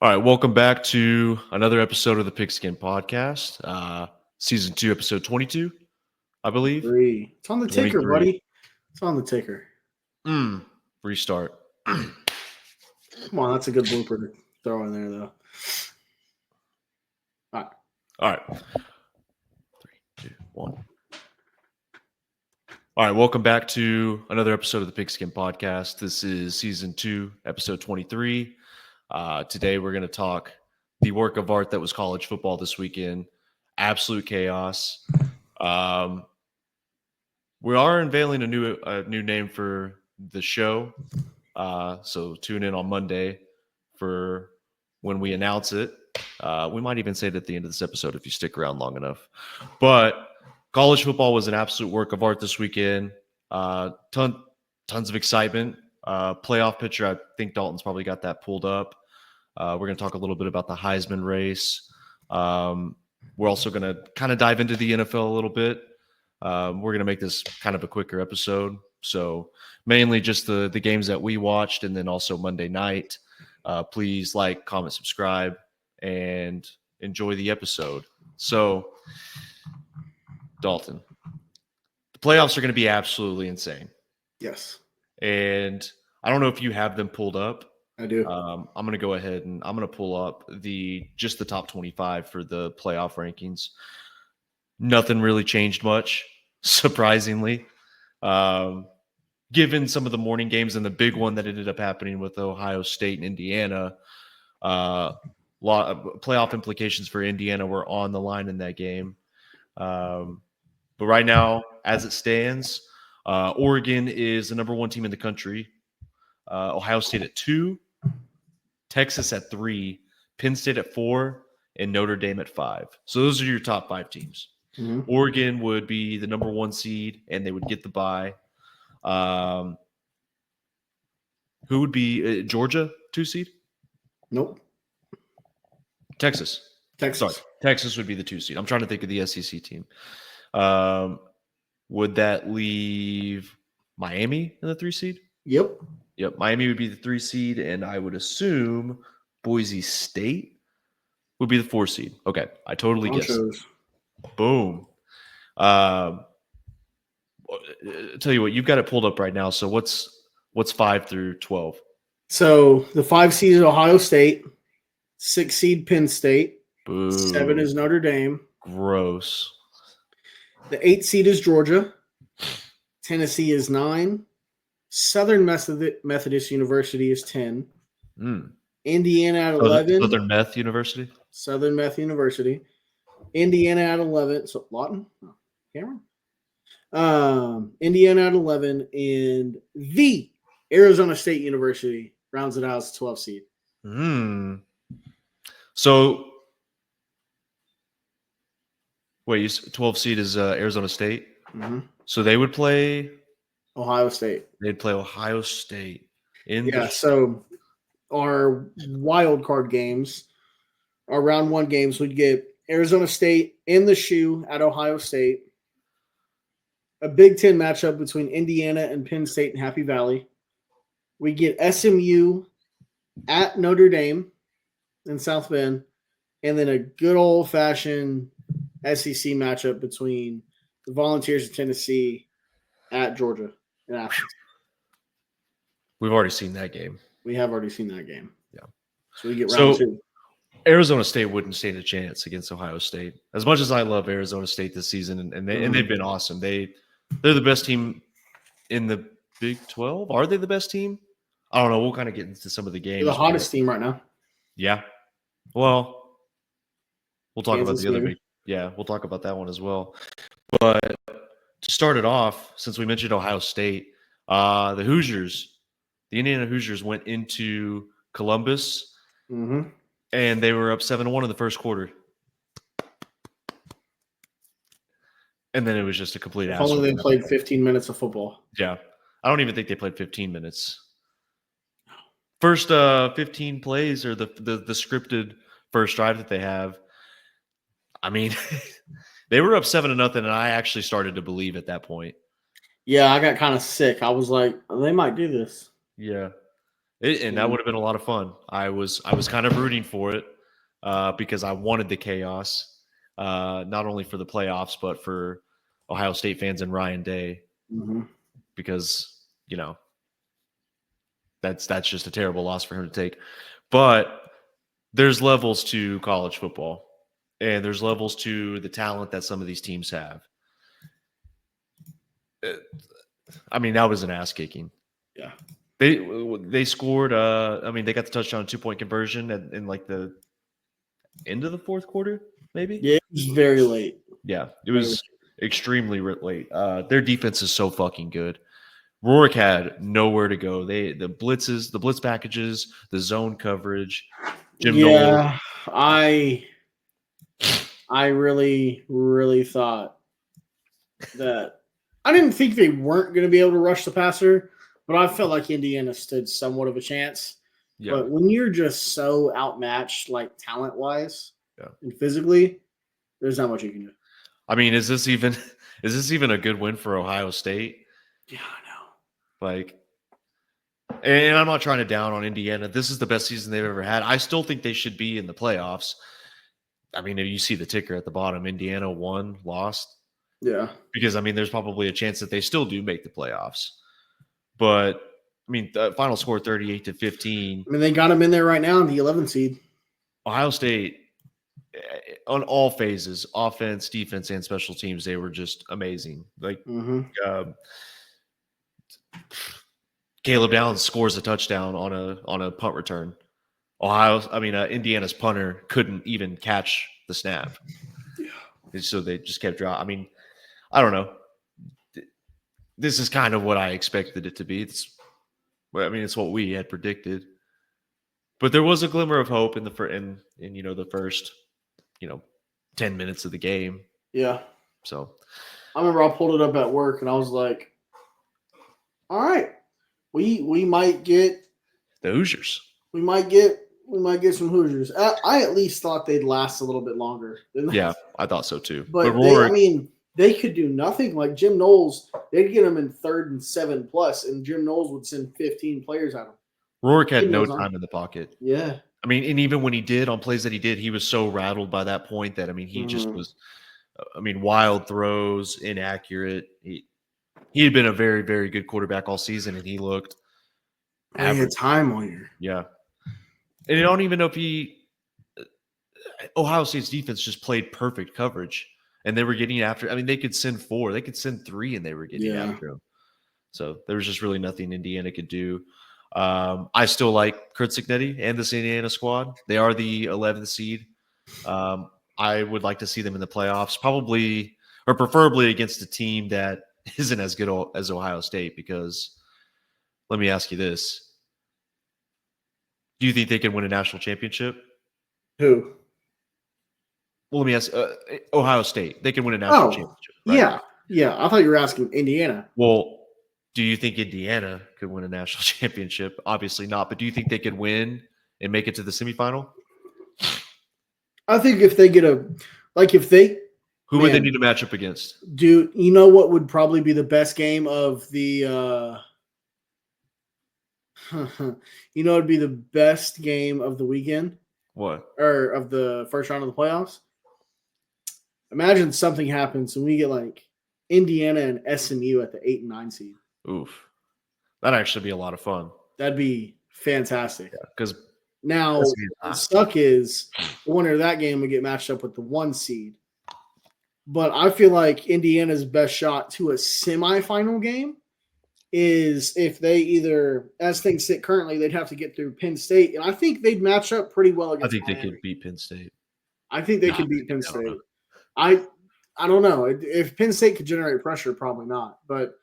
All right, welcome back to another episode of the PigSkin Podcast, Season 2, Episode 22, I believe. It's on the ticker, 23. buddy. It's on the ticker. Restart. Come on, that's a good blooper to throw in there, though. All right. 3, 2, 1. All right, welcome back to another episode of the PigSkin Podcast. This is Season 2, Episode 23. Today we're going to talk the work of art that was college football this weekend. Absolute chaos. We are unveiling a new name for the show. So tune in on Monday for when we announce it. We might even say it at the end of this episode if you stick around long enough. But college football was an absolute work of art this weekend. Tons of excitement. Playoff picture, I think Dalton's probably got that pulled up. We're going to talk a little bit about the Heisman race. We're also going to kind of dive into the NFL a little bit. We're going to make this kind of a quicker episode. So mainly just the games that we watched and then also Monday night. Please like, comment, subscribe, and enjoy the episode. So, Dalton, the playoffs are going to be absolutely insane. Yes. And I don't know if you have them pulled up. I do. I'm going to go ahead and I'm going to pull up the top 25 for the playoff rankings. Nothing really changed much, surprisingly. Given some of the morning games and the big one that ended up happening with Ohio State and Indiana, playoff implications for Indiana were on the line in that game. But right now, as it stands, Oregon is the number one team in the country. Ohio State at 2, Texas at 3, Penn State at 4, and Notre Dame at 5. So those are your top 5 teams. Mm-hmm. Oregon would be the number 1 seed, and they would get the bye. Who would be Georgia 2 seed? Nope. Texas. Sorry, Texas would be the 2 seed. I'm trying to think of the SEC team. Would that leave Miami in the 3 seed? Yep. Miami would be the 3 seed, and I would assume Boise State would be the 4 seed. Okay, I totally guessed. Boom. Tell you what, you've got it pulled up right now. So what's 5 through 12? So the 5 seed is Ohio State, 6 seed Penn State, Boom. 7 is Notre Dame. Gross. The 8 seed is Georgia. Tennessee is 9. Southern Methodist University is 10. Indiana at 11. Southern Meth University? Southern Meth University. Indiana at 11. So Lawton? Oh, Cameron? Indiana at 11. And the Arizona State University rounds it out as 12 seed. So, wait, 12 seed is Arizona State? Mm-hmm. So they would play Ohio State. They'd play Ohio State. So our wild card games, our round 1 games, would get Arizona State in the shoe at Ohio State. A Big Ten matchup between Indiana and Penn State in Happy Valley. We get SMU at Notre Dame in South Bend. And then a good old-fashioned SEC matchup between the Volunteers of Tennessee at Georgia in Athens. We've already seen that game. We have already seen that game. Yeah. So we get round 2. Arizona State wouldn't stand a chance against Ohio State. As much as I love Arizona State this season, and they've been awesome. They're the best team in the Big 12. Are they the best team? I don't know. We'll kind of get into some of the games. They're the hottest team right now. Yeah. Well, we'll talk Kansas about the other big. Yeah, we'll talk about that one as well. But to start it off, since we mentioned Ohio State, the Indiana Hoosiers went into Columbus, and they were up 7-1 in the first quarter. And then it was just a complete ass. Only they played 15 minutes of football. Yeah. I don't even think they played 15 minutes. First 15 plays or the scripted first drive that they have. I mean, they were up 7-0, and I actually started to believe at that point. Yeah, I got kind of sick. I was like, they might do this. Yeah. And that would have been a lot of fun. I was kind of rooting for it because I wanted the chaos, not only for the playoffs but for Ohio State fans and Ryan Day, because that's just a terrible loss for him to take. But there's levels to college football, and there's levels to the talent that some of these teams have. I mean, that was an ass kicking. Yeah. They scored. They got the touchdown 2-point conversion in like the end of the fourth quarter, maybe. Yeah, it was very late. Yeah, it was extremely late. Their defense is so fucking good. Rourke had nowhere to go. The blitzes, the blitz packages, the zone coverage. Jim Knowles. I really, really thought that I didn't think they weren't going to be able to rush the passer, but I felt like Indiana stood somewhat of a chance. Yeah. But when you're just so outmatched, like talent-wise and physically, there's not much you can do. I mean, is this even a good win for Ohio State? Yeah, I know. Like, and I'm not trying to down on Indiana. This is the best season they've ever had. I still think they should be in the playoffs. I mean, you see the ticker at the bottom. Indiana won, lost. Yeah. Because, I mean, there's probably a chance that they still do make the playoffs. But, I mean, the final score 38-15. I mean, they got them in there right now in the 11th seed. Ohio State, on all phases, offense, defense, and special teams, they were just amazing. Like, Caleb Downs scores a touchdown on a punt return. Indiana's punter couldn't even catch the snap. Yeah. So they just kept dropping. I mean, I don't know. This is kind of what I expected it to be. It's what we had predicted. But there was a glimmer of hope in the first 10 minutes of the game. Yeah. So I remember I pulled it up at work and I was like, all right, we might get the Hoosiers. We might get some Hoosiers. I at least thought they'd last a little bit longer. Yeah, I thought so too. But they could do nothing. Like Jim Knowles, they'd get them in 3rd and 7+, and Jim Knowles would send 15 players at them. Rourke had no time in the pocket. Yeah. I mean, and even when he did on plays that he did, he was so rattled by that point that, I mean, he just was, wild throws, inaccurate. He had been a very, very good quarterback all season, and he looked average. He had time on you. Yeah. And I don't even know if Ohio State's defense just played perfect coverage, and they were getting after. I mean, they could send 4, they could send 3, and they were getting after him. So there was just really nothing Indiana could do. I still like Kurt Cignetti and this Indiana squad. They are the 11th seed. I would like to see them in the playoffs, probably or preferably against a team that isn't as good as Ohio State, because let me ask you this. Do you think they can win a national championship? Who? Well, let me ask Ohio State. They can win a national championship. Right? Yeah. I thought you were asking Indiana. Well, do you think Indiana could win a national championship? Obviously not, but do you think they could win and make it to the semifinal? I think if they get who would they need to match up against? Dude, you know what would probably be the best game of the it'd be the best game of the weekend? What? Or of the first round of the playoffs? Imagine something happens and we get like Indiana and SMU at the 8 and 9 seed. Oof. That'd actually be a lot of fun. That'd be fantastic. Yeah, because now the suck is the winner of that game would get matched up with the 1 seed. But I feel like Indiana's best shot to a semifinal game is if they either, as things sit currently, they'd have to get through Penn State. And I think they'd match up pretty well against Miami. They could beat Penn State. I think they could beat Penn State. I don't know. If Penn State could generate pressure, probably not. But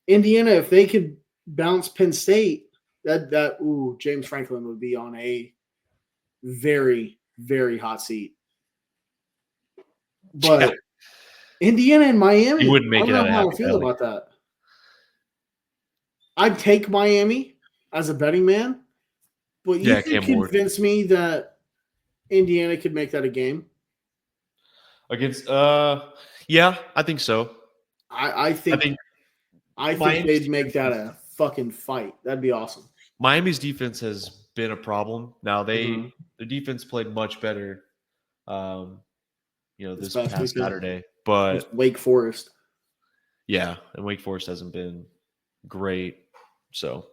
Indiana, if they could bounce Penn State, James Franklin would be on a very, very hot seat. But Indiana and Miami, he wouldn't make I don't know how I feel about that. I'd take Miami as a betting man, but you can convince me that Indiana could make that a game? Against yeah, I think so. I think they'd make that a fucking fight. That'd be awesome. Miami's defense has been a problem. Now Mm-hmm. the defense played much better, this past past weekend. Saturday. But It's Wake Forest. yeah, and Wake Forest hasn't been great. So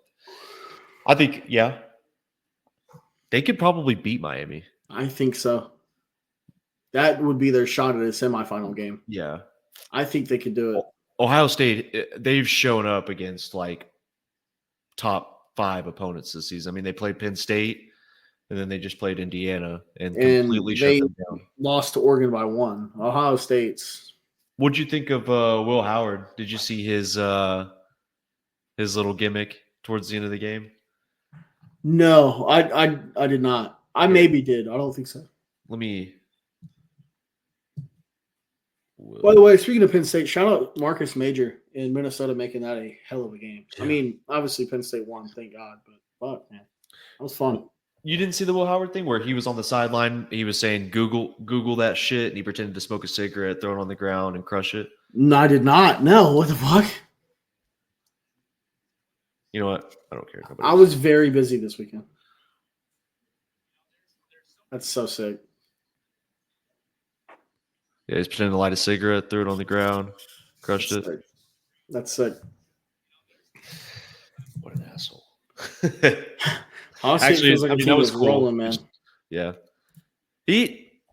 I think, yeah, they could probably beat Miami. I think so. That would be their shot at a semifinal game. Yeah. I think they could do it. Ohio State, they've shown up against like top 5 opponents this season. I mean, they played Penn State, and then they just played Indiana and completely shut them down. Lost to Oregon by 1. Ohio State's. What'd you think of Will Howard? Did you see his little gimmick towards the end of the game? No, I did not. I maybe did. I don't think so. Let me. By the way, speaking of Penn State, shout out Marcus Major in Minnesota making that a hell of a game. Yeah. I mean, obviously Penn State won, thank God, but fuck, man, that was fun. You didn't see the Will Howard thing where he was on the sideline? He was saying Google that shit, and he pretended to smoke a cigarette, throw it on the ground, and crush it. No, I did not. No, what the fuck? You know what? I don't care. I was very busy this weekend. That's so sick. Yeah, he's pretending to light a cigarette, threw it on the ground, crushed it. Sick. That's sick. What an asshole. Actually, feels like that was cool. Rolling, man. Yeah.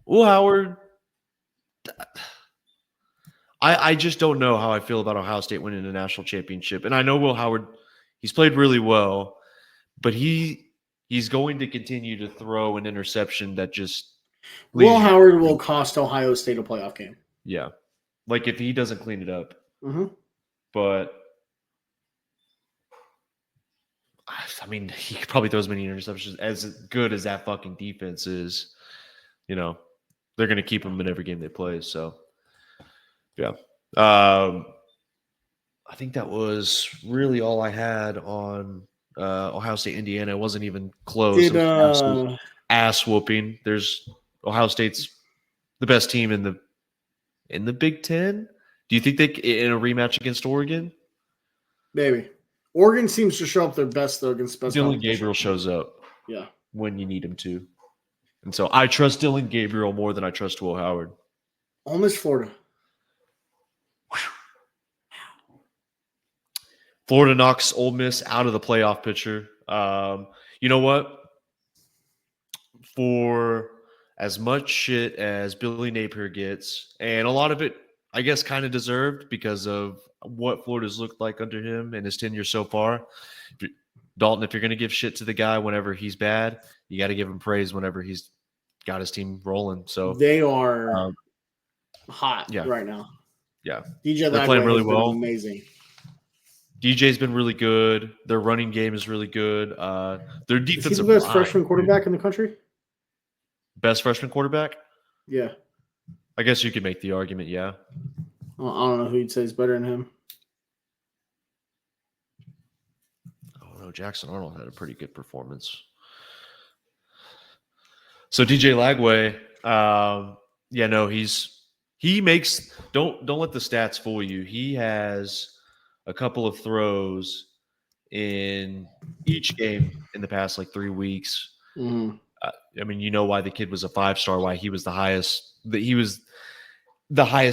Will Howard, I just don't know how I feel about Ohio State winning a national championship. And I know Will Howard, he's played really well, but he's going to continue to throw an interception that just Will Howard will cost Ohio State a playoff game. Yeah. Like if he doesn't clean it up. Mm-hmm. But I mean, he could probably throw as many interceptions. As good as that fucking defense is, they're going to keep him in every game they play. So, yeah. I think that was really all I had on Ohio State, Indiana. It wasn't even close. Ass whooping. There's Ohio State's the best team in the Big Ten. Do you think they in a rematch against Oregon? Maybe. Oregon seems to show up their best though against best. Dylan Gabriel shows up. Yeah. When you need him to. And so I trust Dylan Gabriel more than I trust Will Howard. Ole Miss, Florida. Florida knocks Ole Miss out of the playoff picture. You know what? For as much shit as Billy Napier gets, and a lot of it, I guess, kind of deserved because of what Florida's looked like under him and his tenure so far. Dalton, if you're going to give shit to the guy whenever he's bad, you got to give him praise whenever he's got his team rolling. So they are hot right now. Yeah. DJ They're playing really well. Amazing. DJ's been really good. Their running game is really good. Their defensive Is he the best freshman quarterback in the country? Best freshman quarterback? Yeah. I guess you could make the argument, yeah. Well, I don't know who you'd say is better than him. I don't know. Jackson Arnold had a pretty good performance. So DJ Lagway, he makes don't let the stats fool you. He has a couple of throws in each game in the past 3 weeks. Mm-hmm. I mean, you know why the kid was a 5-star, why he was the highest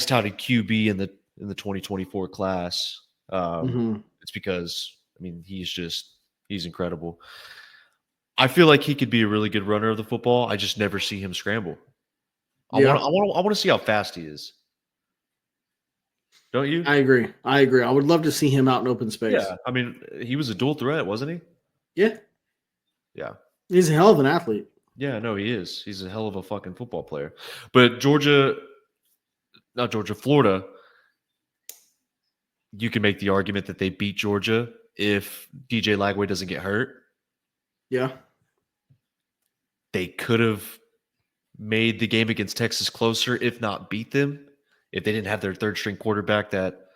touted QB in the 2024 class. It's because, I mean, he's incredible. I feel like he could be a really good runner of the football. I just never see him scramble. I want to see how fast he is. Don't you? I agree. I would love to see him out in open space. Yeah. I mean, he was a dual threat, wasn't he? Yeah. Yeah. He's a hell of an athlete. Yeah, no, he is. He's a hell of a fucking football player. But Florida, you can make the argument that they beat Georgia if DJ Lagway doesn't get hurt. Yeah. They could have made the game against Texas closer, if not beat them, if they didn't have their third-string quarterback that,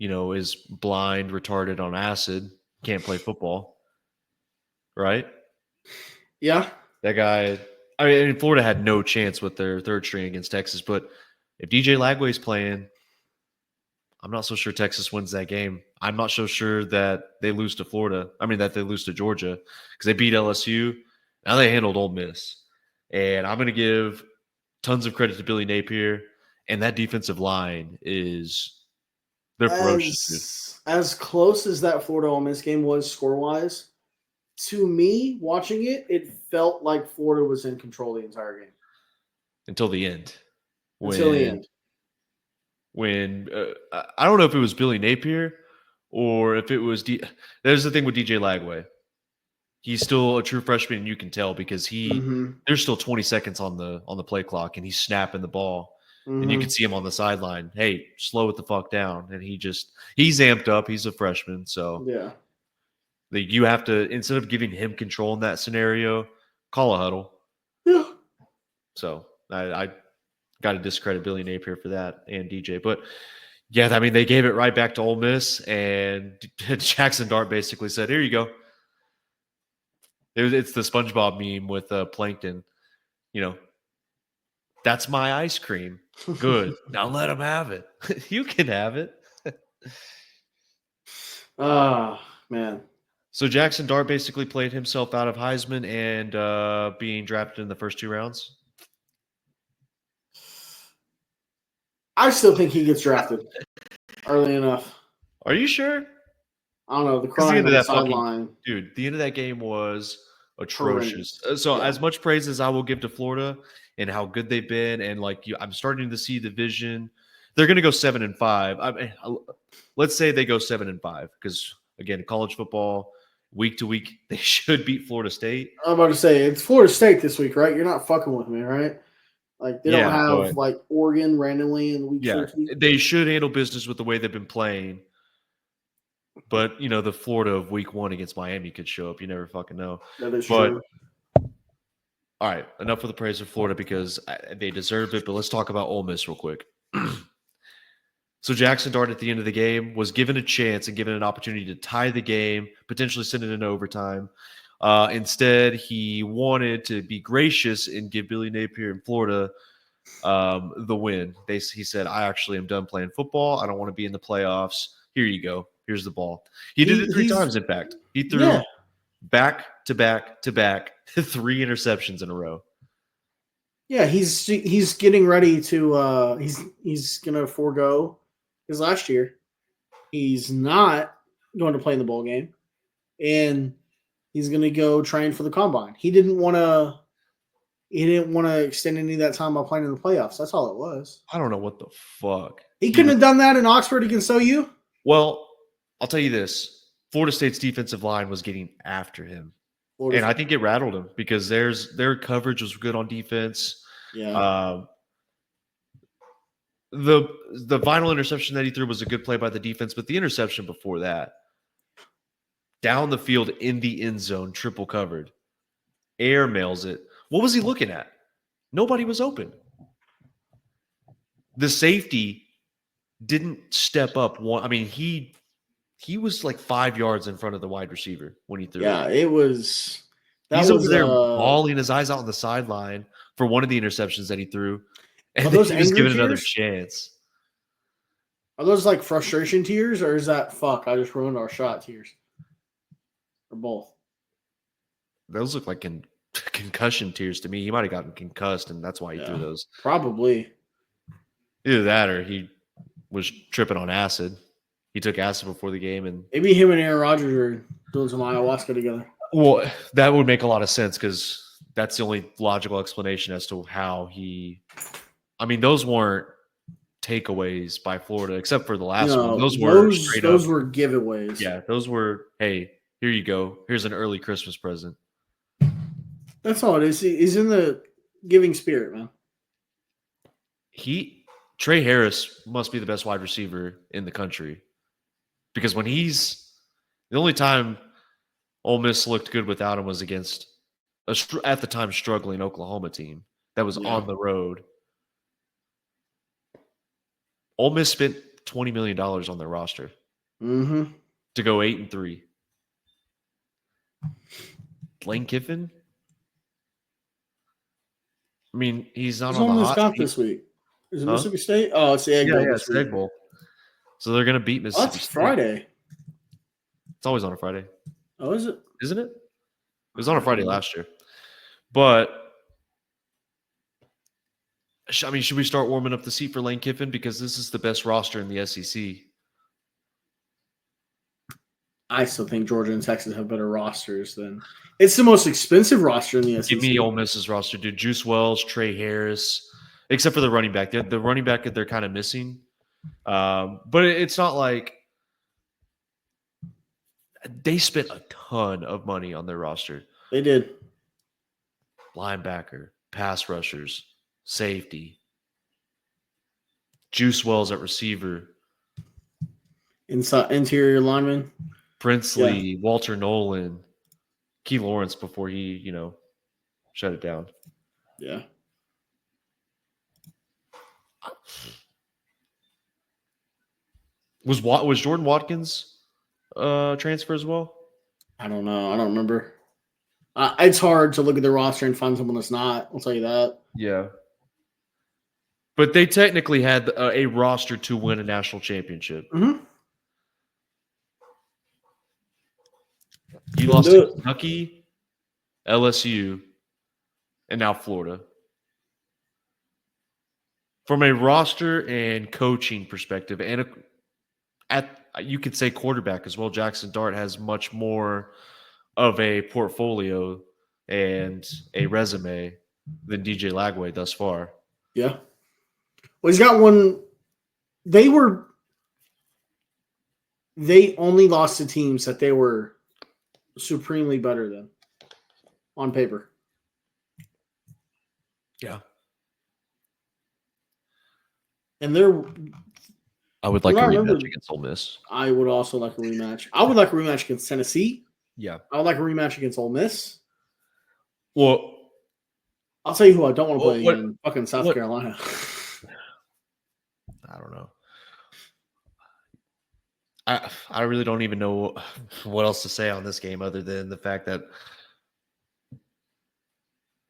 is blind, retarded on acid, can't play football. Right? Yeah. That guy, I mean, Florida had no chance with their third string against Texas, but if DJ Lagway's playing, I'm not so sure Texas wins that game. I'm not so sure that they lose to Florida. I mean, that they lose to Georgia because they beat LSU. Now they handled Ole Miss. And I'm going to give tons of credit to Billy Napier. And that defensive line they're ferocious. As close as that Florida Ole Miss game was score-wise, to me, watching it, it felt like Florida was in control the entire game. Until the end. Until the end. When I don't know if it was Billy Napier or if it was there's the thing with DJ Lagway. He's still a true freshman, and you can tell because there's still 20 seconds on the play clock, and he's snapping the ball, and you can see him on the sideline. Hey, slow it the fuck down, and he's amped up. He's a freshman, so yeah, you have to, instead of giving him control in that scenario, call a huddle. Yeah. So I got to discredit Billy Napier for that and DJ, but yeah, I mean they gave it right back to Ole Miss, and Jackson Dart basically said, "Here you go." It's the SpongeBob meme with Plankton. That's my ice cream. Good. Now let him have it. You can have it. Man. So Jackson Dart basically played himself out of Heisman and being drafted in the first 2 rounds. I still think he gets drafted early enough. Are you sure? I don't know. The crying on the sideline. Dude, the end of that game was atrocious. So as much praise as I will give to Florida and how good they've been, and I'm starting to see the vision. They're going to go 7-5. I mean, let's say they go 7-5 because again, college football week to week they should beat Florida State. I'm about to say it's Florida State this week, right? You're not fucking with me, right? Like they don't have Oregon randomly in the week. Yeah, they should handle business with the way they've been playing. But, the Florida of week 1 against Miami could show up. You never fucking know. That is true. All right, enough of the praise of Florida because they deserve it. But let's talk about Ole Miss real quick. So Jackson Dart at the end of the game was given a chance and given an opportunity to tie the game, potentially send it in overtime. Instead, he wanted to be gracious and give Billy Napier in Florida the win. He said, I actually am done playing football. I don't want to be in the playoffs. Here you go. Here's the ball. He did it 3 times, in fact. He threw back to back to back 3 interceptions in a row. Yeah, he's getting ready to he's gonna forego his last year. He's not going to play in the bowl game, and he's gonna go train for the combine. He didn't want to extend any of that time by playing in the playoffs. That's all it was. I don't know what the fuck. He couldn't have done that in Oxford against OU. Well, I'll tell you this. Florida State's defensive line was getting after him. And I think it rattled him because their coverage was good on defense. Yeah. The final interception that he threw was a good play by the defense, but the interception before that, down the field in the end zone, triple covered, air mails it. What was he looking at? Nobody was open. The safety didn't step up. He was like 5 yards in front of the wide receiver when he threw. Yeah, it was. He's over there bawling his eyes out on the sideline for one of the interceptions that he threw, and then he was given another chance. Are those like frustration tears, or is that fuck? I just ruined our shot tears, or both? Those look like concussion tears to me. He might have gotten concussed, and that's why he threw those. Probably. Either that, or he was tripping on acid. He took acid before the game, and maybe him and Aaron Rodgers are doing some ayahuasca together. Well, that would make a lot of sense because that's the only logical explanation as to how those weren't takeaways by Florida, except for the last one. Those were giveaways. Yeah, those were, hey, here you go. Here's an early Christmas present. That's all it is. He's in the giving spirit, man. Trey Harris must be the best wide receiver in the country because when the only time Ole Miss looked good without him was against at the time struggling Oklahoma team that was on the road. Ole Miss spent $20 million on their roster to go 8-3. Lane Kiffin? I mean, he's not on the hot seat this week. Is it Mississippi State? Oh, it's the Egg Bowl. It's the Egg Bowl. So they're going to beat Oh, Mississippi that's State. Friday. It's always on a Friday. Oh, is it? Isn't it? It was on a Friday last year. But, I mean, should we start warming up the seat for Lane Kiffin? Because this is the best roster in the SEC. I still think Georgia and Texas have better rosters than – it's the most expensive roster in the SEC. Give me Ole Miss's roster, dude. Juice Wells, Trey Harris, except for the running back. The running back that they're kind of missing. But it's not like they spent a ton of money on their roster. They did. Linebacker, pass rushers, safety. Juice Wells at receiver. Inside interior lineman. Princely, Walter Nolan, Key Lawrence before he, shut it down. Yeah. Was Jordan Watkins transfer as well? I don't know. I don't remember. It's hard to look at the roster and find someone that's not. I'll tell you that. Yeah. But they technically had a roster to win a national championship. Mm-hmm. You lost to Kentucky, LSU, and now Florida. From a roster and coaching perspective, and you could say quarterback as well, Jackson Dart has much more of a portfolio and a resume than DJ Lagway thus far. Yeah. Well, he's got one. They only lost to teams that they were supremely better than on paper. Yeah. And they're I would like a rematch against Ole Miss. I would also like a rematch. I would like a rematch against Tennessee. Yeah. I would like a rematch against Ole Miss. Well, I'll tell you who I don't want to play in fucking South Carolina. I don't know. I really don't even know what else to say on this game other than the fact that,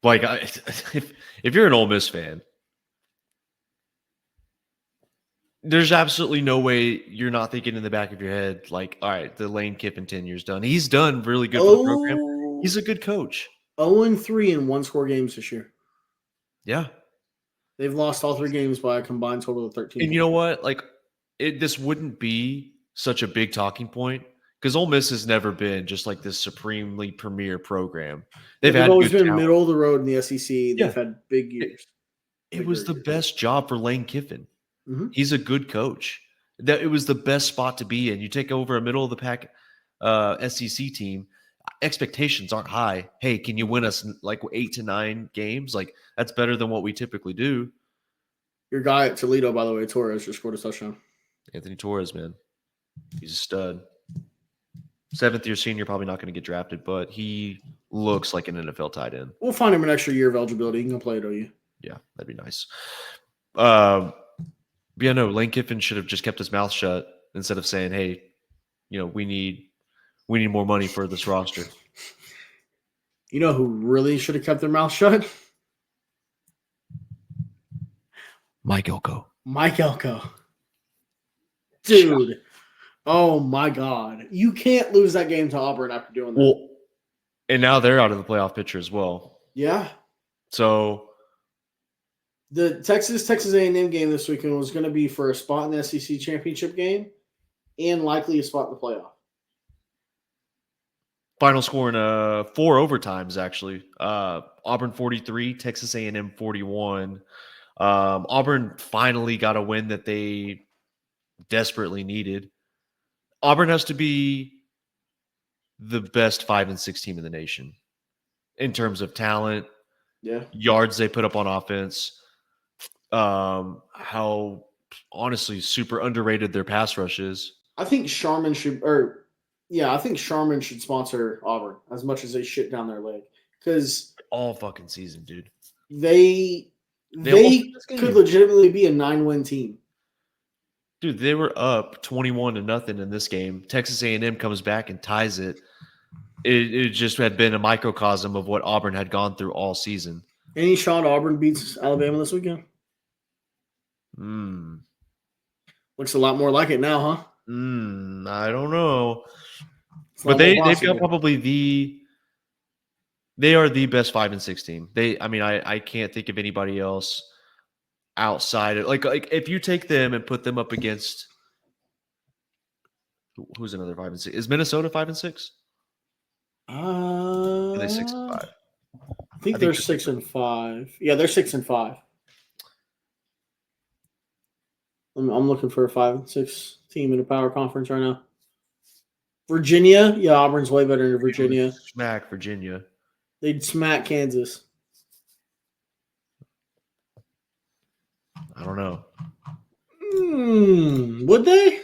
like, if you're an Ole Miss fan, there's absolutely no way you're not thinking in the back of your head, like, all right, the Lane Kiffin tenure's done. He's done really good for the program. He's a good coach. 0-3 in one-score games this year. Yeah. They've lost all 3 games by a combined total of 13. And you know what? Like, this wouldn't be such a big talking point because Ole Miss has never been just like this supremely premier program. They've always been middle of the road in the SEC. They've had big years. It was the best job for Lane Kiffin. Mm-hmm. He's a good coach. It was the best spot to be in. You take over a middle of the pack SEC team. Expectations aren't high. Hey, can you win us like 8 to 9 games? Like that's better than what we typically do. Your guy at Toledo, by the way, Torres, just scored a touchdown. Anthony Torres, man. He's a stud. 7th-year senior, probably not going to get drafted, but he looks like an NFL tight end. We'll find him an extra year of eligibility. He can go play at OU. Yeah, that'd be nice. Yeah, no, Lane Kiffin should have just kept his mouth shut instead of saying, hey, we need more money for this roster. You know who really should have kept their mouth shut? Mike Elko. Dude. Oh, my God. You can't lose that game to Auburn after doing that. Well, and now they're out of the playoff picture as well. Yeah. So the Texas A&M game this weekend was going to be for a spot in the SEC championship game and likely a spot in the playoff. Final score in 4 overtimes, actually. Auburn 43, Texas A&M 41. Auburn finally got a win that they desperately needed. Auburn has to be the best 5-6 team in the nation in terms of talent, yards they put up on offense, how honestly super underrated their pass rush is. I think Sharman should sponsor Auburn as much as they shit down their leg because all fucking season, dude. They could legitimately be a 9-win team. Dude, they were up 21-0 in this game. Texas A&M comes back and ties it. It just had been a microcosm of what Auburn had gone through all season. Any shot Auburn beats Alabama this weekend? Looks a lot more like it now, huh? I don't know. It's a But lot more they've got possible. probably they are the best 5-6 team. I can't think of anybody else outside of like if you take them and put them up against who's another 5-6? Is Minnesota 5-6? Are they 6-5? I think they're 6-5. Yeah, they're 6-5. I'm looking for a 5-6 team in a power conference right now. Virginia, yeah, Auburn's way better than Virginia. Smack Virginia. They'd smack Kansas. I don't know. Would they?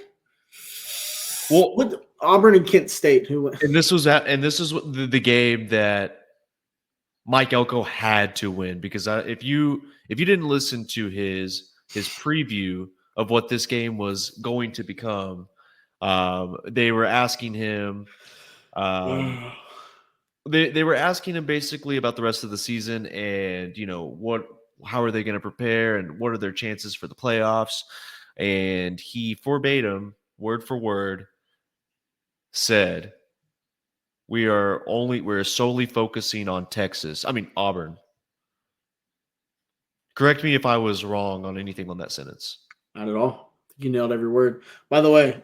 Well, with Auburn and Kent State, who and this is the game that Mike Elko had to win because if you didn't listen to his preview of what this game was going to become, they were asking him. They were asking him basically about the rest of the season and how are they going to prepare and what are their chances for the playoffs, and he verbatim, word for word, said we're solely focusing on Auburn. Correct me if I was wrong on anything on that sentence. Not at all. You nailed every word. By the way,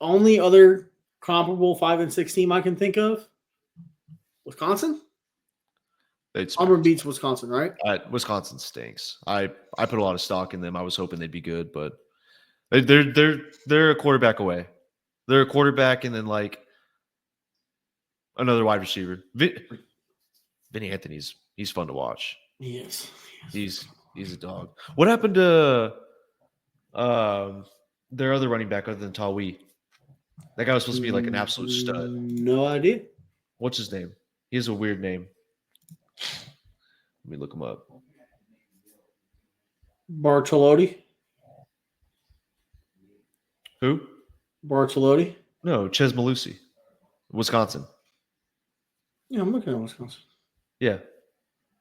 only other comparable 5-6 team I can think of, Wisconsin. Auburn beats Wisconsin, right? Wisconsin stinks. I put a lot of stock in them. I was hoping they'd be good, but they're a quarterback away. They're a quarterback and then like another wide receiver. Vinny Anthony's he's fun to watch. Yes. He's a dog. What happened to their other running back other than Tawi? That guy was supposed to be like an absolute stud. No idea. What's his name? He has a weird name. Let me look him up. Bartolotti. Who? Bartolotti. No, Ches Malusi, Wisconsin. Yeah, I'm looking at Wisconsin. Yeah.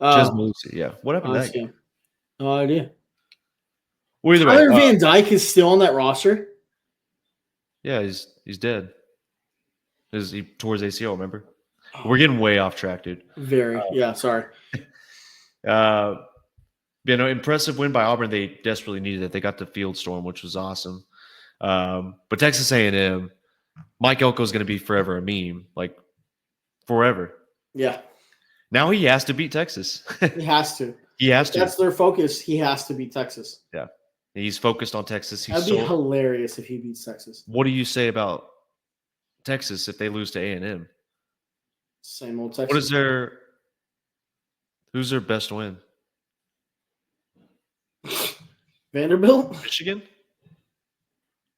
Ches Malusi, yeah. What happened to that game? No idea. Well, either Tyler way, Van Dyke is still on that roster? Yeah, he's dead. He tore his ACL, remember? We're getting way off track, dude. Very. Sorry. Impressive win by Auburn. They desperately needed it. They got the field storm, which was awesome. But Texas A&M, Mike Elko is going to be forever a meme, like forever. Yeah. Now he has to beat Texas. He has to. That's their focus. He has to beat Texas. Yeah. He's focused on Texas. That'd be hilarious if he beats Texas. What do you say about Texas if they lose to A&M? Same old Texas. Who's their best win? Vanderbilt? Michigan?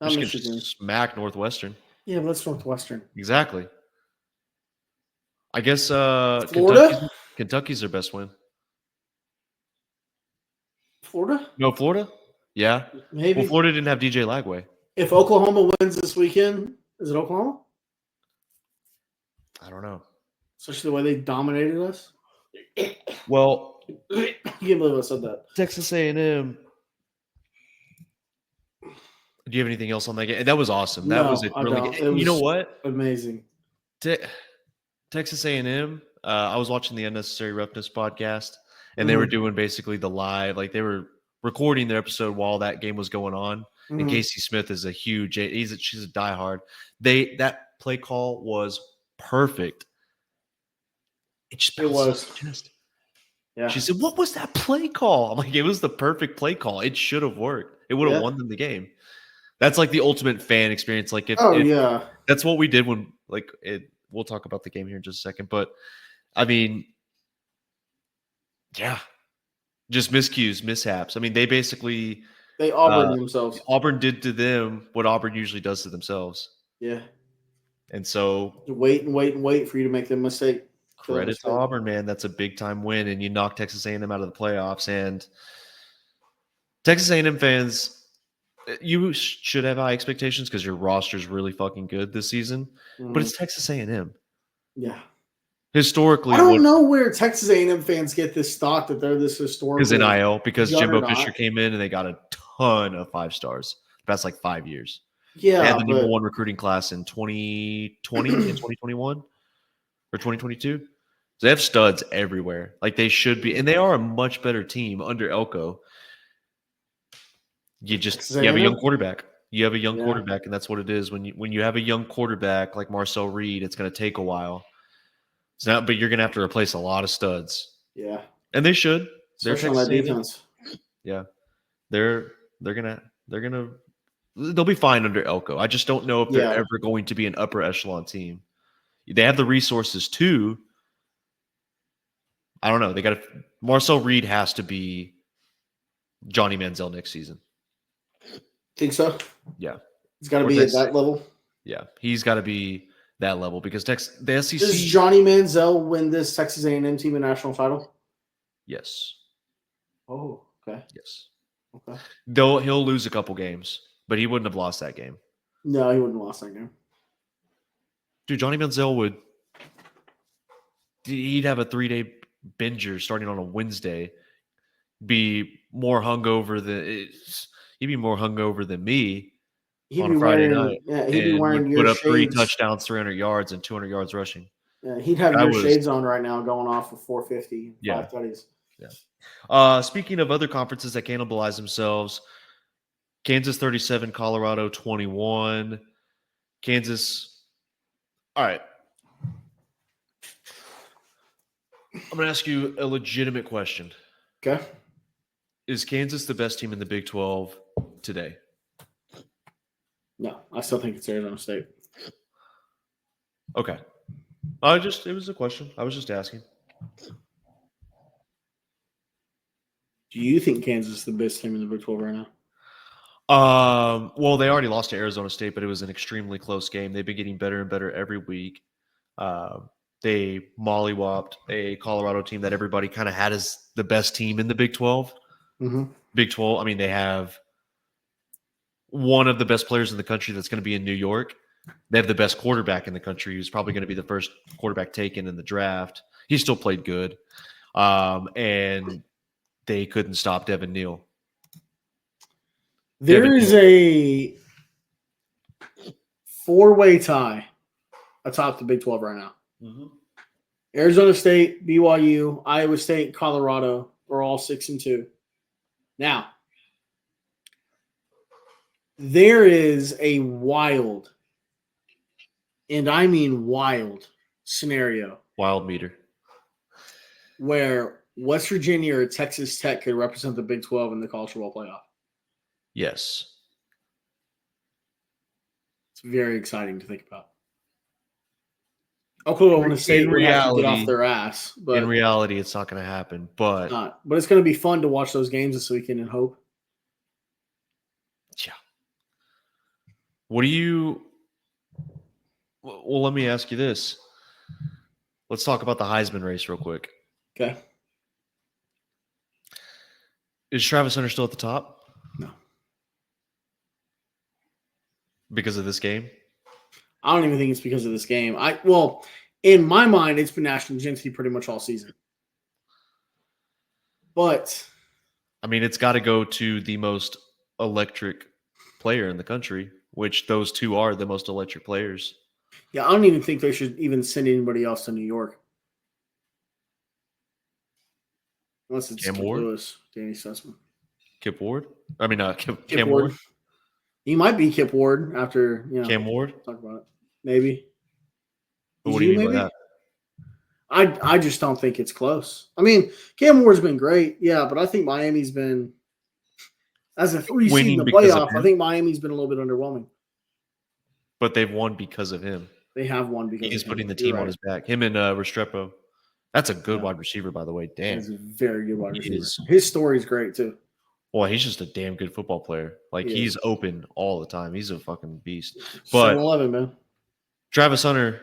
Not Michigan. Smack Northwestern. Yeah, but that's Northwestern. Exactly. I guess Florida? Kentucky's their best win. Florida? No, Florida? Yeah. Maybe. Well, Florida didn't have DJ Lagway. If Oklahoma wins this weekend, is it Oklahoma? I don't know. Especially the way they dominated us. Well, I can't believe I said that. Texas A&M. Do you have anything else on that game? That was awesome. That was a really good. You know what? Amazing. Texas A&M. I was watching the Unnecessary Roughness podcast, and they were doing basically the live, like they were recording their episode while that game was going on. And Casey Smith is she's a diehard. That play call was perfect. It was. Yeah. She said, "What was that play call?" I'm like, "It was the perfect play call. It should have worked. It would have won them the game." That's like the ultimate fan experience. Like, that's what we did when, like, we'll talk about the game here in just a second. But I mean, yeah, just miscues, mishaps. I mean, they Auburn themselves. Auburn did to them what Auburn usually does to themselves. Yeah. And so wait for you to make the mistake. Credit to Auburn, man. That's a big time win, and you knock Texas A&M out of the playoffs. And Texas A&M fans, you should have high expectations because your roster is really fucking good this season. But it's Texas A&M. Yeah. Historically, I don't know where Texas A&M fans get this thought that they're this historical. Because NIL, because Jimbo Fisher came in and they got a ton of 5 stars. That's like 5 years. Yeah, They had the number 1 recruiting class in 2020 and 2021 or 2022. So they have studs everywhere. Like they should be, and they are a much better team under Elko. You have a young quarterback. You have a young quarterback, and that's what it is. When you have a young quarterback like Marcel Reed, it's going to take a while. But you're going to have to replace a lot of studs. Yeah, and they should. Especially on that defense. Yeah, they'll be fine under Elko. I just don't know if they're ever going to be an upper echelon team. They have the resources too. I don't know. Marcel Reed has to be Johnny Manziel next season. Think so? Yeah. He's got to be at that level? Yeah. He's got to be that level because the SEC. Does Johnny Manziel win this Texas A&M team a national title? Yes. Oh, okay. Yes. Okay. He'll lose a couple games, but he wouldn't have lost that game. No, he wouldn't have lost that game. Dude, Johnny Manziel he'd have a 3-day binger starting on a Wednesday, be more hungover than me on a Friday night. Yeah, he'd be wearing your put up shades. 3 touchdowns, 300 yards, and 200 yards rushing. Yeah, he'd have your shades on right now, going off for 450, 5 tutties. Yeah. Speaking of other conferences that cannibalize themselves, Kansas 37, Colorado 21. Kansas. All right. I'm going to ask you a legitimate question. Okay. Is Kansas the best team in the Big 12 today? No, I still think it's Arizona State. Okay. It was a question. I was just asking. Do you think Kansas is the best team in the Big 12 right now? Well, they already lost to Arizona State, but it was an extremely close game. They've been getting better and better every week. They mollywopped a Colorado team that everybody kind of had as the best team in the Big 12. Mm-hmm. Big 12, I mean, they have one of the best players in the country that's going to be in New York. They have the best quarterback in the country who's probably going to be the first quarterback taken in the draft. He still played good. And they couldn't stop Devin Neal. There is a 4-way tie atop the Big 12 right now. Mm-hmm. Arizona State, BYU, Iowa State, Colorado are all 6-2. Now, there is a wild, and I mean wild, scenario. Wild meter. Where West Virginia or Texas Tech could represent the Big 12 in the college football playoff. Yes. It's very exciting to think about. Oklahoma State would have to get off their ass. But in reality, it's not going to happen. But it's not. But it's going to be fun to watch those games this weekend and hope. Yeah. What do you – well, let me ask you this. Let's talk about the Heisman race real quick. Okay. Is Travis Hunter still at the top? No. Because of this game? I don't even think it's because of this game. Well, in my mind, it's been national intensity pretty much all season. But I mean, it's got to go to the most electric player in the country, which those two are the most electric players. Yeah, I don't even think they should even send anybody else to New York. Unless it's Cam Kip Ward? Lewis, Danny Sussman. Kip Ward? I mean, Cam Ward. He might be Kip Ward after, Cam Ward? Talk about it. Maybe. What do you mean by that? I just don't think it's close. I mean, Cam Ward's been great, yeah, but I think Miami's been, as a 3 seed in the playoff, I think Miami's been a little bit underwhelming. But they've won because of him. They have won because he's putting the team on his back. Him and Restrepo. That's a good wide receiver, by the way. Damn. He's a very good wide receiver. His story's great, too. Well, he's just a damn good football player. Like, he's open all the time. He's a fucking beast. But 7-11, man. Travis Hunter,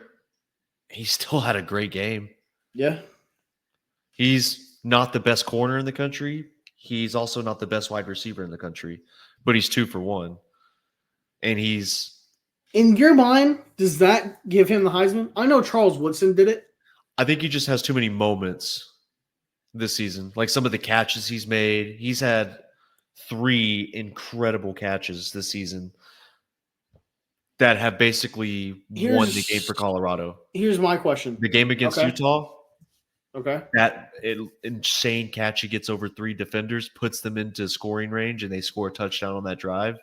he still had a great game. Yeah. He's not the best corner in the country. He's also not the best wide receiver in the country. But he's 2 for 1. And he's... In your mind, does that give him the Heisman? I know Charles Woodson did it. I think he just has too many moments this season. Like some of the catches he's made. He's had 3 incredible catches this season that have basically won the game for Colorado. Here's my question. The game against Utah, okay, that insane catch, he gets over 3 defenders, puts them into scoring range, and they score a touchdown on that drive.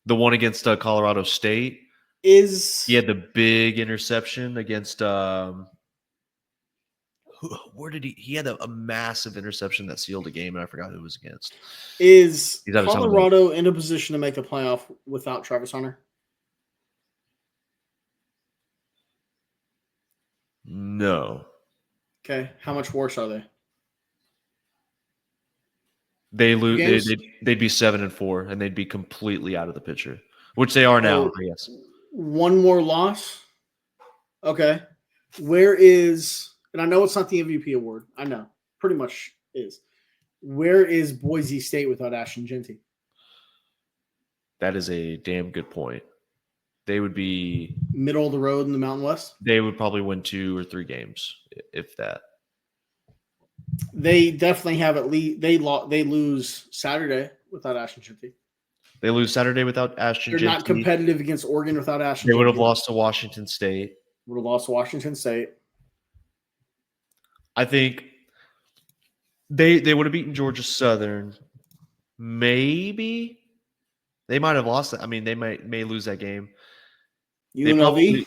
The one against Colorado State, he had the big interception against where did he had a massive interception that sealed the game, and I forgot who it was against. Is Colorado in a position to make the playoff without Travis Hunter? No. Okay, how much worse are they? They lose. They'd be 7-4, and they'd be completely out of the picture, which they are now. I guess one more loss. Okay, where is? And I know it's not the MVP award. I know, pretty much is. Where is Boise State without Ashton Jeanty? That is a damn good point. They would be middle of the road in the Mountain West. They would probably win 2 or 3 games, if that. They definitely have at least they lose Saturday without Ashton Jeanty. They lose Saturday without Ashton Jeanty. They're not competitive against Oregon without Ashton. They would have lost to Washington State. Would have lost to Washington State. I think they would have beaten Georgia Southern. Maybe they might have lost it. I mean, they may lose that game. UNLV?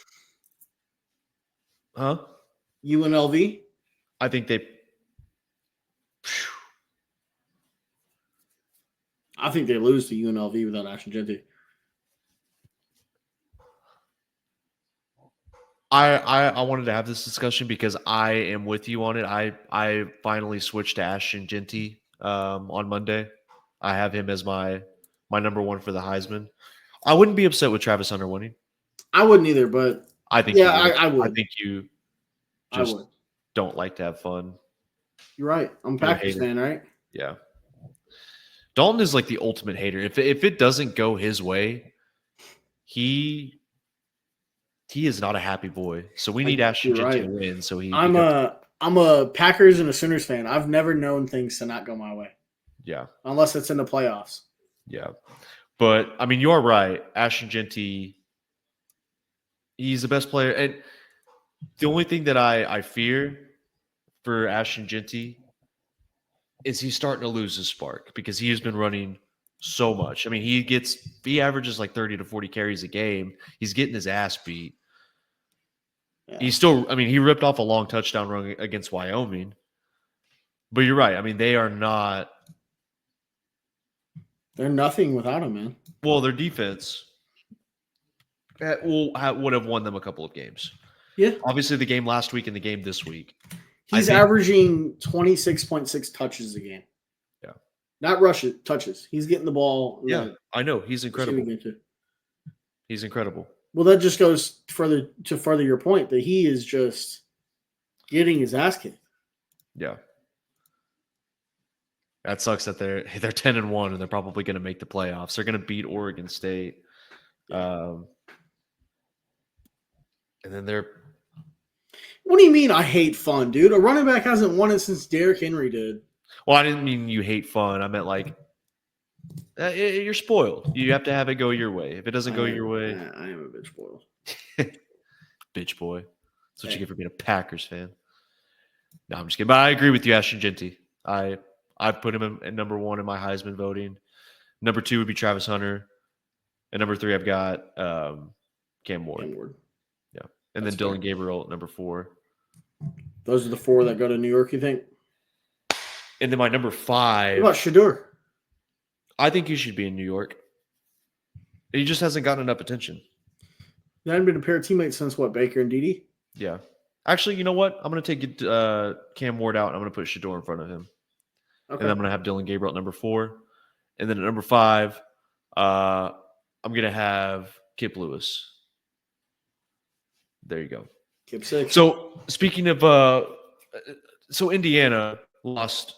Huh? UNLV? I think they. I think they lose to UNLV without Ashton Jeanty. I wanted to have this discussion because I am with you on it. I finally switched to Ashton Jeanty on Monday. I have him as my number 1 for the Heisman. I wouldn't be upset with Travis Hunter winning. I wouldn't either, but I think I would. I think you just don't like to have fun. You're right. I'm a Packers fan, right? Yeah. Dalton is like the ultimate hater. If it doesn't go his way, he is not a happy boy. So we need Ashton Jeanty to win. So I'm a Packers and a Sooners fan. I've never known things to not go my way. Yeah. Unless it's in the playoffs. Yeah. But I mean, you are right. Ashton Jeanty, he's the best player. And the only thing that I fear for Ashton Jeanty is he's starting to lose his spark because he has been running so much. I mean, he averages like 30 to 40 carries a game. He's getting his ass beat. Yeah. He ripped off a long touchdown run against Wyoming. But you're right. I mean, they're nothing without him, man. Well, their defense would have won them a couple of games. Yeah. Obviously, the game last week and the game this week. He's averaging 26.6 touches a game. Yeah. Not rushes, touches. He's getting the ball. Yeah, I know. He's incredible. He's incredible. Well, that just goes further your point that he is just getting his ass kicked. Yeah. That sucks that they're 10-1 and they're probably going to make the playoffs. They're going to beat Oregon State. And then they're. What do you mean I hate fun, dude? A running back hasn't won it since Derrick Henry did. Well, I didn't mean you hate fun. I meant like you're spoiled. You have to have it go your way. If it doesn't go your way. I am a bitch spoiled. Bitch boy. That's what you get for being a Packers fan. No, I'm just kidding. But I agree with you, Ashton Jeanty. I put him at number 1 in my Heisman voting. Number 2 would be Travis Hunter. And number 3, I've got Cam Ward. Yeah. And then Dylan Gabriel at number 4. Those are the 4 that go to New York, you think? And then my number 5. What about Shedeur? I think he should be in New York. He just hasn't gotten enough attention. They haven't been a pair of teammates since what, Baker and Dede? Yeah. Actually, you know what? I'm going to take Cam Ward out and I'm going to put Shedeur in front of him. Okay. And then I'm going to have Dylan Gabriel at number 4. And then at number 5, I'm going to have Kip Lewis. There you go. Kip 6. So speaking of, so Indiana lost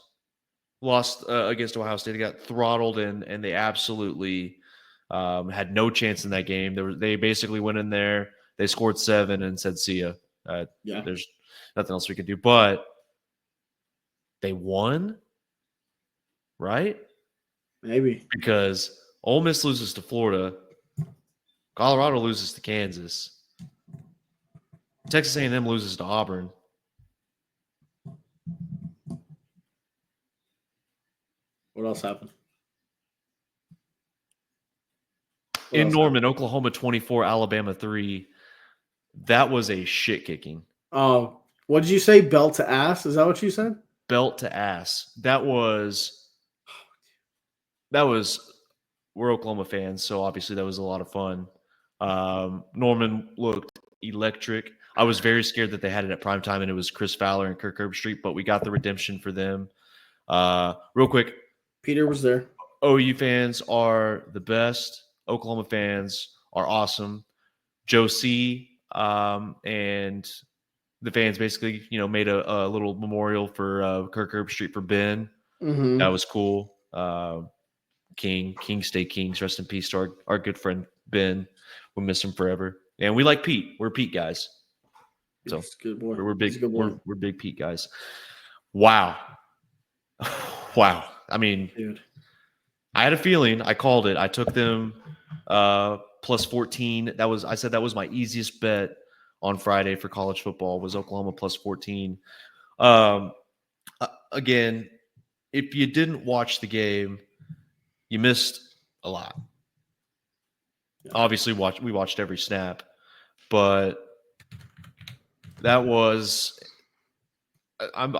against Ohio State. They got throttled and they absolutely had no chance in that game. They basically went in there, they scored 7 and said, "See ya." There's nothing else we could do. But they won, right? Maybe. because Ole Miss loses to Florida, Colorado loses to Kansas, Texas A&M loses to Auburn. What else happened? In Norman, Oklahoma 24, Alabama 3. That was a shit kicking. Oh, what did you say? Belt to ass? Is that what you said? Belt to ass. That was. We're Oklahoma fans, so obviously that was a lot of fun. Norman looked electric. I was very scared that they had it at primetime and it was Chris Fowler and Kirk Herbstreit, but we got the redemption for them. Real quick, Peter was there. OU fans are the best. Oklahoma fans are awesome. Joe C. And the fans basically, made a little memorial for Kirk Herbstreit for Ben. Mm-hmm. That was cool. King stay kings. Rest in peace to our good friend Ben. We'll miss him forever. And we like Pete. We're Pete guys. So He's a good boy. we're big. He's a good boy. We're big Pete guys. Wow. Wow. I mean, Dude. I had a feeling. I called it. I took them plus 14. I said that was my easiest bet on Friday for college football was Oklahoma plus 14. Again, if you didn't watch the game, you missed a lot. Yeah. Obviously, we watched every snap, but that was that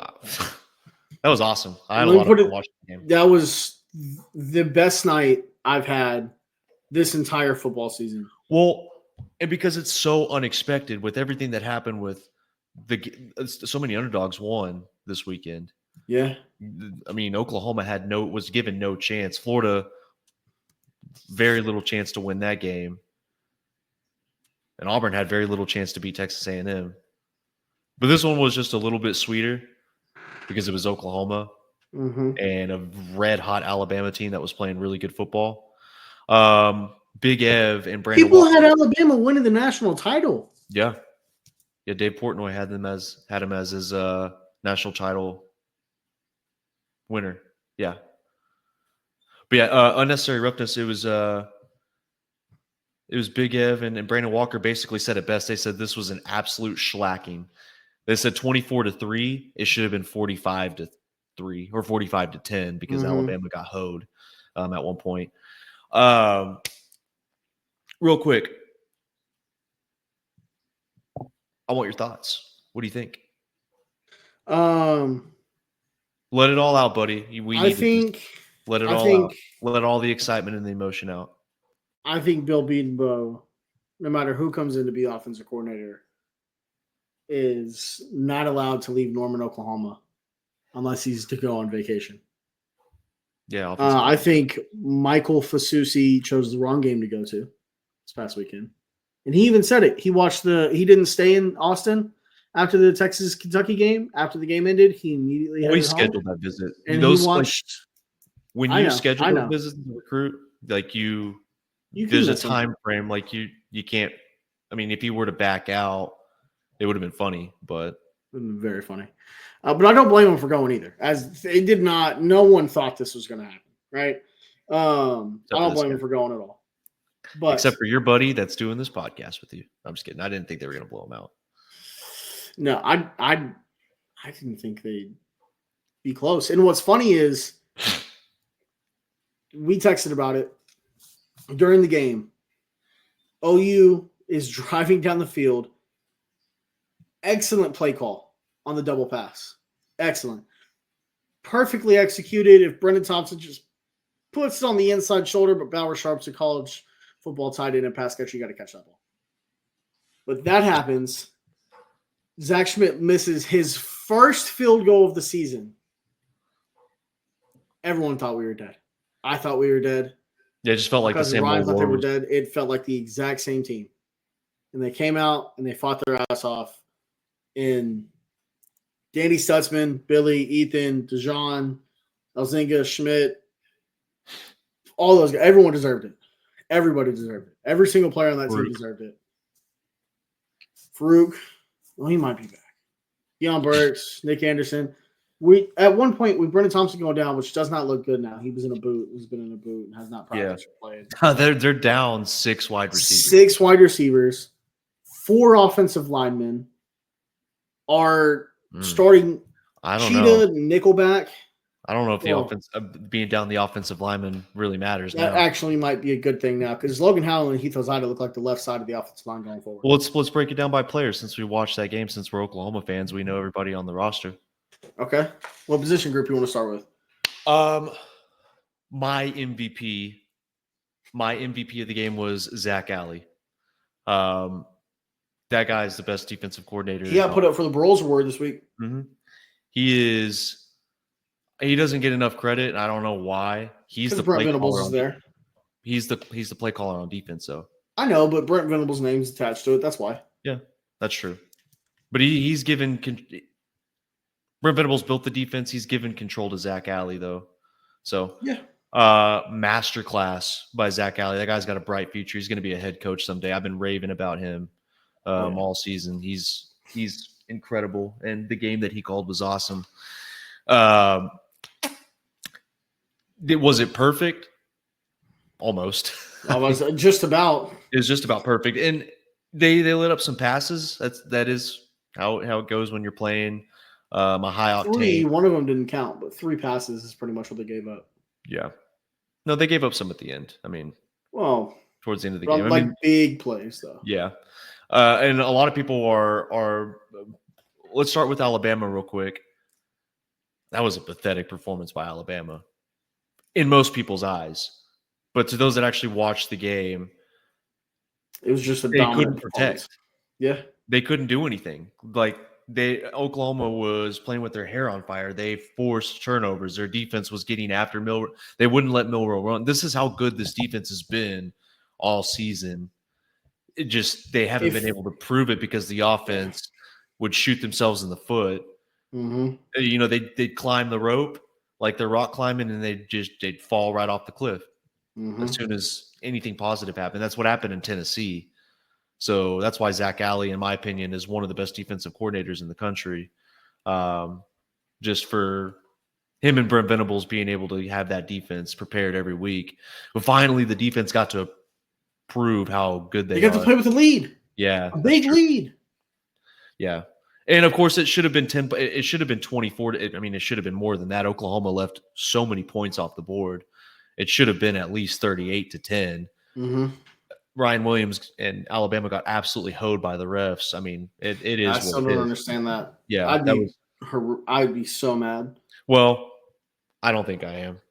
was awesome. I had a lot of fun watching the game. That was the best night I've had this entire football season. Well, and because it's so unexpected with everything that happened with so many underdogs won this weekend. Yeah. I mean, Oklahoma was given no chance. Florida, very little chance to win that game. And Auburn had very little chance to beat Texas A&M. But this one was just a little bit sweeter because it was Oklahoma and a red-hot Alabama team that was playing really good football. Big Ev and Brandon People Walker. had Alabama winning the national title. Yeah. Yeah, Dave Portnoy had him as his national title winner. Yeah. But yeah, unnecessary roughness. It was Big Ev and Brandon Walker basically said it best. They said this was an absolute shellacking. They said 24-3. It should have been 45-3 or 45-10 because Alabama got hoed at one point. Real quick, I want your thoughts. What do you think? Let it all out, buddy. Let all the excitement and the emotion out. I think Bill Bedenbaugh, no matter who comes in to be offensive coordinator, is not allowed to leave Norman, Oklahoma, unless he's to go on vacation. Yeah, I think Michael Fasusi chose the wrong game to go to this past weekend, and he even said it. He didn't stay in Austin after the Texas-Kentucky game. After the game ended, he immediately headed scheduled home, that visit. and he watched. When you schedule a visit to recruit, like there's a time frame. Like you can't. I mean, if you were to back out, it would have been funny, but it would have been very funny. But I don't blame him for going either, as it did not. No one thought this was going to happen, right? I don't blame him for going at all. But except for your buddy that's doing this podcast with you. I'm just kidding. I didn't think they were going to blow him out. No, I didn't think they'd be close. And what's funny is we texted about it during the game. OU is driving down the field. Excellent play call on the double pass. Excellent. Perfectly executed. If Brendan Thompson just puts it on the inside shoulder, but Bauer Sharp's a college football tight end and pass catcher, you got to catch that ball. But that happens. Zach Schmidt misses his first field goal of the season. Everyone thought we were dead. I thought we were dead. Yeah, it just felt like the same. Ryan thought they were dead. It felt like the exact same team. And they came out and they fought their ass off. And Danny Stutzman, Billy, Ethan, DeJohn, Elzinga, Schmidt, all those guys, everyone deserved it. Everybody deserved it. Every single player on that team deserved it. Farouk, well, he might be back. Deion Burks, Nick Anderson. At one point with Brendan Thompson going down, which does not look good now. He was in a boot. He's been in a boot and has not practiced or played. They're down 6 wide receivers. 6 wide receivers, 4 offensive linemen are starting. I don't Cheetah, know. Nickelback. I don't know if the offense being down the offensive lineman really matters. That actually might be a good thing now because Logan Howell and Heath Ozida look like the left side of the offensive line going forward. Well, let's break it down by players since we watched that game. Since we're Oklahoma fans, we know everybody on the roster. Okay, what position group you want to start with? My MVP of the game was Zach Alley. That guy is the best defensive coordinator. He got put up for the Broyles Award this week. Mm-hmm. He doesn't get enough credit, and I don't know why. He's the Brent play Venables caller is there. He's the play caller on defense, though. I know, but Brent Venables' name's attached to it. That's why. Yeah, that's true. But he's given Brent Venables built the defense. He's given control to Zach Alley, though. So yeah, masterclass by Zach Alley. That guy's got a bright future. He's going to be a head coach someday. I've been raving about him all season. He's incredible, and the game that he called was awesome. Was it perfect? Almost. Just about. It was just about perfect, and they lit up some passes. That is how it goes when you're playing a high octane. One of them didn't count, but 3 passes is pretty much what they gave up. Yeah. No, they gave up some at the end. I mean, towards the end of the game, like big plays though. Yeah, and a lot of people are. Let's start with Alabama real quick. That was a pathetic performance by Alabama in most people's eyes. But to those that actually watched the game, it was just they couldn't protect. Yeah. They couldn't do anything. Like Oklahoma was playing with their hair on fire. They forced turnovers. Their defense was getting after Milroe. They wouldn't let Milroe run. This is how good this defense has been all season. They haven't been able to prove it because the offense would shoot themselves in the foot. Mm-hmm. You know, they'd climb the rope like they're rock climbing, and they'd fall right off the cliff as soon as anything positive happened. That's what happened in Tennessee. So that's why Zach Alley, in my opinion, is one of the best defensive coordinators in the country. Just for him and Brent Venables being able to have that defense prepared every week. But finally, the defense got to prove how good they got to play with a lead. Yeah. A big lead. Yeah. And of course, it should have been 10. It should have been 24. It should have been more than that. Oklahoma left so many points off the board. It should have been at least 38-10. Mm-hmm. Ryan Williams and Alabama got absolutely hoed by the refs. I mean, it is. I still don't understand that. Yeah, I'd be so mad. Well, I don't think I am.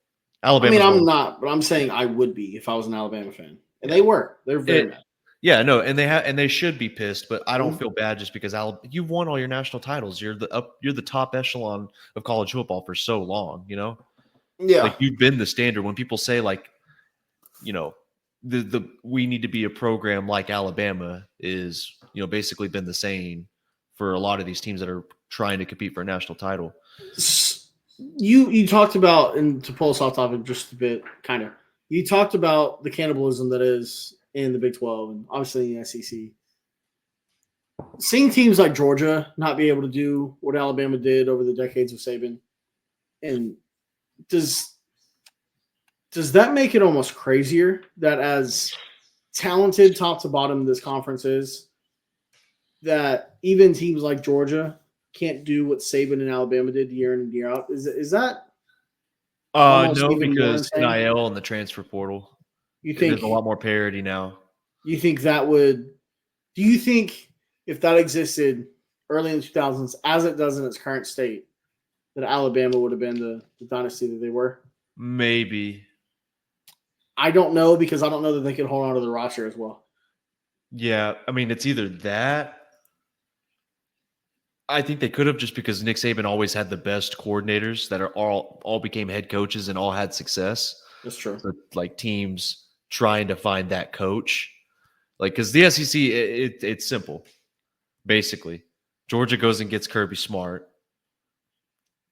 Alabama. I'm not, but I'm saying I would be if I was an Alabama fan. And they were. They're very mad. Yeah, no, and they should be pissed, but I don't feel bad just because you've won all your national titles. You're the top echelon of college football for so long, you know? Yeah. Like you've been the standard. When people say like, you know, the we need to be a program like Alabama is, you know, basically been the saying for a lot of these teams that are trying to compete for a national title. You talked about, and to pull us off topic just a bit, kind of, you talked about the cannibalism that is in the Big 12 and obviously in the SEC. Seeing teams like Georgia not be able to do what Alabama did over the decades of Saban, and does that make it almost crazier that as talented top to bottom this conference is, that even teams like Georgia can't do what Saban and Alabama did year in and year out? Is that no, because NIL and the transfer portal. You think there's a lot more parity now? You think that would? Do you think if that existed early in the 2000s, as it does in its current state, that Alabama would have been the dynasty that they were? Maybe. I don't know, because I don't know that they could hold on to the roster as well. Yeah, I mean, it's either that. I think they could have, just because Nick Saban always had the best coordinators that are all became head coaches and all had success. That's true. So, like teams trying to find that coach, like, because the SEC, it's simple. Basically, Georgia goes and gets Kirby Smart.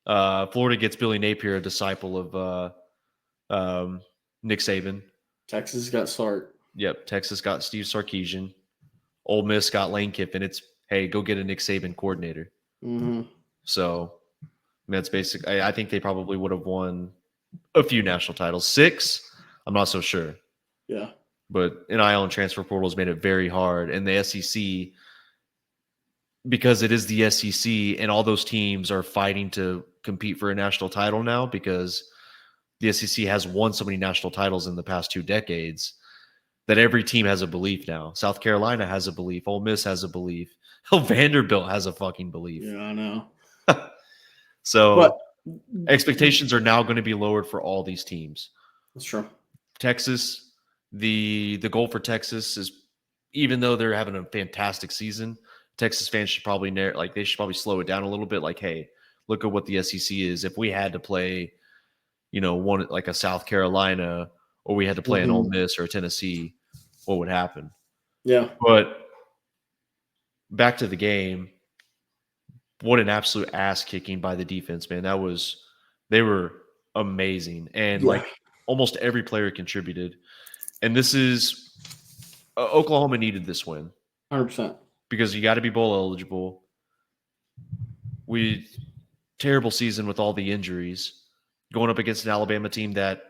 Florida gets Billy Napier, a disciple of Nick Saban. Texas got Sark. Yep, Texas got Steve Sarkisian. Ole Miss got Lane Kiffin. It's, hey, go get a Nick Saban coordinator. Mm-hmm. So that's basic. I think they probably would have won a few national titles. 6, I'm not so sure. Yeah. But NIL and transfer portals made it very hard. And the SEC, because it is the SEC and all those teams are fighting to compete for a national title now because the SEC has won so many national titles in the past 2 decades that every team has a belief now. South Carolina has a belief. Ole Miss has a belief. Hell, Vanderbilt has a fucking belief. Yeah, I know. So But expectations are now going to be lowered for all these teams. that's true. Texas, the goal for Texas is, even though they're having a fantastic season, Texas fans should probably they should probably slow it down a little bit. Like, hey, look at what the SEC is. If we had to play, one like a South Carolina, or we had to play an Ole Miss or a Tennessee, what would happen? Yeah. But back to the game, what an absolute ass kicking by the defense, man. They were amazing. And like almost every player contributed. And this is Oklahoma needed this win 100%. because you got to be bowl eligible. Terrible season with all the injuries, going up against an Alabama team that,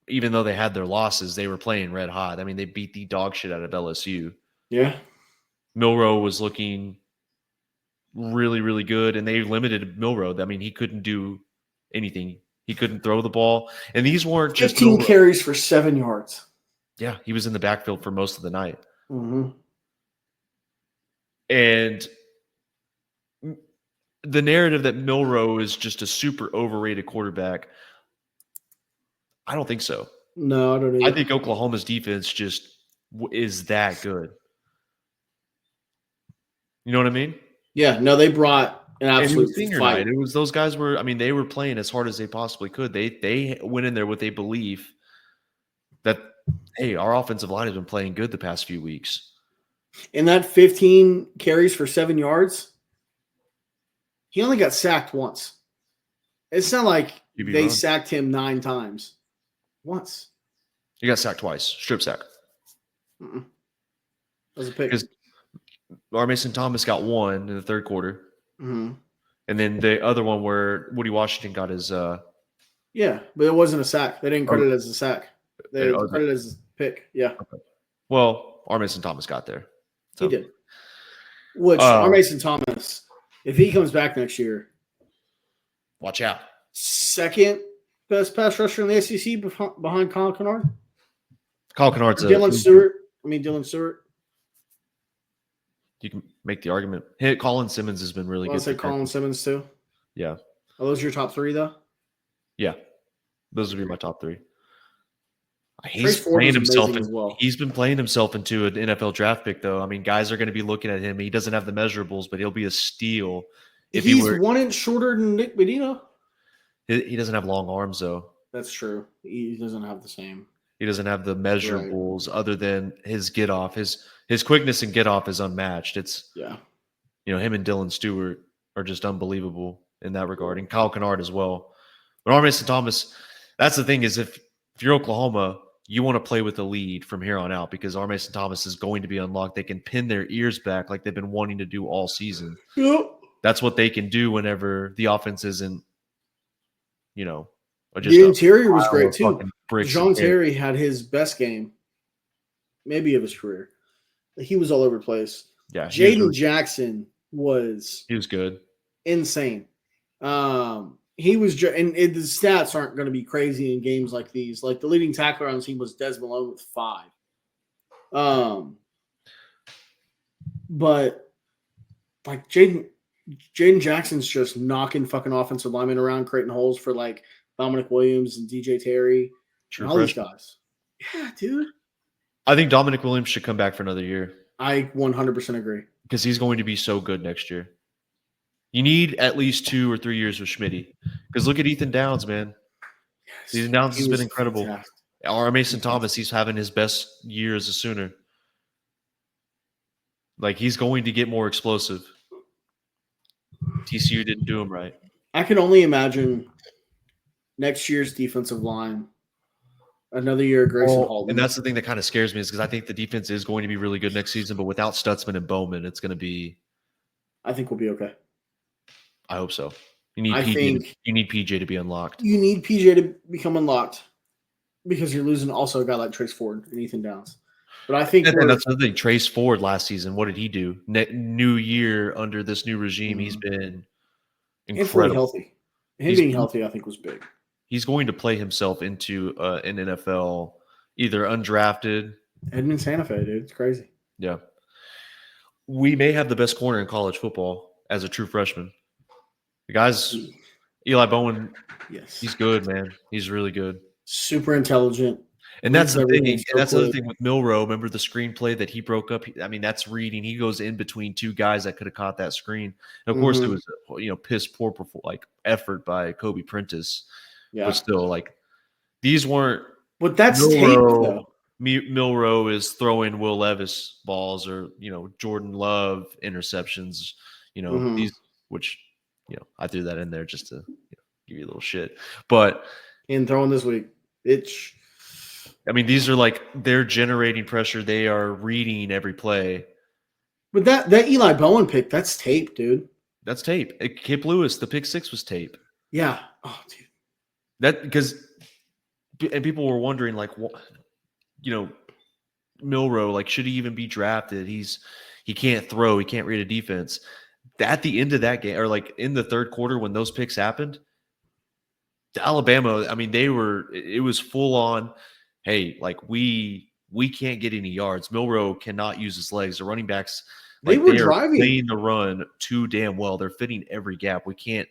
even though they had their losses, they were playing red hot. I mean, they beat the dog shit out of LSU. Yeah. Milroe was looking really, really good, and they limited Milroe. I mean, he couldn't do anything. He couldn't throw the ball. And these weren't just 15 carries for 7 yards. Yeah, he was in the backfield for most of the night. Mm-hmm. And the narrative that Milroe is just a super overrated quarterback, I don't think so. No, I don't either. I think Oklahoma's defense just is that good. You know what I mean? Yeah, no, they brought an absolute senior fight. night. It was those guys they were playing as hard as they possibly could. They went in there with a belief that, hey, our offensive line has been playing good the past few weeks. In that 15 carries for 7 yards, he only got sacked once. It's not like they sacked him 9 times. Once. He got sacked twice. Strip sack. That was a pick. Because Mason Thomas got 1 in the third quarter. Mm-hmm. And then the other one where Woody Washington got his yeah, but it wasn't a sack. They didn't credit it as a sack. They credited it as a pick. Yeah. Okay. Well, Mason Thomas got there. So. He did. Which Mason Thomas, if he comes back next year, watch out. Second best pass rusher in the SEC behind Kyle Kennard. Kyle Kennard's Dylan Stewart. You can make the argument. Colin Simmons has been really good. I say Colin Simmons too. Yeah. Are those your top 3 though? Yeah. Those would be my top 3. He's playing himself as well. He's been playing himself into an NFL draft pick, though. I mean, guys are going to be looking at him. He doesn't have the measurables, but he'll be a steal. He's 1 inch shorter than Nick Medina. He doesn't have long arms, though. That's true. He doesn't have the same. He doesn't have the measurables other than his get off. His quickness and get off is unmatched. It's him and Dylan Stewart are just unbelievable in that regard, and Kyle Kennard as well. But Mason Thomas, that's the thing is if you're Oklahoma, you want to play with the lead from here on out because Mason Thomas is going to be unlocked. They can pin their ears back like they've been wanting to do all season. Yep. That's what they can do whenever the offense isn't, the interior was great too. John Terry had his best game, maybe of his career. He was all over the place. Yeah, Jaden Jackson he was good, insane. He was, and the stats aren't going to be crazy in games like these. Like the leading tackler on the team was Des Malone with 5. But like Jaden Jackson's just knocking fucking offensive linemen around, creating holes for like Dominic Williams and DJ Terry and all these guys. Yeah, dude. I think Dominic Williams should come back for another year. I 100% agree. Because he's going to be so good next year. You need at least 2 or 3 years with Schmitty. Because look at Ethan Downs, man. Yes, Ethan Downs has been incredible. Fantastic. Mason Thomas, he's having his best year as a Sooner. Like, he's going to get more explosive. TCU didn't do him right. I can only imagine next year's defensive line. Another year of Grayson Halton. And that's the thing that kind of scares me is because I think the defense is going to be really good next season, but without Stutzman and Bowman, it's going to be – I think we'll be okay. I hope so. You need I PJ. think You need PJ to be unlocked. you need PJ to become unlocked because you're losing also a guy like Trace Ford and Ethan Downs. But I think And that's the thing. Trace Ford last season, what did he do? New year under this new regime, he's been and fully incredible. healthy. Him being healthy, I think, was big. He's going to play himself into an NFL, either undrafted. Edmund Santa Fe, dude. It's crazy. Yeah. We may have the best corner in college football as a true freshman. The guy's Eli Bowen. Yes. He's good, man. He's really good. Super intelligent. And that's the thing. So that's the other thing with Milroe. Remember the screenplay that he broke up? I mean, that's reading. He goes in between two guys that could have caught that screen. And of course, it was piss poor effort by Kobe Prentice. Yeah. But still, these weren't. But that's tape, though. Milroe is throwing Will Levis balls or Jordan Love interceptions. These, which I threw that in there just to give you a little shit. But and throwing this week, these are they're generating pressure. They are reading every play. But that Eli Bowen pick, that's tape, dude. That's tape. Kip Lewis, the pick 6 was tape. Yeah. Oh, dude. That because and people were wondering Milroe, should he even be drafted? He can't throw. He can't read a defense. At the end of that game, or in the third quarter when those picks happened, Alabama, it was full on. Hey, we can't get any yards. Milroe cannot use his legs. The running backs, they were driving, playing the run too damn well. They're fitting every gap. We can't.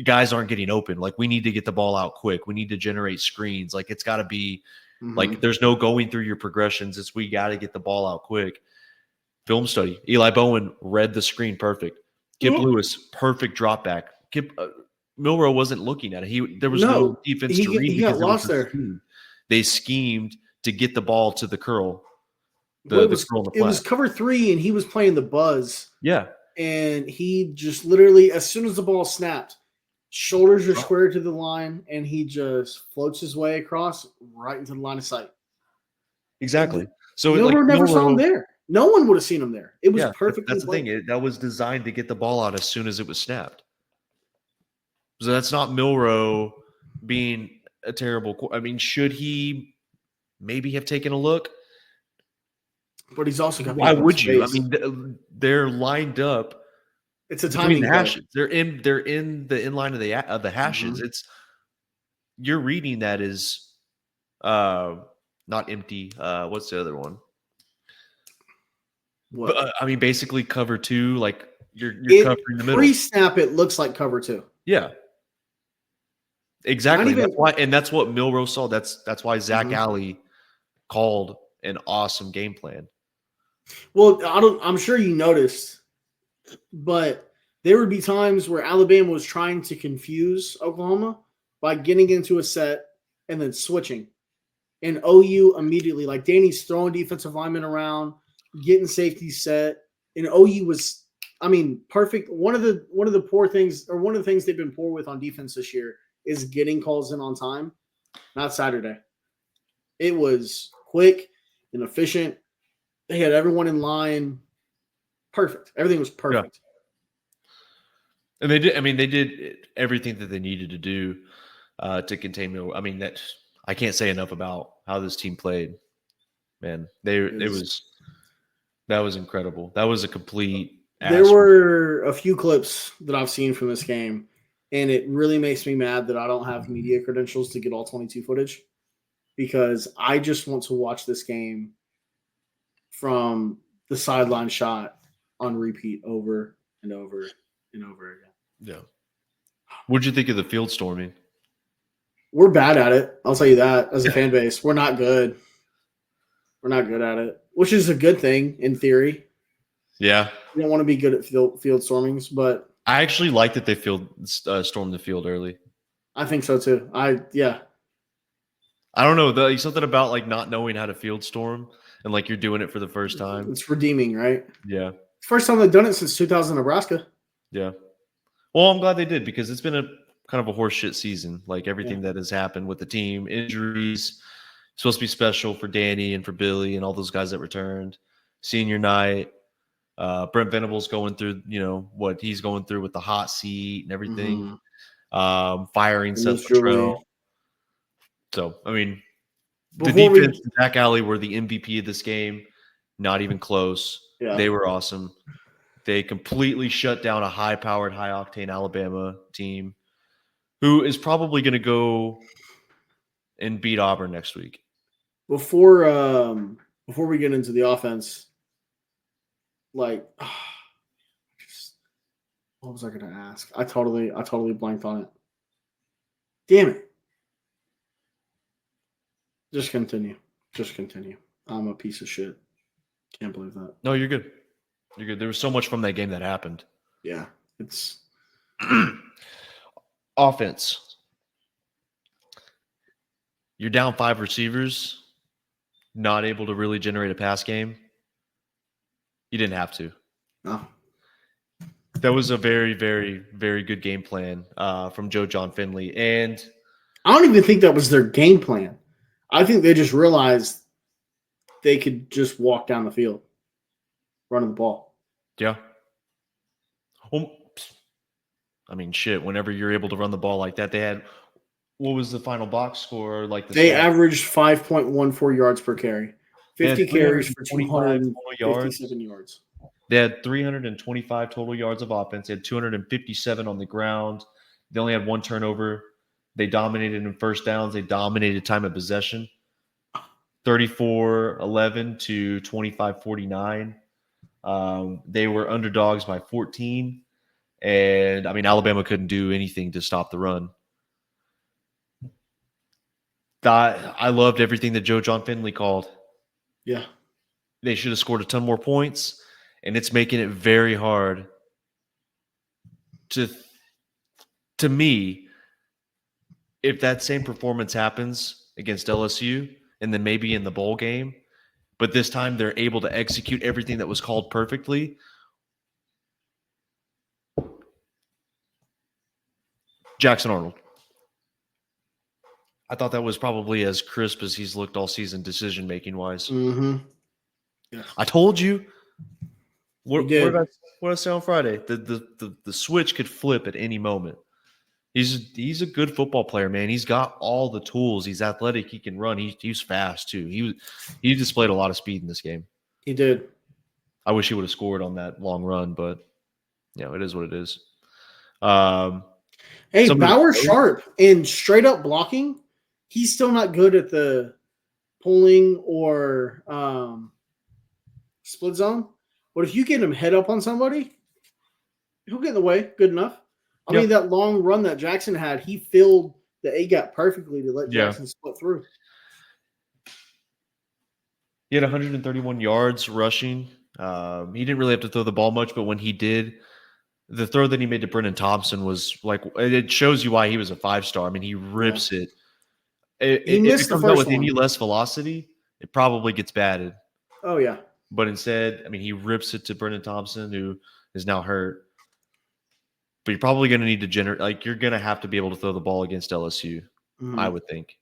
Guys aren't getting open. We need to get the ball out quick. We need to generate screens. It's got to be there's no going through your progressions. We got to get the ball out quick. Film study. Eli Bowen read the screen perfect. Kip Lewis, perfect drop back. Milroe wasn't looking at it. There was no defense to read. He got lost there. They schemed to get the ball to the curl. The curl in the flat. It was cover 3, and he was playing the buzz. Yeah. And he just literally, as soon as the ball snapped, shoulders are square to the line, and he just floats his way across right into the line of sight. Exactly. So Milroe never saw him there. No one would have seen him there. It was perfect. That's the thing. That was designed to get the ball out as soon as it was snapped. So that's not Milroe being a terrible. Should he maybe have taken a look? But he's also got. Why would you? They're lined up. It's a timing hashes. They're in the inline of the hashes. It's you're reading that as not empty. What's the other one? What? But, basically cover 2. You're covering the middle. Pre-snap, it looks like cover 2. Yeah, exactly. That's what Milroe saw. That's why Zach Alley called an awesome game plan. Well, I'm sure you noticed, but there would be times where Alabama was trying to confuse Oklahoma by getting into a set and then switching. And OU immediately, Danny's throwing defensive linemen around, getting safety set. And OU was, perfect. One of the poor things, or one of the things they've been poor with on defense this year is getting calls in on time. Not Saturday. It was quick and efficient. They had everyone in line. Perfect. Everything was perfect. Yeah. And they did. They did everything that they needed to do to contain Milroe. That I can't say enough about how this team played. Man, that was incredible. That was a complete. There were a few clips that I've seen from this game, and it really makes me mad that I don't have media credentials to get all 22 footage, because I just want to watch this game from the sideline shot on repeat over and over and over again. Yeah. What'd you think of the field storming? We're bad at it. I'll tell you that. As a fan base, we're not good. We're not good at it, which is a good thing in theory. Yeah. You don't want to be good at field stormings, but I actually like that they stormed the field early. I think so too. I don't know. Something about not knowing how to field storm and you're doing it for the first time. It's redeeming, right? Yeah. First time they've done it since 2000 Nebraska. Yeah. Well, I'm glad they did, because it's been a kind of a horseshit season. Everything that has happened with the team, injuries, supposed to be special for Danny and for Billy and all those guys that returned. Senior night, Brent Venables going through, what he's going through with the hot seat and everything. Firing Seth Luttrell. So, I mean, the defense and Zach Alley were the MVP of this game. Not even close. Yeah. They were awesome. They completely shut down a high-powered, high-octane Alabama team who is probably going to go and beat Auburn next week. Before we get into the offense, what was I going to ask? I totally blanked on it. Damn it. Just continue. I'm a piece of shit. Can't believe that. No, you're good. You're good. There was so much from that game that happened. Yeah, it's offense. You're down 5 receivers, not able to really generate a pass game. You didn't have to. No. That was a very, very, very good game plan from Joe John Finley. And I don't even think that was their game plan. I think they just realized they could just walk down the field, running the ball. Yeah. Well, I mean, shit, whenever you're able to run the ball like that, they had – what was the final box score? They averaged 5.14 yards per carry. 50 carries for 257 yards. They had 325 total yards of offense. They had 257 on the ground. They only had 1 turnover. They dominated in first downs. They dominated time of possession. 34-11 to 25-49. They were underdogs by 14. And, I mean, Alabama couldn't do anything to stop the run. I loved everything that Joe John Finley called. Yeah. They should have scored a ton more points, and it's making it very hard to me, if that same performance happens against LSU and then maybe in the bowl game, but this time they're able to execute everything that was called perfectly. Jackson Arnold. I thought that was probably as crisp as he's looked all season, decision-making wise. Mm-hmm. Yeah. I told you. What did I say on Friday? The switch could flip at any moment. He's a good football player, man. He's got all the tools. He's athletic. He can run. He's fast too. He displayed a lot of speed in this game. He did. I wish he would have scored on that long run, but it is what it is. Hey, Bauer sharp and straight up blocking. He's still not good at the pulling or split zone. But if you get him head up on somebody, he'll get in the way good enough. I mean, that long run that Jackson had, he filled the A-gap perfectly to let Jackson split through. He had 131 yards rushing. He didn't really have to throw the ball much, but when he did, the throw that he made to Brennan Thompson was it shows you why he was a 5-star. I mean, he rips it. If it comes out with any less velocity, it probably gets batted. Oh, yeah. But instead, I mean, he rips it to Brennan Thompson, who is now hurt. But you're probably going to need to generate – you're going to have to be able to throw the ball against LSU, I would think.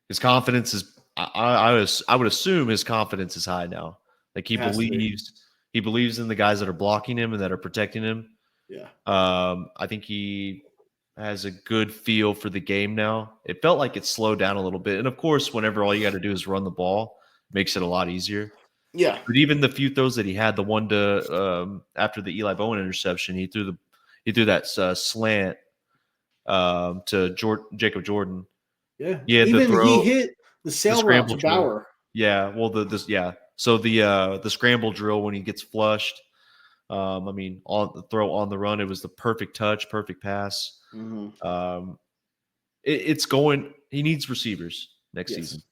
His confidence is – I would assume his confidence is high now. He believes in the guys that are blocking him and that are protecting him. Yeah. I think he has a good feel for the game now. It felt like it slowed down a little bit. And, of course, whenever all you got to do is run the ball, makes it a lot easier. Yeah. But even the few throws that he had, the one to after the Eli Bowen interception, he threw that slant to Jacob Jordan. Yeah. He had the throw. He hit the sail route to Bauer. Yeah. Well, So the scramble drill when he gets flushed. I mean, on the throw on the run, it was the perfect touch, perfect pass. Mm-hmm. It's going. He needs receivers next season.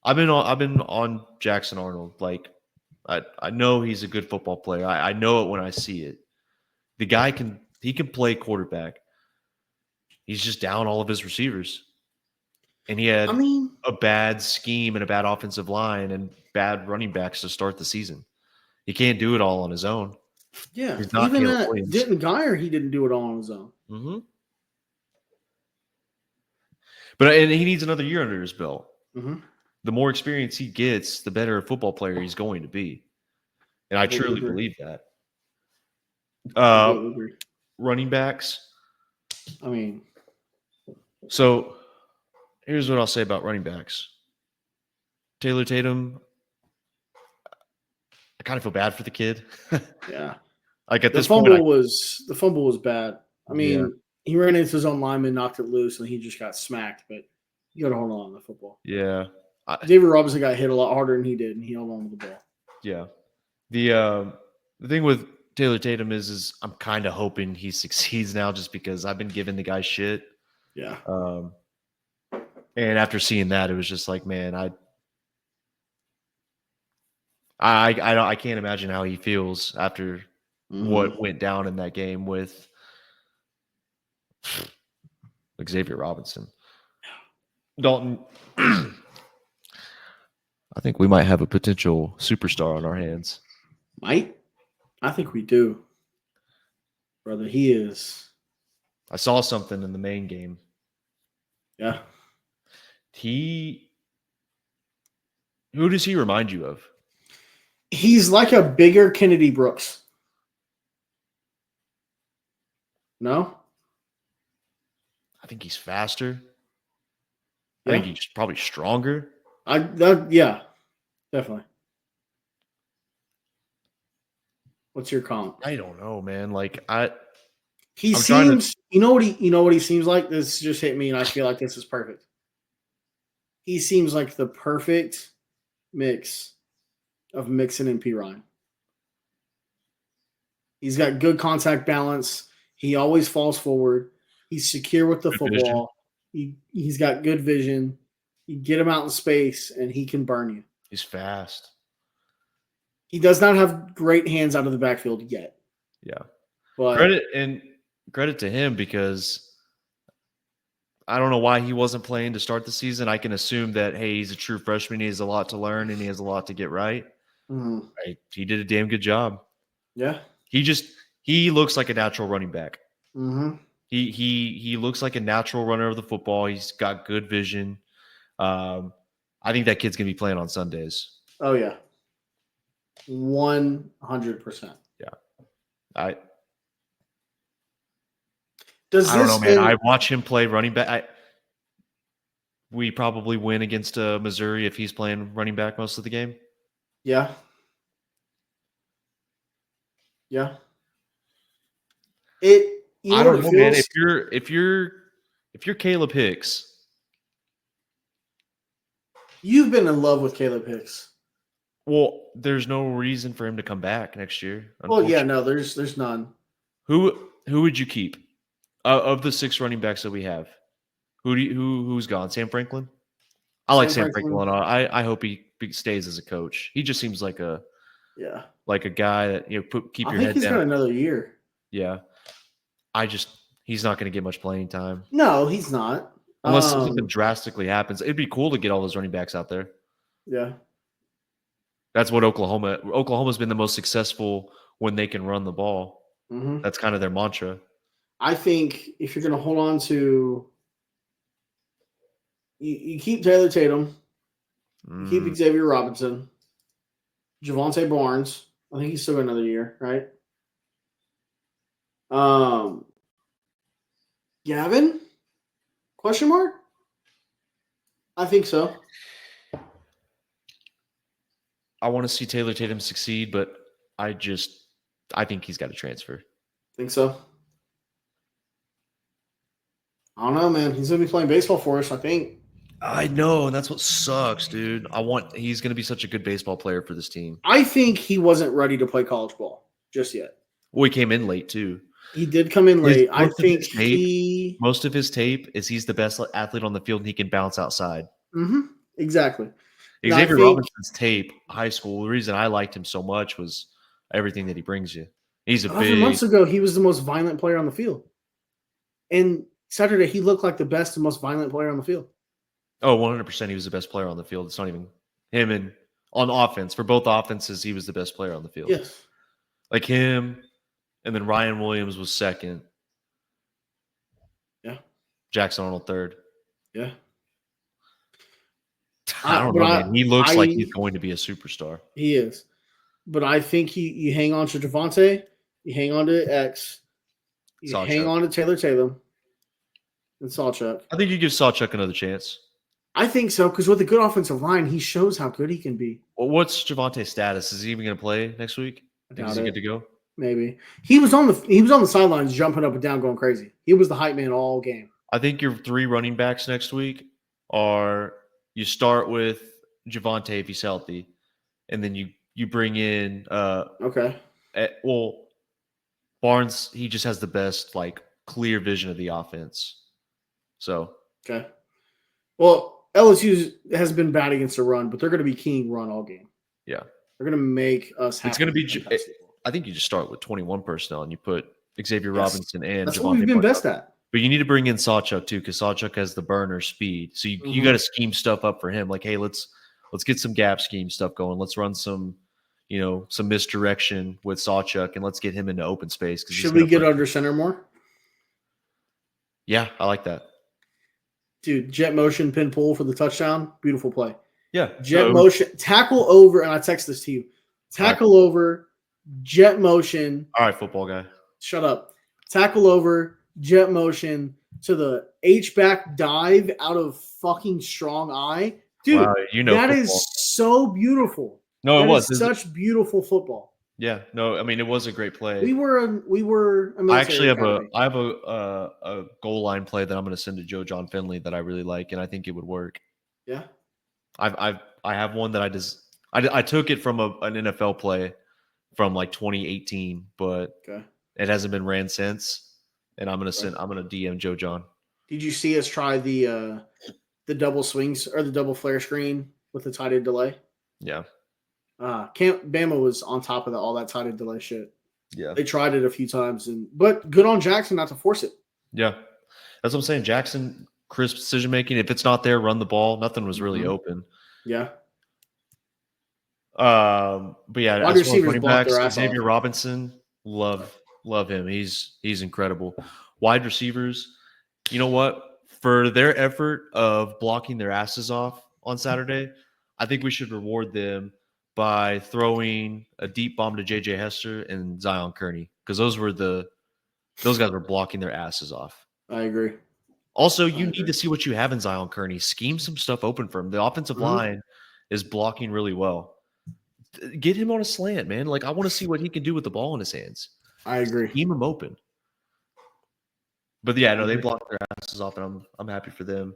I've been on Jackson Arnold. I know he's a good football player. I know it when I see it. The guy can play quarterback. He's just down all of his receivers. And he had a bad scheme and a bad offensive line and bad running backs to start the season. He can't do it all on his own. Yeah, even that Denton Geyer, he didn't do it all on his own. Mm-hmm. But he needs another year under his belt. Mm-hmm. The more experience he gets, the better a football player he's going to be. And I truly believe that. Running backs. I mean, so here's what I'll say about running backs. Taylor Tatum, I kind of feel bad for the kid. Yeah. Like at the this fumble point, the fumble was bad. I mean, he ran into his own lineman, knocked it loose, and he just got smacked. But you got to hold on to the football. Yeah. David Robinson got hit a lot harder than he did, and he held on to the ball. Yeah. The thing with Taylor Tatum is I'm kind of hoping he succeeds now, just because I've been giving the guy shit. Yeah. And after seeing that, it was just like, man, I can't imagine how he feels after what went down in that game with Xavier Robinson. Dalton, I think we might have a potential superstar on our hands. Might? I think we do. Brother, he is. I saw something in the main game. Yeah. Who does he remind you of? He's like a bigger Kennedy Brooks. No? I think he's faster. Yeah. I think he's probably stronger. Yeah, definitely. What's your comp? I don't know, man. Like he seems. You know what he seems like. This just hit me, and I feel like this is perfect. He seems like the perfect mix of Mixon and P. Ryan. He's got good contact balance. He always falls forward. He's secure with the football. He's got good vision. You get him out in space, and he can burn you. He's fast. He does not have great hands out of the backfield yet. Yeah. But credit to him, because I don't know why he wasn't playing to start the season. I can assume that, hey, he's a true freshman. He has a lot to learn, and he has a lot to get right. Mm-hmm. He did a damn good job. Yeah. He looks like a natural running back. Mm-hmm. He looks like a natural runner of the football. He's got good vision. I think that kid's going to be playing on Sundays. Oh, yeah. 100%. Yeah. I don't know, man. I watch him play running back. We probably win against Missouri if he's playing running back most of the game. Yeah. Yeah. I don't know, man. If you're Caleb Hicks, you've been in love with Caleb Hicks. Well, there's no reason for him to come back next year. Well, yeah, no, there's none. Who would you keep of the 6 running backs that we have? Who's gone? Sam Franklin. I like Sam Franklin. I hope he stays as a coach. He just seems like a guy that keep your head down. I think he's got another year. Yeah, he's not going to get much playing time. No, he's not. Unless something drastically happens. It'd be cool to get all those running backs out there. Yeah. That's what Oklahoma's been the most successful when they can run the ball. Mm-hmm. That's kind of their mantra. I think if you're going to hold on to, you keep Taylor Tatum, you keep Xavier Robinson, Javonte Barnes. I think he's still got another year, right? Gavin? Question mark? I think so. I want to see Taylor Tatum succeed, but I think he's got to transfer. Think so? I don't know, man. He's going to be playing baseball for us, I think. I know, and that's what sucks, dude. He's going to be such a good baseball player for this team. I think he wasn't ready to play college ball just yet. Well, he came in late, too. He did come in late. Most of his tape is he's the best athlete on the field, and he can bounce outside. Mm-hmm. Exactly. Xavier Robinson's tape, high school, the reason I liked him so much was everything that he brings you. He's 11 months ago, he was the most violent player on the field. And Saturday, he looked like the best and most violent player on the field. Oh, 100% he was the best player on the field. It's not even him. And on offense, for both offenses, he was the best player on the field. Yes. Like him, and then Ryan Williams was second. Yeah. Jackson Arnold third. Yeah. I don't know, man. He looks like he's going to be a superstar. He is. but I think you hang on to Javonte, you hang on to X, you hang Sawchuck. on to Taylor, and Sawchuck. I think you give Sawchuck another chance. I think so because with a good offensive line, he shows how good he can be. Well, what's Javonte's status? Is he even going to play next week? I Think doubt is he it. good to go? Maybe he was on the sidelines jumping up and down, going crazy. He was the hype man all game. I think your 3 running backs next week are you start with Javonte if he's healthy, and then you bring in Okay. well, Barnes, he just has the best clear vision of the offense. So Okay. Well, LSU has been bad against the run, but they're going to be king run all game. yeah, They're going to make us happy. it's going to be. I think you just start with 21 personnel and you put Xavier Robinson and that's Javonte what we've been best at. But you need to bring in Sawchuck too, because Sawchuck has the burner speed. So you got to scheme stuff up for him. Like, hey, let's get some gap scheme stuff going. Let's run some misdirection with Sawchuck, and let's get him into open space. Should we get under center more? Yeah, I like that. Dude, jet motion pin pull for the touchdown. Beautiful play. Yeah. Jet motion. Tackle over, and I text this to you. Tackle over, jet motion. All right, football guy. Shut up. Tackle over, jet motion to the H-back dive out of fucking strong eye. Dude, wow, that football. Is so beautiful. No, that it was such beautiful football. Yeah, no, I mean it was a great play. We were. I actually have a goal line play that I'm going to send to Joe John Finley that I really like, and I think it would work. Yeah, I have one that I took it from an NFL play from 2018, but it hasn't been ran since, and I'm going to DM Joe John. Did you see us try the double swings or the double flare screen with the tight end delay? Yeah. Bama was on top of all that tight end delay shit. Yeah. They tried it a few times, but good on Jackson not to force it. Yeah. That's what I'm saying. Jackson, crisp decision making. If it's not there, run the ball. Nothing was really open. Yeah. But yeah, wide receivers block their ass Xavier off. Robinson, love him. He's incredible. Wide receivers, you know what? For their effort of blocking their asses off on Saturday, I think we should reward them by throwing a deep bomb to JJ Hester and Zion Kearney, because those guys were blocking their asses off. I agree. Also, you need to see what you have in Zion Kearney. Scheme some stuff open for him. The offensive line is blocking really well. Get him on a slant, man. I want to see what he can do with the ball in his hands. I agree. Scheme him open. But yeah, no, they blocked their asses off, and I'm happy for them.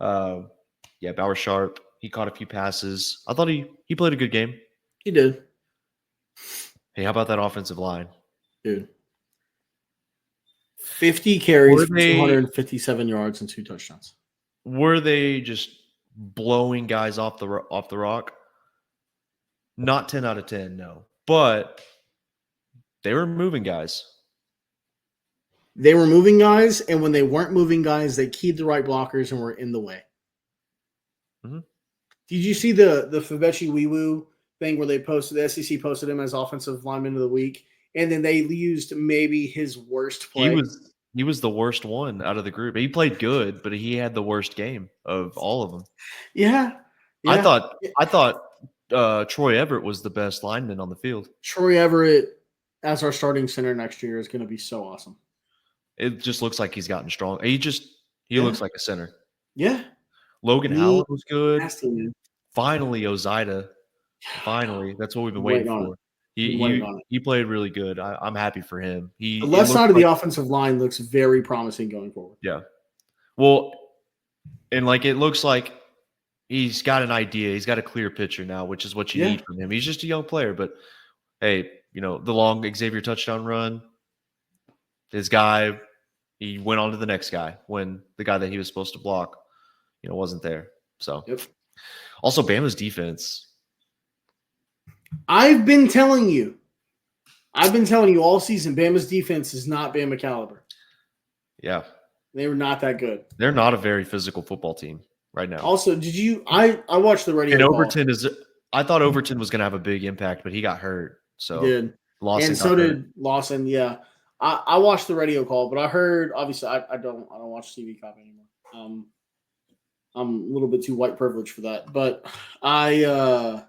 Yeah, Bauer Sharp. He caught a few passes. I thought he played a good game. He did. Hey, how about that offensive line? Dude. 50 carries for 257 yards and 2 touchdowns. Were they just blowing guys off the rock? Not 10 out of 10, no. But they were moving guys. They were moving guys, and when they weren't moving guys, they keyed the right blockers and were in the way. Mm-hmm. Did you see the Fabechi Wiwu thing where the SEC posted him as offensive lineman of the week, and then they used maybe his worst play? He was the worst one out of the group. He played good, but he had the worst game of all of them. Yeah. I thought Troy Everett was the best lineman on the field. Troy Everett as our starting center next year is going to be so awesome. It just looks like he's gotten strong. He looks like a center. Yeah. Logan Howell was good. Nasty. Finally, Ozida. Finally, that's what we've been waiting for. He played really good. I'm happy for him. The left side of the offensive line looks very promising going forward. Yeah. Well, and it looks like he's got an idea. He's got a clear picture now, which is what you need from him. He's just a young player, but hey, the long Xavier touchdown run, his guy, he went on to the next guy when the guy that he was supposed to block, wasn't there. So, Also, Bama's defense. I've been telling you all season, Bama's defense is not Bama caliber. Yeah. They were not that good. They're not a very physical football team right now. Also, I watched the radio. And I thought Overton was going to have a big impact, but he got hurt. So he did. Lawson and so did Lawson. Yeah. I watched the radio call, but I heard, obviously I don't watch TV copy anymore. I'm a little bit too white privileged for that, but I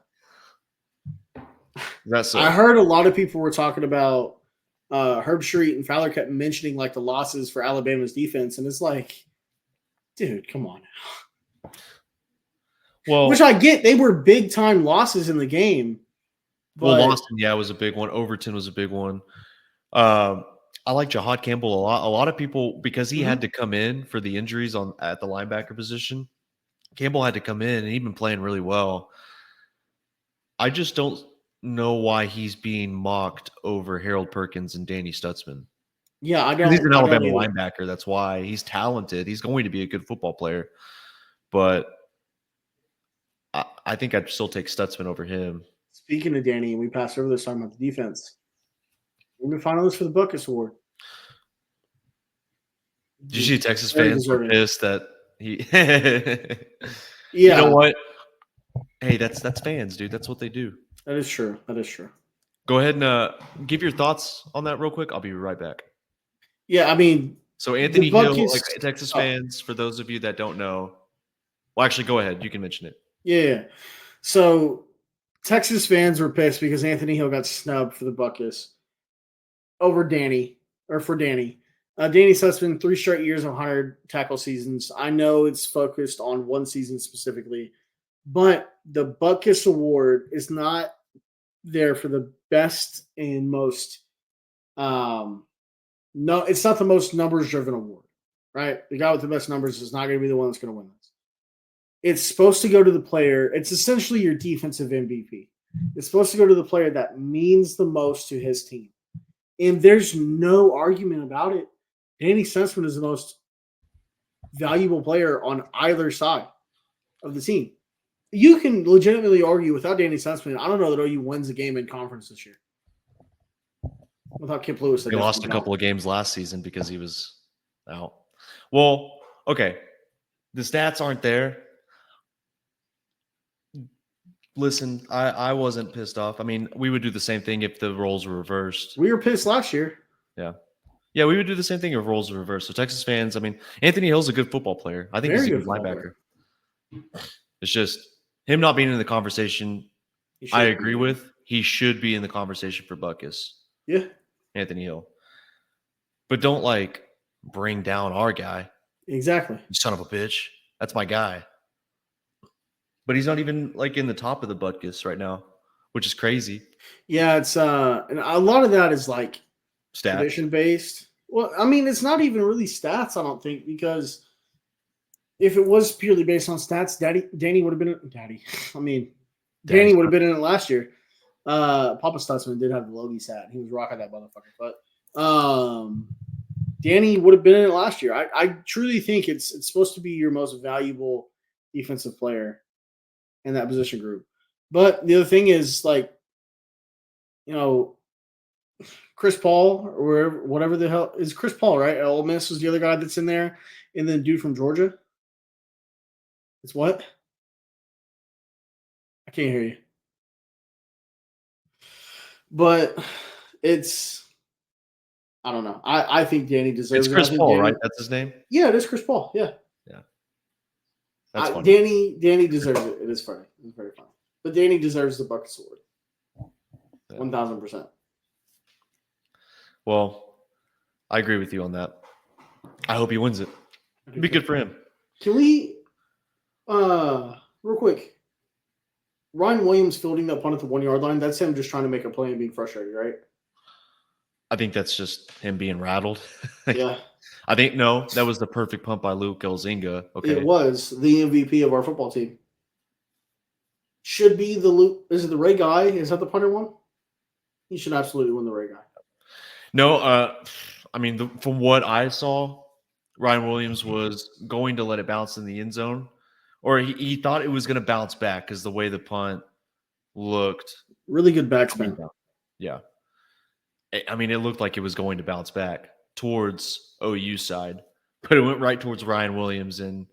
That's so. I heard a lot of people were talking about Herb Street and Fowler kept mentioning like the losses for Alabama's defense, and it's like, dude, come on. Well, Which I get, they were big time losses in the game. But Boston, was a big one. Overton was a big one. I like Jahad Campbell a lot. A lot of people, because he had to come in for the injuries at the linebacker position. Campbell had to come in, and he'd been playing really well. I just don't know why he's being mocked over Harold Perkins and Danny Stutzman. yeah, I don't. He's an I Alabama don't either. linebacker. That's why he's talented. He's going to be a good football player, but I think I'd still take Stutzman over him. Speaking of Danny, we passed over this talking about the defense. We're finalists for the Buckus Award. Did you see Texas Very fans were deserving. pissed that he? Yeah, You know what? Hey, that's fans, dude. That's what they do. that is true. That is true. Go ahead and give your thoughts on that real quick. I'll be right back. Yeah, I mean, So Anthony the Hill, Buckus- like Texas fans, for those of you that don't know, well, actually, go ahead. You can mention it. yeah. So Texas fans were pissed because Anthony Hill got snubbed for the Buckus over Danny. Danny Sussman, 3 straight years of 100 tackle seasons. I know it's focused on one season specifically, but the Buckus Award is not there for the best and most. No, it's not the most numbers-driven award, right? The guy with the best numbers is not going to be the one that's going to win this. It's supposed to go to the player. It's essentially your defensive MVP. It's supposed to go to the player that means the most to his team. And there's no argument about it. Danny Sussman is the most valuable player on either side of the team. You can legitimately argue without Danny Sussman, I don't know that OU wins a game in conference this year. Without Kip Lewis. He lost a couple of games last season because he was out. Well, okay. The stats aren't there. Listen, I wasn't pissed off. I mean, we would do the same thing if the roles were reversed. We were pissed last year. Yeah, we would do the same thing if roles were reversed. So Texas fans, I mean, Anthony Hill's a good football player. I think Very he's a good good football linebacker. It's just him not being in the conversation. I agree with. He should be in the conversation for Buckus. Yeah. Anthony Hill. But don't bring down our guy. Exactly. You son of a bitch. That's my guy. But he's not even in the top of the Butkus right now, which is crazy. Yeah, it's and a lot of that is Stat. tradition based. Well, I mean, it's not even really stats, I don't think, because if it was purely based on stats, Danny would have been Danny would have been in it last year. Papa Stutzman did have the Logie's hat. He was rocking that motherfucker. But Danny would have been in it last year. I truly think it's supposed to be your most valuable defensive player in that position group. But the other thing is, Chris Paul or whatever the hell is Chris Paul, right? Ole Miss is the other guy that's in there. And then dude from Georgia. It's what? I can't hear you. But I don't know. I think Danny deserves it. It's Chris Paul, right? That's his name? Yeah, it is Chris Paul. Yeah. Yeah. That's funny. Danny deserves it. It is funny. It's very funny. But Danny deserves the Buckus Award. 1,000%. Well, I agree with you on that. I hope he wins it. It'd be good for him. Can we, real quick, Ryan Williams fielding that punt at the 1 yard line, that's him just trying to make a play and being frustrated, right? I think that's just him being rattled. Yeah. I think, no, that was the perfect punt by Luke Elzinga. Okay. It was the MVP of our football team. Should be is it the Ray Guy? Is that the punter one? He should absolutely win the Ray Guy. No, I mean, from what I saw, Ryan Williams was going to let it bounce in the end zone, or he thought it was going to bounce back because the way the punt looked. Really good backspin. Yeah. I mean, it looked like it was going to bounce back towards OU side, but it went right towards Ryan Williams, and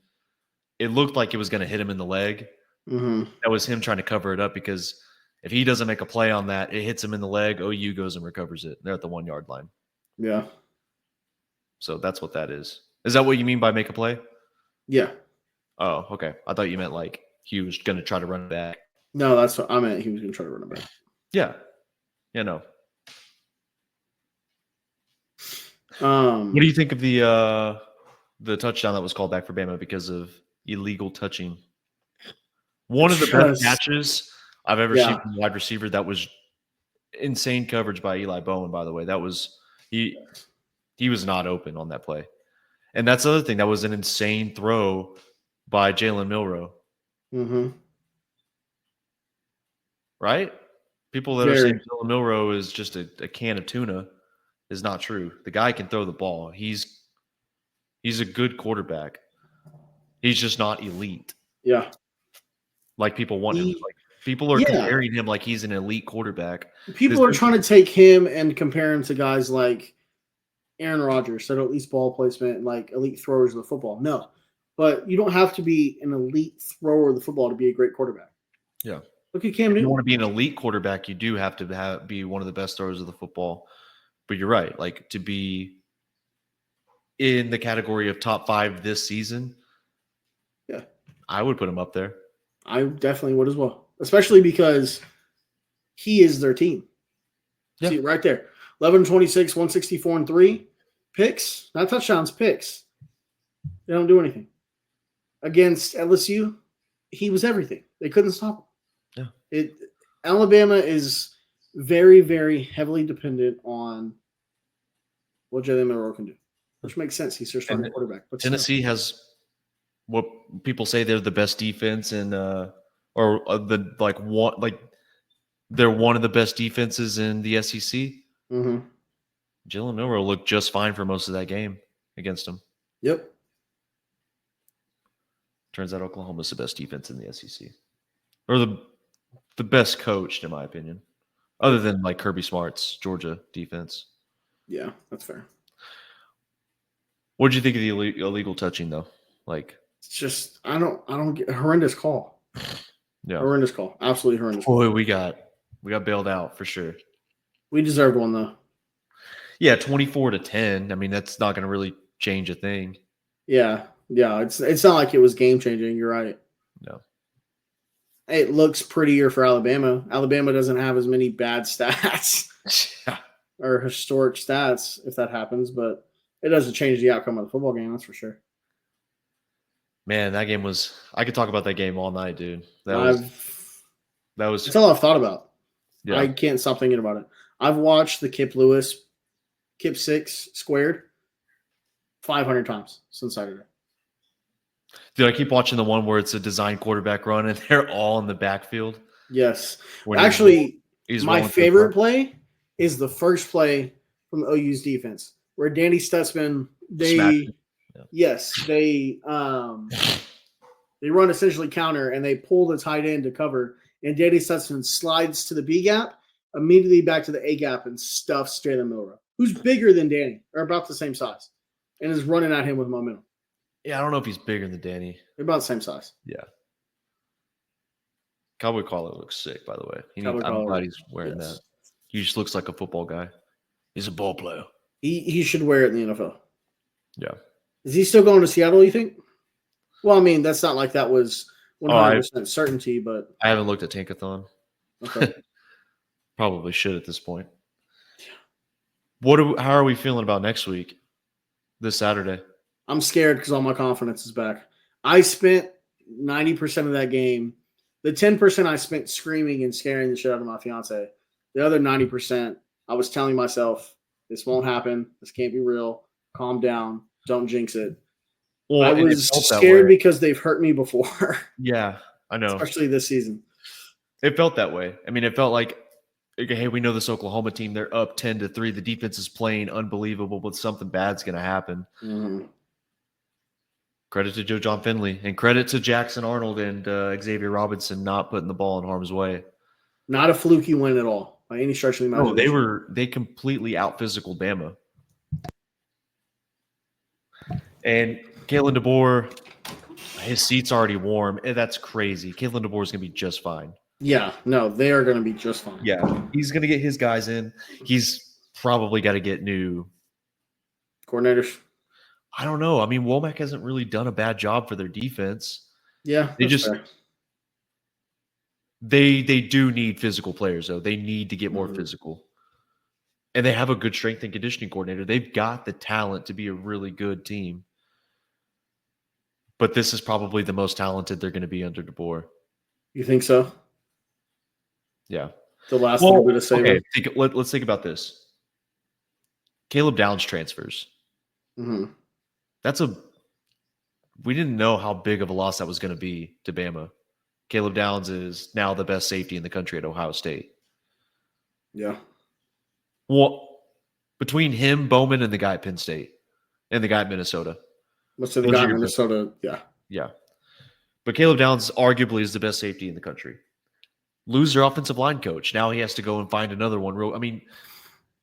it looked like it was going to hit him in the leg. Mm-hmm. That was him trying to cover it up because if he doesn't make a play on that, it hits him in the leg. OU goes and recovers it. They're at the 1 yard line. Yeah. So that's what that is. Is that what you mean by make a play? Yeah. Oh, okay. I thought you meant he was going to try to run it back. No, that's what I meant. He was going to try to run it back. Yeah. Yeah, no. Um, What do you think of the touchdown that was called back for Bama because of illegal touching? One of the best Just- catches I've ever Yeah. seen from a wide receiver. That was insane coverage by Eli Bowen, by the way. That was he was not open on that play. And that's the other thing. That was an insane throw by Jalen Milroe, Mm-hmm. right? People that are saying Jalen Milroe is just a can of tuna is not true. The guy can throw the ball. He's a good quarterback. He's just not elite. Yeah. Like people want him. Like people are comparing him like he's an elite quarterback. People are trying to take him and compare him to guys like Aaron Rodgers, that at least ball placement and like elite throwers of the football. No, but you don't have to be an elite thrower of the football to be a great quarterback. Yeah. Look at Cam Newton. If you want to be an elite quarterback, you do have to be one of the best throwers of the football. But you're right. Like to be in the category of top 5 this season, yeah, I would put him up there. I definitely would as well, especially because he is their team. Yeah. See it right there. 11-26, 164 and 3 picks, not touchdowns, picks. They don't do anything. Against LSU, he was everything. They couldn't stop him. Yeah. Alabama is very, very heavily dependent on what Jalen Milroe can do, which makes sense. He's their starting quarterback. But Tennessee has what people say they're the best defense in they're one of the best defenses in the SEC. Mm-hmm. Jalen Milroe looked just fine for most of that game against him. Yep. Turns out Oklahoma's the best defense in the SEC. Or the best coached, in my opinion. Other than like Kirby Smart's Georgia defense. Yeah, that's fair. What did you think of the illegal touching though? Like it's just I don't get horrendous call. Yeah. Horrendous call. Absolutely horrendous Boy, call. we got bailed out for sure. We deserved one though. Yeah, 24-10. I mean, that's not going to really change a thing. Yeah. It's not like it was game changing. You're right. No. It looks prettier for Alabama. Alabama doesn't have as many bad stats or historic stats if that happens, but it doesn't change the outcome of the football game. That's for sure. Man, that game was. I could talk about that game all night, dude. That was. That's all I've thought about. Yeah. I can't stop thinking about it. I've watched the Kip 6 squared 500 times since Saturday. Dude, I keep watching the one where it's a design quarterback run and they're all in the backfield. Yes. Actually, he's my favorite play is the first play from the OU's defense where Danny Stutzman, they run essentially counter and they pull the tight end to cover, and Danny Stutzman slides to the B gap, immediately back to the A gap and stuffs Jalen Milroe, who's bigger than Danny, or about the same size, and is running at him with momentum. Yeah, I don't know if he's bigger than Danny. They're about the same size. Yeah. Cowboy collar looks sick, by the way. I'm glad he's wearing that. He just looks like a football guy. He's a ball player. He should wear it in the NFL. Yeah. Is he still going to Seattle, you think? Well, I mean, that's not like that was 100% certainty, but I haven't looked at Tankathon. Okay. Probably should at this point. How are we feeling about next week? This Saturday? I'm scared because all my confidence is back. I spent 90% of that game. The 10% I spent screaming and scaring the shit out of my fiance. The other 90%, I was telling myself, this won't happen. This can't be real. Calm down. Don't jinx it. Well, I was scared because they've hurt me before. Yeah, I know. Especially this season. It felt that way. I mean, it felt like, hey, we know this Oklahoma team. They're up 10-3. The defense is playing unbelievable, but something bad's going to happen. Mm-hmm. Credit to Joe John Finley, and credit to Jackson Arnold and Xavier Robinson not putting the ball in harm's way. Not a fluky win at all by any stretch of the imagination. No, they completely out-physical Bama. And Kalen DeBoer, his seat's already warm. That's crazy. Kalen DeBoer is going to be just fine. Yeah, no, they are going to be just fine. Yeah, he's going to get his guys in. He's probably got to get new coordinators. I don't know. I mean, Womack hasn't really done a bad job for their defense. Yeah, They do need physical players, though. They need to get more Mhm. physical. And they have a good strength and conditioning coordinator. They've got the talent to be a really good team. But this is probably the most talented they're going to be under DeBoer. You think so? Yeah. The last little bit of saving. Okay, let's think about this. Caleb Downs transfers. Mhm. We didn't know how big of a loss that was going to be to Bama. Caleb Downs is now the best safety in the country at Ohio State. Yeah. Well, between him, Bowman, and the guy at Penn State, and the guy at Minnesota. Let's say the Those guy are in your Minnesota. Yeah. Yeah. But Caleb Downs arguably is the best safety in the country. Lose their offensive line coach. Now he has to go and find another one. I mean,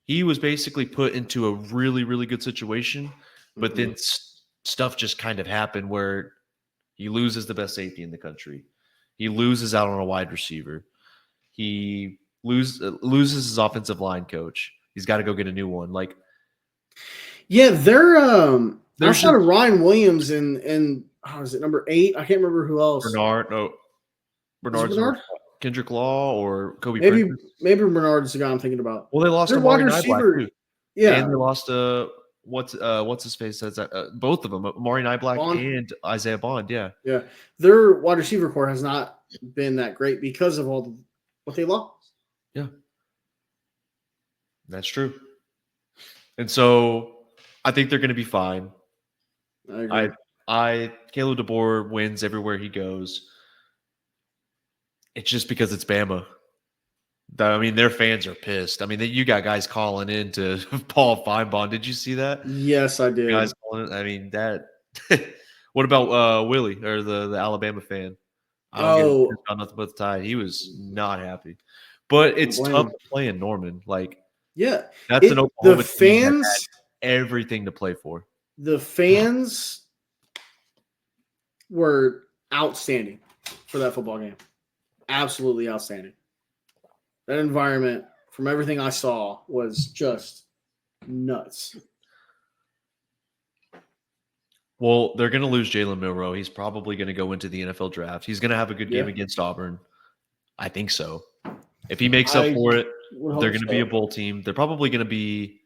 he was basically put into a really, really good situation, but then stuff just kind of happened where he loses the best safety in the country. He loses out on a wide receiver. He loses his offensive line coach. He's got to go get a new one. Like, yeah, they're There's outside of Ryan Williams and how is it number 8? I can't remember who else. Bernard's Bernard? Kendrick Law or Kobe Maybe Prentice. maybe Bernard's the guy I'm thinking about. Well, they lost Their to wide Amari receiver. Niblack, too. Yeah. And they lost what's his face? That's both of them, Amari Niblack Bond. and Isaiah Bond. Yeah. Yeah. Their wide receiver core has not been that great because of what they lost. Yeah. That's true. And so I think they're going to be fine. I agree. Caleb DeBoer wins everywhere he goes. It's just because it's Bama. I mean, their fans are pissed. I mean, you got guys calling in to Paul Feinbaum. Did you see that? Yes, I did. Guys calling in. I mean, that. What about Willie or the Alabama fan? I don't get it. Nothing but the Tide. He was not happy. But it's tough to play in Norman. Like, yeah, that's an Oklahoma the team fans that had everything to play for. The fans were outstanding for that football game. Absolutely outstanding. That environment, from everything I saw, was just nuts. Well, they're going to lose Jalen Milroe. He's probably going to go into the NFL draft. He's going to have a good game against Auburn. I think so. If he makes up for it, they're going to be a bowl team. They're probably going to be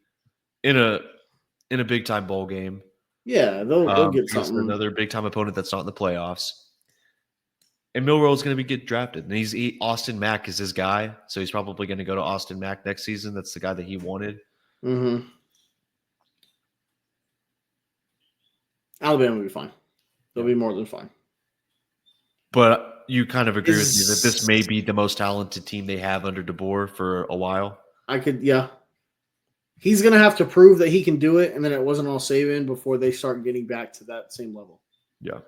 in a big time bowl game. Yeah, they'll get something. Another big time opponent that's not in the playoffs. And Milroe is going to get drafted. And Austin Mack is his guy. So he's probably going to go to Austin Mack next season. That's the guy that he wanted. Mm-hmm. Alabama will be fine. They'll be more than fine. But you kind of agree with me that this may be the most talented team they have under DeBoer for a while? Yeah. He's going to have to prove that he can do it, and then it wasn't all Saban before they start getting back to that same level. Yeah.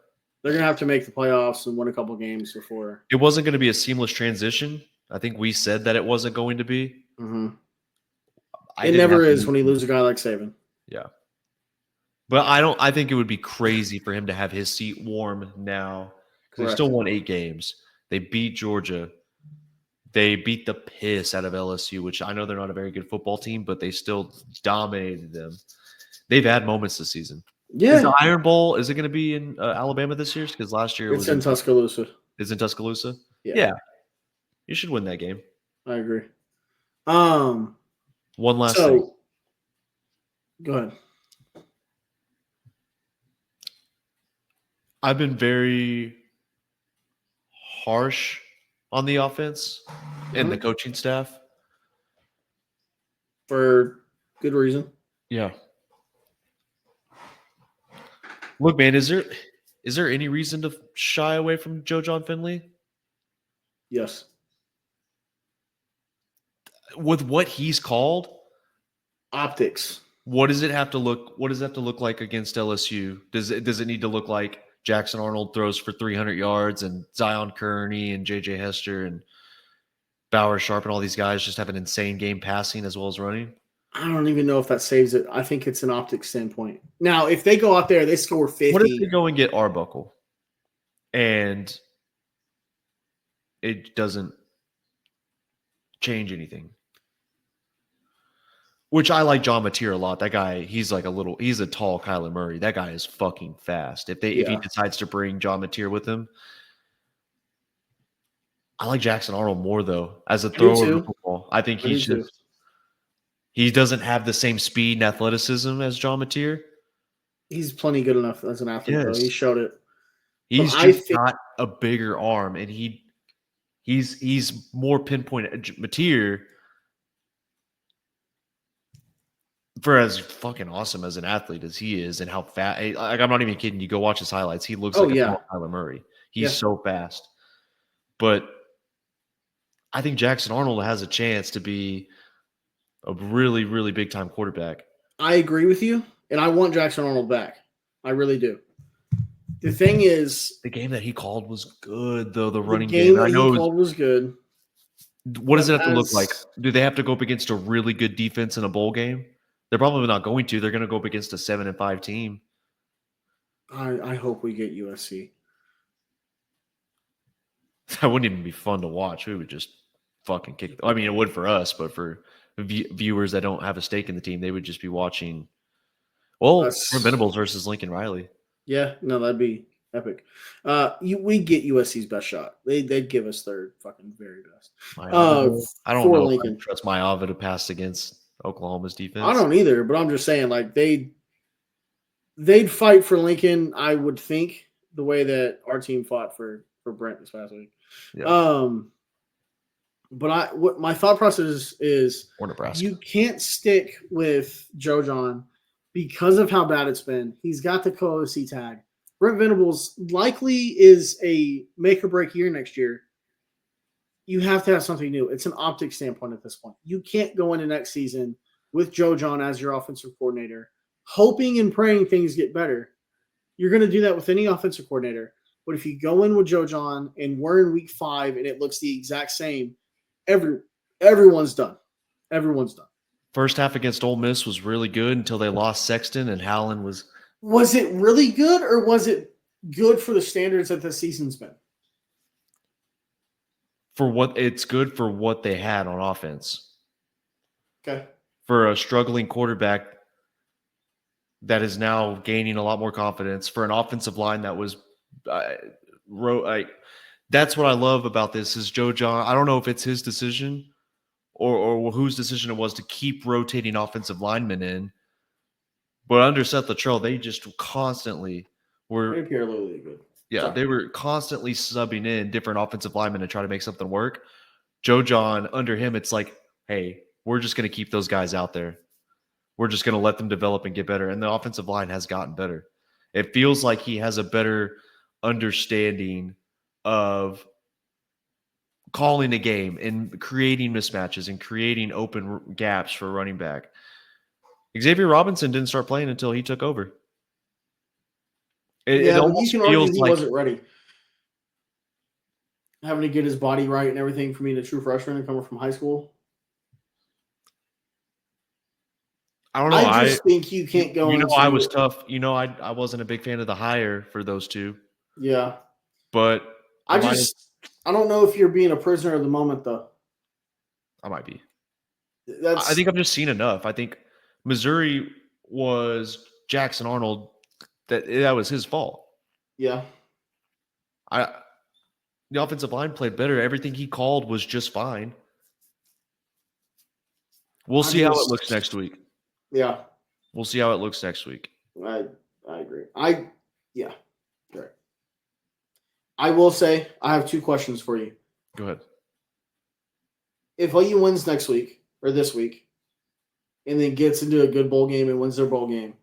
They're going to have to make the playoffs and win a couple games before. It wasn't going to be a seamless transition. I think we said that it wasn't going to be. Mm-hmm. It never is when you lose a guy like Saban. Yeah. But I think it would be crazy for him to have his seat warm now because they still won 8 games. They beat Georgia. They beat the piss out of LSU, which I know they're not a very good football team, but they still dominated them. They've had moments this season. Yeah. Is the Iron Bowl, is it going to be in Alabama this year? Because last year it was in Tuscaloosa. It's in Tuscaloosa? Yeah. You should win that game. I agree. One last thing. Go ahead. I've been very harsh on the offense and the coaching staff. For good reason. Yeah. Look, man, is there any reason to shy away from Joe John Finley? Yes. With what he's called? Optics. What does it have to look like against LSU? Does it need to look like Jackson Arnold throws for 300 yards and Zion Kearney and JJ Hester and Bauer Sharp and all these guys just have an insane game passing as well as running? I don't even know if that saves it. I think it's an optics standpoint. Now, if they go out there, they score 50. What if they go and get Arbuckle and it doesn't change anything? Which I like John Mateer a lot. That guy, he's a tall Kyler Murray. That guy is fucking fast. If he decides to bring John Mateer with him, I like Jackson Arnold more though as a do thrower of the too. football. I think I do too. he doesn't have the same speed and athleticism as John Mateer. He's plenty good enough as an athlete, though. He Yes, showed it. But he's I just think got a bigger arm, and he's more pinpoint. Mateer, for as fucking awesome as an athlete as he is, and how fast, like I'm not even kidding. You go watch his highlights; he looks Oh, like a yeah. small Kyler Murray. He's Yeah. so fast, but I think Jackson Arnold has a chance to be a really, really big time quarterback. I agree with you, and I want Jackson Arnold back. I really do. The thing is, The game that he called was good, though. The the running game game. I that know he it was. called was good. What does But it have to look like? as Do they have to go up against a really good defense in a bowl game? They're probably not going to. They're going to go up against a 7-5 team. I hope we get USC. That wouldn't even be fun to watch. We would just fucking kick. I mean, it would for us, but for viewers that don't have a stake in the team, they would just be watching. Well, Us. Venables versus Lincoln Riley. Yeah, no, that'd be epic. We get USC's best shot. They'd give us their fucking very best. I don't for know Lincoln. if I trust Iowa to pass against Oklahoma's defense. I don't either, but I'm just saying, like they'd fight for Lincoln. I would think the way that our team fought for Brent this past week. Yeah. But what my thought process is Or Nebraska. you can't stick with Joe John because of how bad it's been. He's got the co-OC tag. Brent Venables likely is a make or break year next year. You have to have something new. It's an optics standpoint at this point. You can't go into next season with Joe John as your offensive coordinator, hoping and praying things get better. You're going to do that with any offensive coordinator. But if you go in with Joe John and we're in week 5 and it looks the exact same, everyone's done. Everyone's done. First half against Ole Miss was really good until they lost Sexton and Howland was. Was it really good or was it good for the standards that the season's been? It's good for what they had on offense. Okay. For a struggling quarterback that is now gaining a lot more confidence, for an offensive line that was that's what I love about this is Joe John. I don't know if it's his decision or whose decision it was to keep rotating offensive linemen in, but under Seth Luttrell, they just constantly were. Really good. Yeah, Sorry. they were constantly subbing in different offensive linemen to try to make something work. Joe John, under him, it's like, hey, we're just going to keep those guys out there. We're just going to let them develop and get better. And the offensive line has gotten better. It feels like he has a better understanding of calling a game and creating mismatches and creating open gaps for running back. Xavier Robinson didn't start playing until he took over. It almost you can argue feels he like wasn't ready. Having to get his body right and everything for being a true freshman and coming from high school. I don't know. I just think you can't go. I was tough. I wasn't a big fan of the hire for those two. Yeah, but I don't know if you're being a prisoner of the moment, though. I might be. I think I've just seen enough. I think Missouri was Jackson Arnold. That was his fault. Yeah. The offensive line played better. Everything he called was just fine. We'll see how it looks next week. Yeah. We'll see how it looks next week. I agree. Yeah. Right. I will say I have 2 questions for you. Go ahead. If OU wins next week or this week and then gets into a good bowl game and wins their bowl game,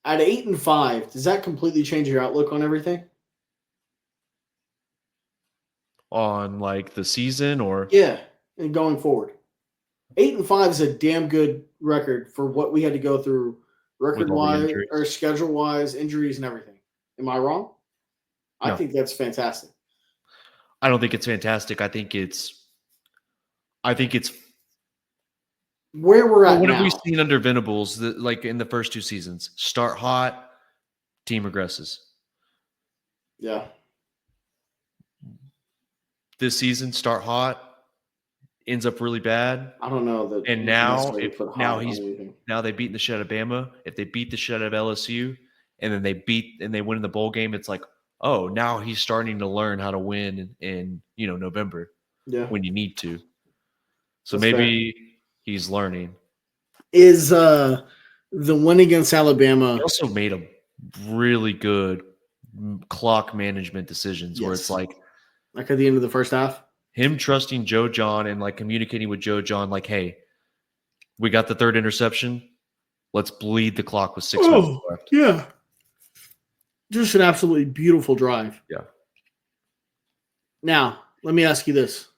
at 8-5, does that completely change your outlook on everything? On like the season or? Yeah, and going forward. 8-5 is a damn good record for what we had to go through record-wise or schedule-wise, injuries and everything. Am I wrong? No. I think that's fantastic. I don't think it's fantastic. I think it's where we're at. What now. have we seen under Venables? Like in the first 2 seasons, start hot, team regresses. Yeah. This season, start hot, ends up really bad. I don't know that. And now they've beaten the shit out of Bama. If they beat the shit out of LSU, and then they win in the bowl game, it's like, oh, now he's starting to learn how to win in November when you need to. So That's maybe he's learning. Is the win against Alabama? He also made a really good clock management decisions where it's like at the end of the first half, him trusting Joe John and like communicating with Joe John, like, hey, we got the third interception. Let's bleed the clock with 6 minutes left. Yeah. Just an absolutely beautiful drive. Yeah. Now, let me ask you this.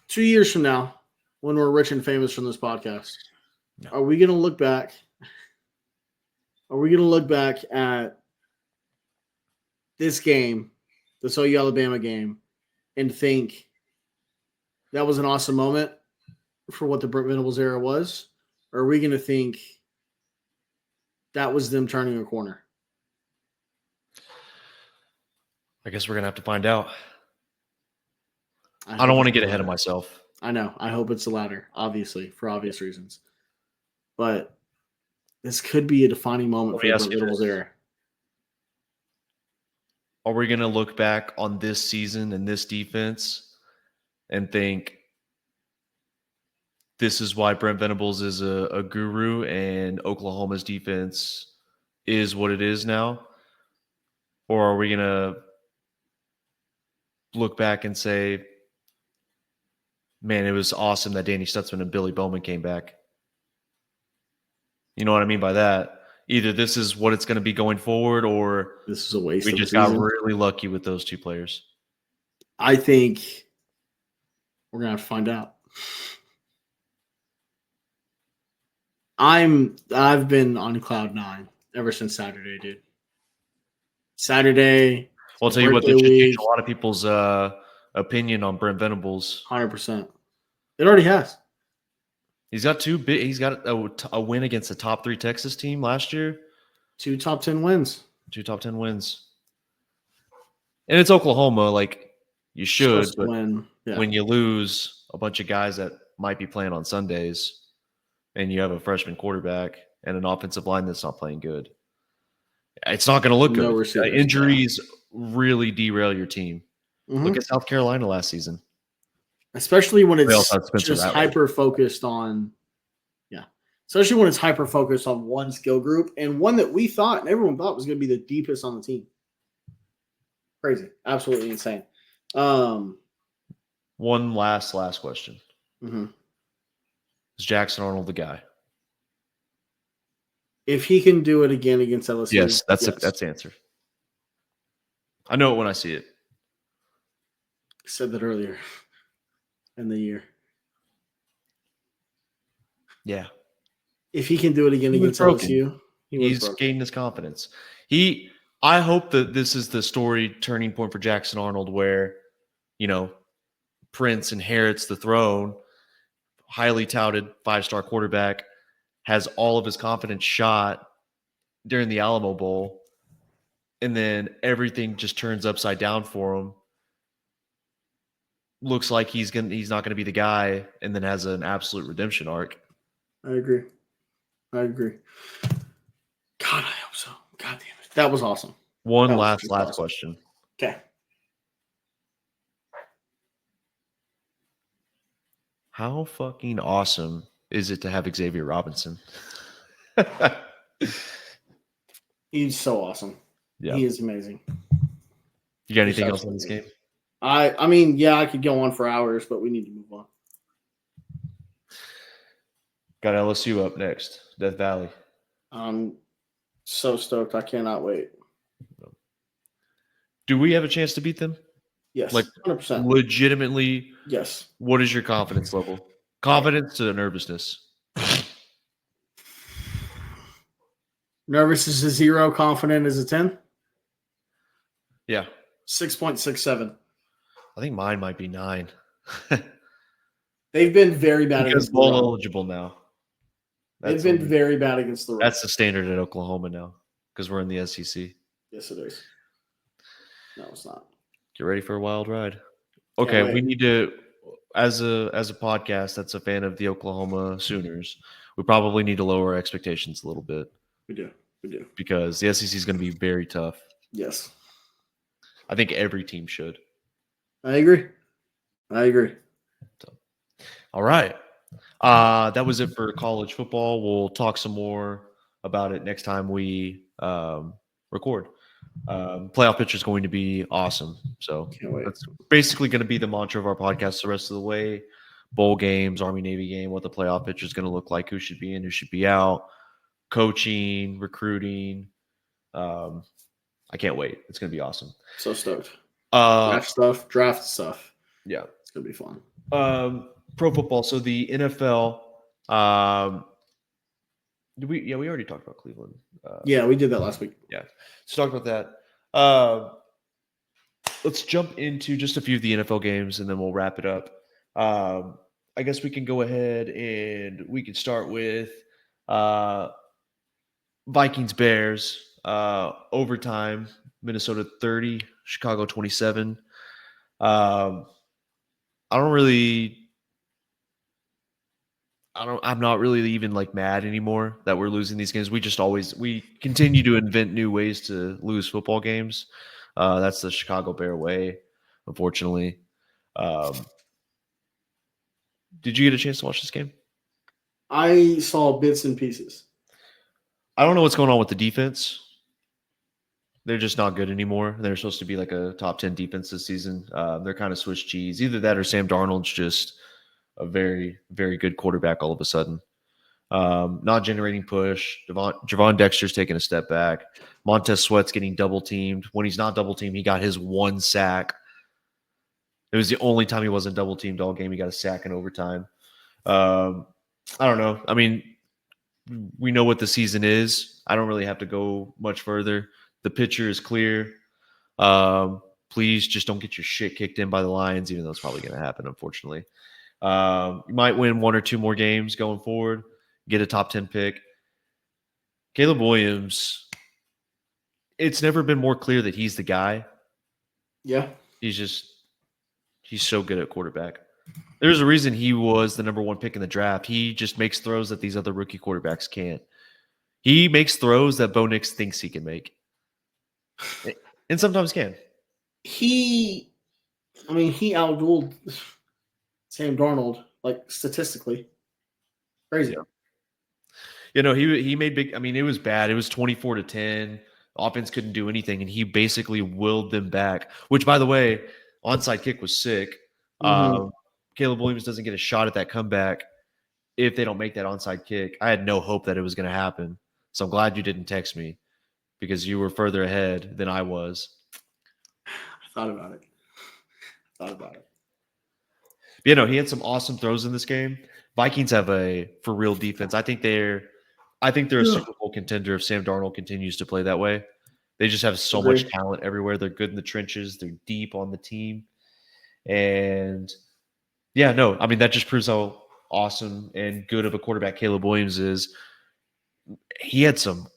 2 years from now, when we're rich and famous from this podcast, are we going to look back? Are we going to look back at this game, this OU Alabama game, and think that was an awesome moment for what the Brent Venables era was? Or are we going to think that was them turning a corner? I guess we're going to have to find out. I don't want to get ahead of myself. I know. I hope it's the latter, obviously, for obvious reasons. But this could be a defining moment for the Brent Venables era. Are we going to look back on this season and this defense and think this is why Brent Venables is a guru and Oklahoma's defense is what it is now? Or are we going to look back and say, man, it was awesome that Danny Stutzman and Billy Bowman came back? You know what I mean by that? Either this is what it's going to be going forward, or this is a waste. We just got really lucky with those two players. I think we're going to have to find out. I've been on cloud nine ever since Saturday, dude. Saturday. Well, I'll tell you what, that should change a lot of people's opinion on Brent Venables. 100%. It already has. He's got he's got a win against the top 3 Texas team last year. 2 top 10 wins. 2 top 10 wins. And it's Oklahoma. Like, you should, but when you lose a bunch of guys that might be playing on Sundays and you have a freshman quarterback and an offensive line that's not playing good, it's not going to look good. Injuries really derail your team. Mm-hmm. Look at South Carolina last season. Especially when it's just hyper-focused on especially when it's hyper-focused on one skill group and one that we thought and everyone thought was going to be the deepest on the team. Crazy. Absolutely insane. One last question. Mm-hmm. Is Jackson Arnold the guy? If he can do it again against LSU. Yes, that's the answer. I know it when I see it. I said that earlier in the year. Yeah. If he can do it again against LSU, he's gained his confidence. I hope that this is the story turning point for Jackson Arnold where, Prince inherits the throne, highly touted 5-star quarterback, has all of his confidence shot during the Alamo Bowl, and then everything just turns upside down for him. Looks like he's not going to be the guy, and then has an absolute redemption arc. I agree. God, I hope so. God damn it. That was awesome. One last question. Okay. How fucking awesome is it to have Xavier Robinson? He's so awesome. Yeah. He is amazing. You got anything else on this game? I mean, yeah, I could go on for hours, but we need to move on. Got LSU up next, Death Valley. I'm so stoked. I cannot wait. Do we have a chance to beat them? Yes, like 100%. Legitimately? Yes. What is your confidence level? Confidence to nervousness? Nervous is a 0, confident is a 10? Yeah. 6.67. I think mine might be 9. They've been very bad against the run. Bowl eligible now. They've been very bad against the run. That's the standard at Oklahoma now because we're in the SEC. Yes, it is. No, it's not. Get ready for a wild ride. Okay, we need to, as a podcast that's a fan of the Oklahoma Sooners, we probably need to lower our expectations a little bit. We do. We do. because the SEC is going to be very tough. Yes. I think every team should. I agree. So, all right. That was it for college football. We'll talk some more about it next time we record. Playoff picture is going to be awesome. So Can't wait. that's basically going to be the mantra of our podcast the rest of the way. Bowl games, Army-Navy game, what the playoff picture is going to look like, who should be in, who should be out, coaching, recruiting. I can't wait. It's going to be awesome. So stoked. Draft stuff. Yeah. It's going to be fun. Pro football. So the NFL, we already talked about Cleveland. Yeah, we did that last week. Yeah. Let's talk about that. Let's jump into just a few of the NFL games and then we'll wrap it up. I guess we can go ahead and we can start with Vikings Bears overtime, Minnesota 30, Chicago 27. I'm not really even like mad anymore that we're losing these games. We continue to invent new ways to lose football games. That's the Chicago Bear way, unfortunately. Did you get a chance to watch this game? I saw bits and pieces. I don't know what's going on with the defense. They're just not good anymore. They're supposed to be like a top 10 defense this season. They're kind of Swiss cheese. Either that or Sam Darnold's just a very, very good quarterback all of a sudden. Not generating push. Javon Dexter's taking a step back. Montez Sweat's getting double teamed. When he's not double teamed, he got his one sack. It was the only time he wasn't double teamed all game. He got a sack in overtime. I don't know. I mean, we know what the season is. I don't really have to go much further. The picture is clear. Please just don't get your shit kicked in by the Lions, even though it's probably going to happen, unfortunately. You might win one or two more games going forward, get a top 10 pick. Caleb Williams, it's never been more clear that he's the guy. Yeah. He's so good at quarterback. There's a reason he was the number one pick in the draft. He just makes throws that these other rookie quarterbacks can't. He makes throws that Bo Nix thinks he can make. And sometimes can. He outdueled Sam Darnold, like statistically. Crazy. Yeah. You know, he made big. I mean, it was bad. It was 24-10. Offense couldn't do anything, and he basically willed them back. Which, by the way, onside kick was sick. Mm-hmm. Caleb Williams doesn't get a shot at that comeback if they don't make that onside kick. I had no hope that it was going to happen. So I'm glad you didn't text me because you were further ahead than I was. I thought about it. But, you know, he had some awesome throws in this game. Vikings have a for real defense. I think they're a Super Bowl contender if Sam Darnold continues to play that way. They just have so much talent everywhere. They're good in the trenches. They're deep on the team. And yeah, no, I mean, that just proves how awesome and good of a quarterback Caleb Williams is. He had some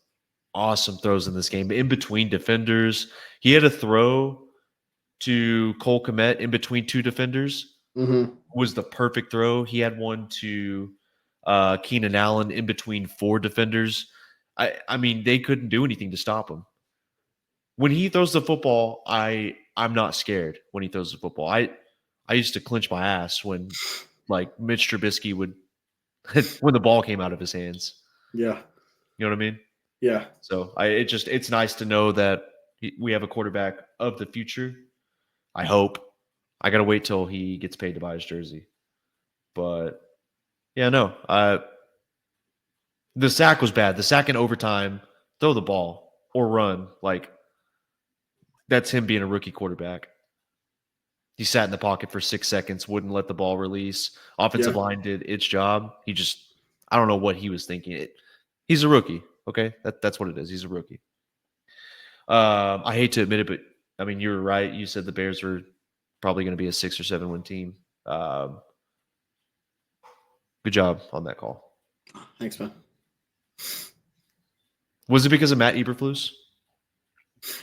awesome throws in this game in between defenders. He had a throw to Cole Kmet in between two defenders. Mm-hmm. Was the perfect throw. He had one to Keenan Allen in between four defenders. I mean, they couldn't do anything to stop him. When he throws the football, I'm not scared when he throws the football. I used to clench my ass when like Mitch Trubisky would when the ball came out of his hands. Yeah. You know what I mean? Yeah. So it's nice to know that we have a quarterback of the future. I hope. I got to wait till he gets paid to buy his jersey. But yeah, no. The sack was bad. The sack in overtime, throw the ball or run. Like, that's him being a rookie quarterback. He sat in the pocket for 6 seconds, wouldn't let the ball release. Offensive line did its job. I don't know what he was thinking. He's a rookie, okay? That's what it is. He's a rookie. I hate to admit it, but, I mean, you were right. You said the Bears were probably going to be a 6 or 7 win team. Good job on that call. Thanks, man. Was it because of Matt Eberflus?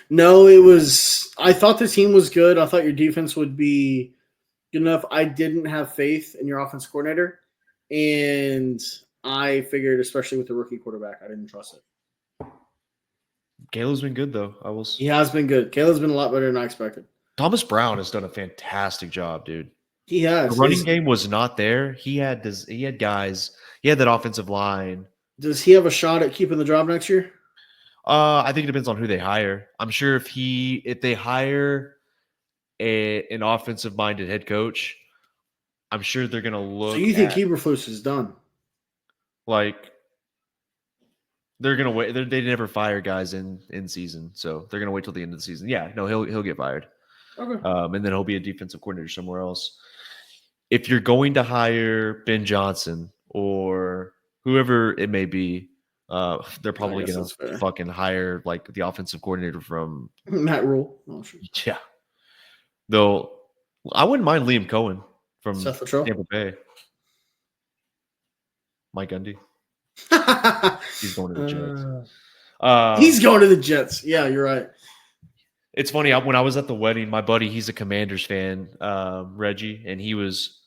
No, it was. I thought the team was good. I thought your defense would be good enough. I didn't have faith in your offense coordinator, and I figured, especially with the rookie quarterback, I didn't trust it. Caleb's been good though. He has been good. Caleb's been a lot better than I expected. Thomas Brown has done a fantastic job, dude. He has. The running game was not there. He had guys. He had that offensive line. Does he have a shot at keeping the job next year? I think it depends on who they hire. I'm sure if they hire an offensive minded head coach, I'm sure they're gonna look. So you think Eberflus is done? Like they're gonna wait. They never fire guys in season, so they're gonna wait till the end of the season. Yeah, no, he'll get fired. Okay. And then he'll be a defensive coordinator somewhere else. If you're going to hire Ben Johnson or whoever it may be, they're probably going to fucking hire like the offensive coordinator from Matt Rule. Oh, sure. Yeah. Though I wouldn't mind Liam Cohen from Tampa Bay. Mike Gundy. He's going to the Jets. He's going to the Jets. Yeah, you're right. It's funny. When I was at the wedding, my buddy, he's a Commanders fan, Reggie, and he was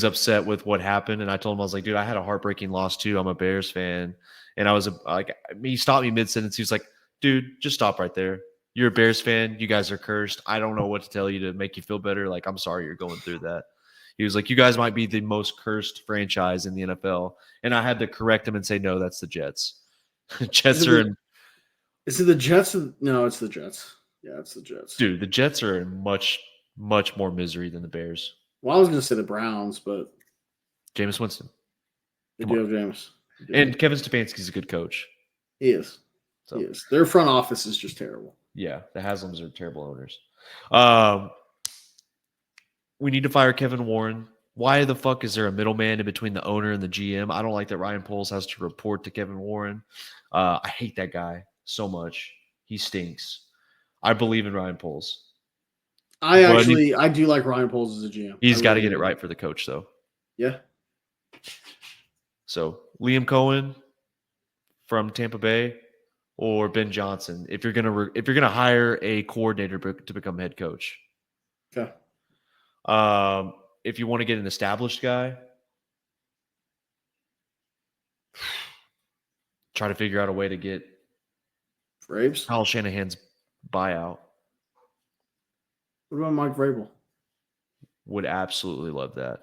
upset with what happened. And I told him, I was like, dude, I had a heartbreaking loss too. I'm a Bears fan. And I was like, he stopped me mid-sentence. He was like, dude, just stop right there. You're a Bears fan. You guys are cursed. I don't know what to tell you to make you feel better. Like, I'm sorry you're going through that. He was like, you guys might be the most cursed franchise in the NFL. And I had to correct him and say, no, that's the Jets. Jets are in. Is it the Jets? No, it's the Jets. Yeah, it's the Jets. Dude, the Jets are in much, much more misery than the Bears. Well, I was going to say the Browns, but Jameis Winston. They do have Jameis. And Kevin Stefanski's a good coach. He is. So. He is. Their front office is just terrible. Yeah, the Haslams are terrible owners. We need to fire Kevin Warren. Why the fuck is there a middleman in between the owner and the GM? I don't like that Ryan Poles has to report to Kevin Warren. I hate that guy so much. He stinks. I believe in Ryan Poles. I do like Ryan Poles as a GM. He's got to get it right for the coach, though. Yeah. So Liam Cohen from Tampa Bay or Ben Johnson, if you're gonna hire a coordinator to become head coach. Okay. If you want to get an established guy, try to figure out a way to get Vrabes. Kyle Shanahan's buyout. What about Mike Vrabel? Would absolutely love that.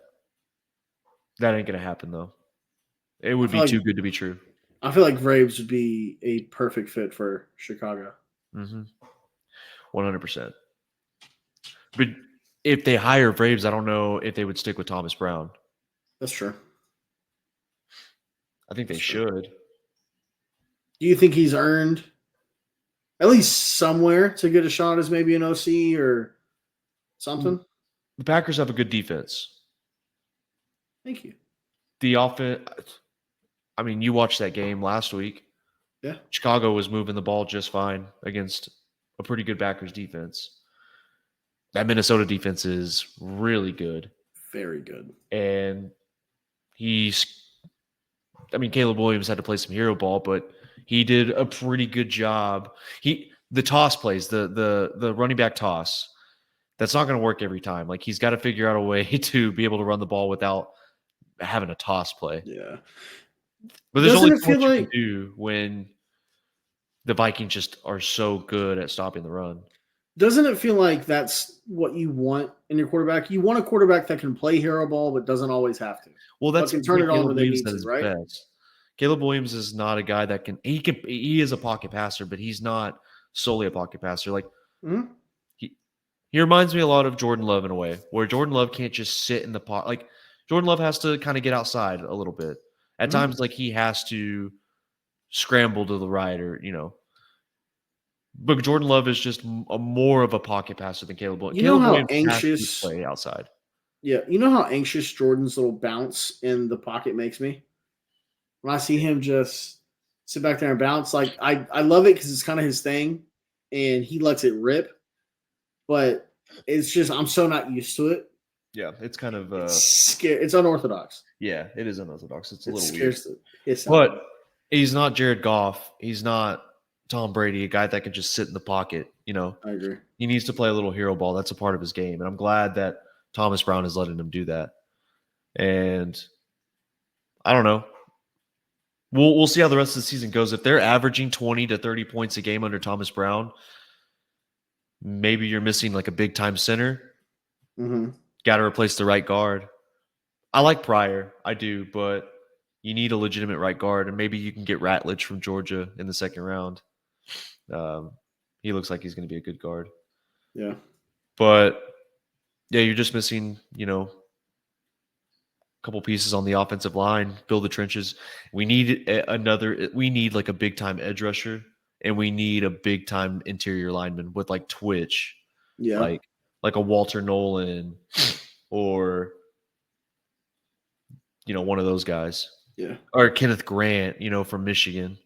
That ain't gonna happen though. It would be too good to be true. I feel like Vrabes would be a perfect fit for Chicago. 100%. But if they hire Vrabes, I don't know if they would stick with Thomas Brown. That's true. I think they should. Do you think he's earned at least somewhere to get a shot as maybe an OC or something? The Packers have a good defense. Thank you. The offense, I mean, you watched that game last week. Yeah. Chicago was moving the ball just fine against a pretty good Packers defense. That Minnesota defense is really good. Very good. And Caleb Williams had to play some hero ball, but he did a pretty good job. The toss plays, the running back toss, that's not going to work every time. Like, he's got to figure out a way to be able to run the ball without having a toss play. Yeah. But there's only so much you can do when the Vikings just are so good at stopping the run. Doesn't it feel like that's what you want in your quarterback? You want a quarterback that can play hero ball but doesn't always have to. Well, that's can turn it on when they need to, right? Best. Caleb Williams is not a guy that he is a pocket passer, but he's not solely a pocket passer. Like he reminds me a lot of Jordan Love in a way, where Jordan Love can't just sit in the pocket. Like, Jordan Love has to kind of get outside a little bit. At times, like, he has to scramble to the right or, But Jordan Love is just more of a pocket passer than Caleb Williams. You know how Williams anxious has to play outside. Yeah, you know how anxious Jordan's little bounce in the pocket makes me? When I see him just sit back there and bounce, like I love it because it's kind of his thing, and he lets it rip. But it's just I'm so not used to it. Yeah, it's kind of it's unorthodox. Yeah, it is unorthodox. It's a little weird. But he's not Jared Goff. He's not Tom Brady, a guy that can just sit in the pocket. I agree. He needs to play a little hero ball. That's a part of his game, and I'm glad that Thomas Brown is letting him do that. And I don't know. We'll see how the rest of the season goes. If they're averaging 20 to 30 points a game under Thomas Brown, maybe you're missing like a big time center. Mm-hmm. Got to replace the right guard. I like Pryor, I do, but you need a legitimate right guard, and maybe you can get Ratledge from Georgia in the second round. He looks like he's going to be a good guard. Yeah. But yeah, you're just missing, a couple pieces on the offensive line, build the trenches. We need like a big time edge rusher, and we need a big time interior lineman with like twitch. Yeah. Like a Walter Nolan or one of those guys. Yeah. Or Kenneth Grant, from Michigan.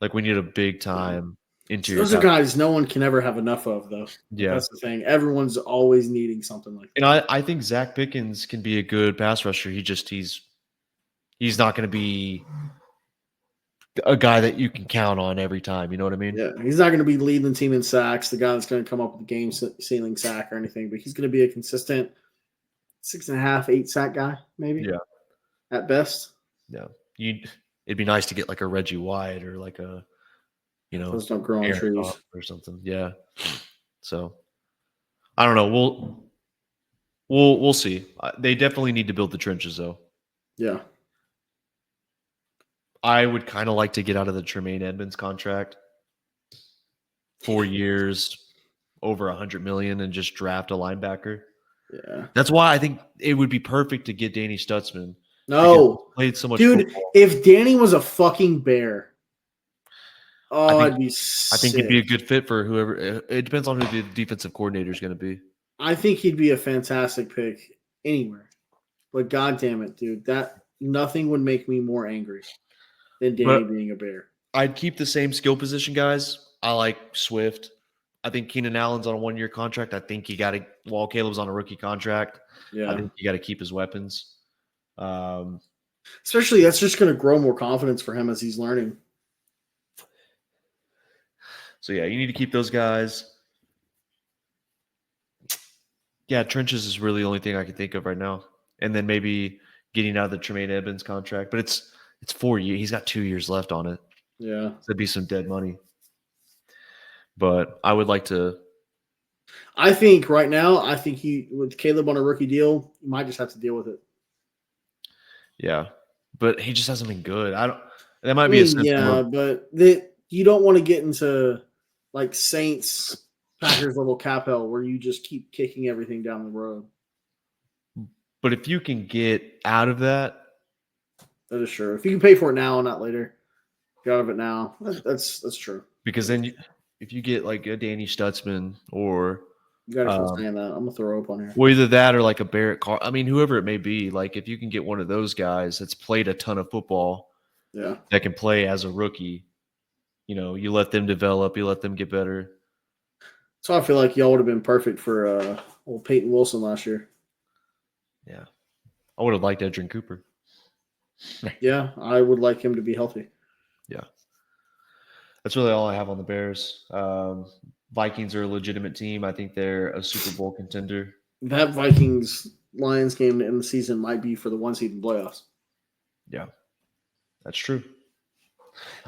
Like we need a big time interior. Those are guys no one can ever have enough of, though. Yeah. That's the thing. Everyone's always needing something like that. And I think Zach Pickens can be a good pass rusher. He's not going to be a guy that you can count on every time. You know what I mean? Yeah. He's not going to be leading the team in sacks, the guy that's going to come up with the game ceiling sack or anything, but he's going to be a consistent 6.5, 8 sack guy, maybe. Yeah. At best. Yeah. It'd be nice to get like a Reggie White or like a, those don't grow on trees or something. Yeah. So I don't know. We'll see. They definitely need to build the trenches though. Yeah. I would kind of like to get out of the Tremaine Edmonds contract. 4 years, over $100 million, and just draft a linebacker. Yeah. That's why I think it would be perfect to get Danny Stutzman. No. Played so much dude, football. If Danny was a fucking Bear, I'd be sick. I think he'd be a good fit for whoever. It depends on who the defensive coordinator is going to be. I think he'd be a fantastic pick anywhere. But God damn it, dude. Nothing would make me more angry than Danny being a Bear. I'd keep the same skill position guys. I like Swift. I think Keenan Allen's on a 1-year contract. I think while Caleb's on a rookie contract, I think you got to keep his weapons. Especially that's just going to grow more confidence for him as he's learning. So, yeah, you need to keep those guys. Yeah, trenches is really the only thing I can think of right now. And then maybe getting out of the Tremaine Edmonds contract. But it's 4 years. He's got 2 years left on it. Yeah. So that'd be some dead money. But I would like to. I think right now, with Caleb on a rookie deal, you might just have to deal with it. Yeah. But he just hasn't been good. That might be a system. Yeah, but you don't want to get into like Saints, Packers level cap hell where you just keep kicking everything down the road. But if you can get out of that. That is true. If you can pay for it now and not later, get out of it now. That's true. Because then if you get like a Danny Stutzman or you got to saying that. I'm gonna throw up on here. Well, either that or like a Barrett Carr. I mean, whoever it may be. Like if you can get one of those guys that's played a ton of football, that can play as a rookie, you let them develop, you let them get better. So I feel like y'all would have been perfect for old Peyton Wilson last year. Yeah, I would have liked Edgerrin Cooper. Yeah, I would like him to be healthy. Yeah. That's really all I have on the Bears. Vikings are a legitimate team. I think they're a Super Bowl contender. That Vikings-Lions game in the season might be for the 1 seed in playoffs. Yeah, that's true.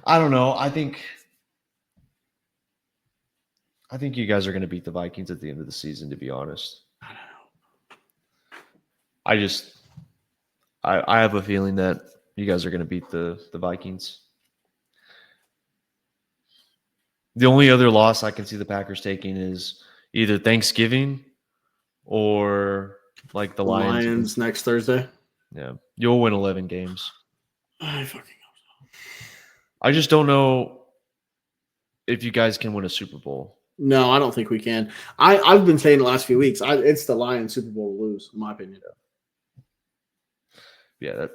I don't know. I think you guys are going to beat the Vikings at the end of the season, to be honest. I don't know. I have a feeling that you guys are going to beat the Vikings. The only other loss I can see the Packers taking is either Thanksgiving or like the Lions next Thursday. Yeah. You'll win 11 games. I fucking hope so. I just don't know if you guys can win a Super Bowl. No, I don't think we can. I've been saying the last few weeks, it's the Lions Super Bowl to lose, in my opinion. Yeah.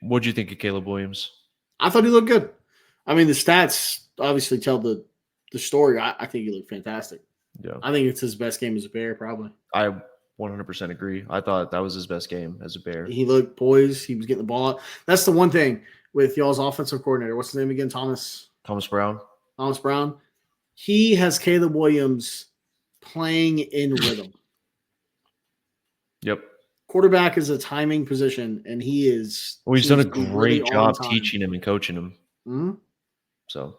What'd you think of Caleb Williams? I thought he looked good. I mean, the stats obviously tell the story. I think he looked fantastic. Yeah. I think it's his best game as a Bear, probably. I 100% agree. I thought that was his best game as a Bear. He looked poised. He was getting the ball out. That's the one thing with y'all's offensive coordinator. What's his name again? Thomas Brown. Thomas Brown. He has Caleb Williams playing in rhythm. Yep. quarterback is a timing position, and he is. Well, he's done a seems to be great really job on time. teaching him and coaching him. Mhm. So,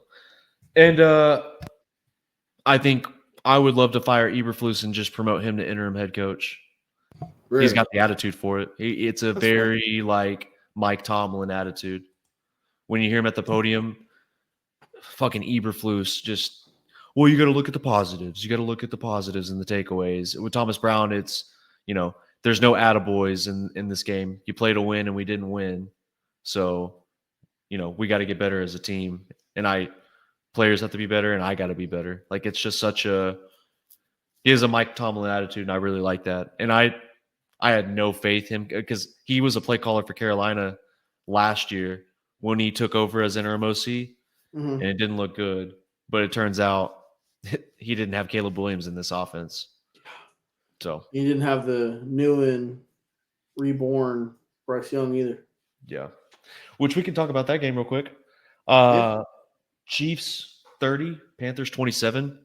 and I think I would love to fire Eberflus and just promote him to interim head coach. Really. He's got the attitude for it. It's a That's very like Mike Tomlin attitude. When you hear him at the podium, fucking Eberflus just, well, you got to look at the positives. You got to look at the positives and the takeaways. With Thomas Brown, it's, there's no attaboys in this game. You play to win and we didn't win. So, we got to get better as a team. And players have to be better and I got to be better. Like, it's just he has a Mike Tomlin attitude and I really like that. And I had no faith in him because he was a play caller for Carolina last year when he took over as interim OC, and it didn't look good. But it turns out he didn't have Caleb Williams in this offense. So he didn't have the new and reborn Bryce Young either. Yeah, which we can talk about that game real quick. Chiefs 30, Panthers 27.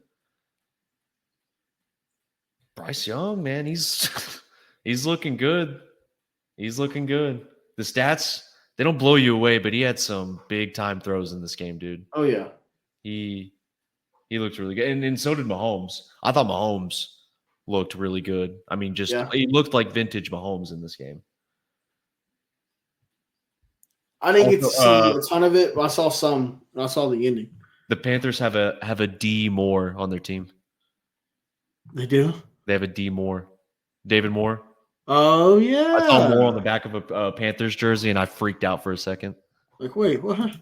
Bryce Young, man, he's looking good. He's looking good. The stats, they don't blow you away, but he had some big time throws in this game, dude. Oh yeah, he looked really good, and so did Mahomes. I thought Mahomes looked really good. I mean, he looked like vintage Mahomes in this game. I didn't get to see a ton of it. But I saw some. I saw the ending. The Panthers have a D Moore on their team. They do. They have a D Moore, David Moore. Oh yeah. I saw Moore on the back of a Panthers jersey, and I freaked out for a second. Like, wait, what?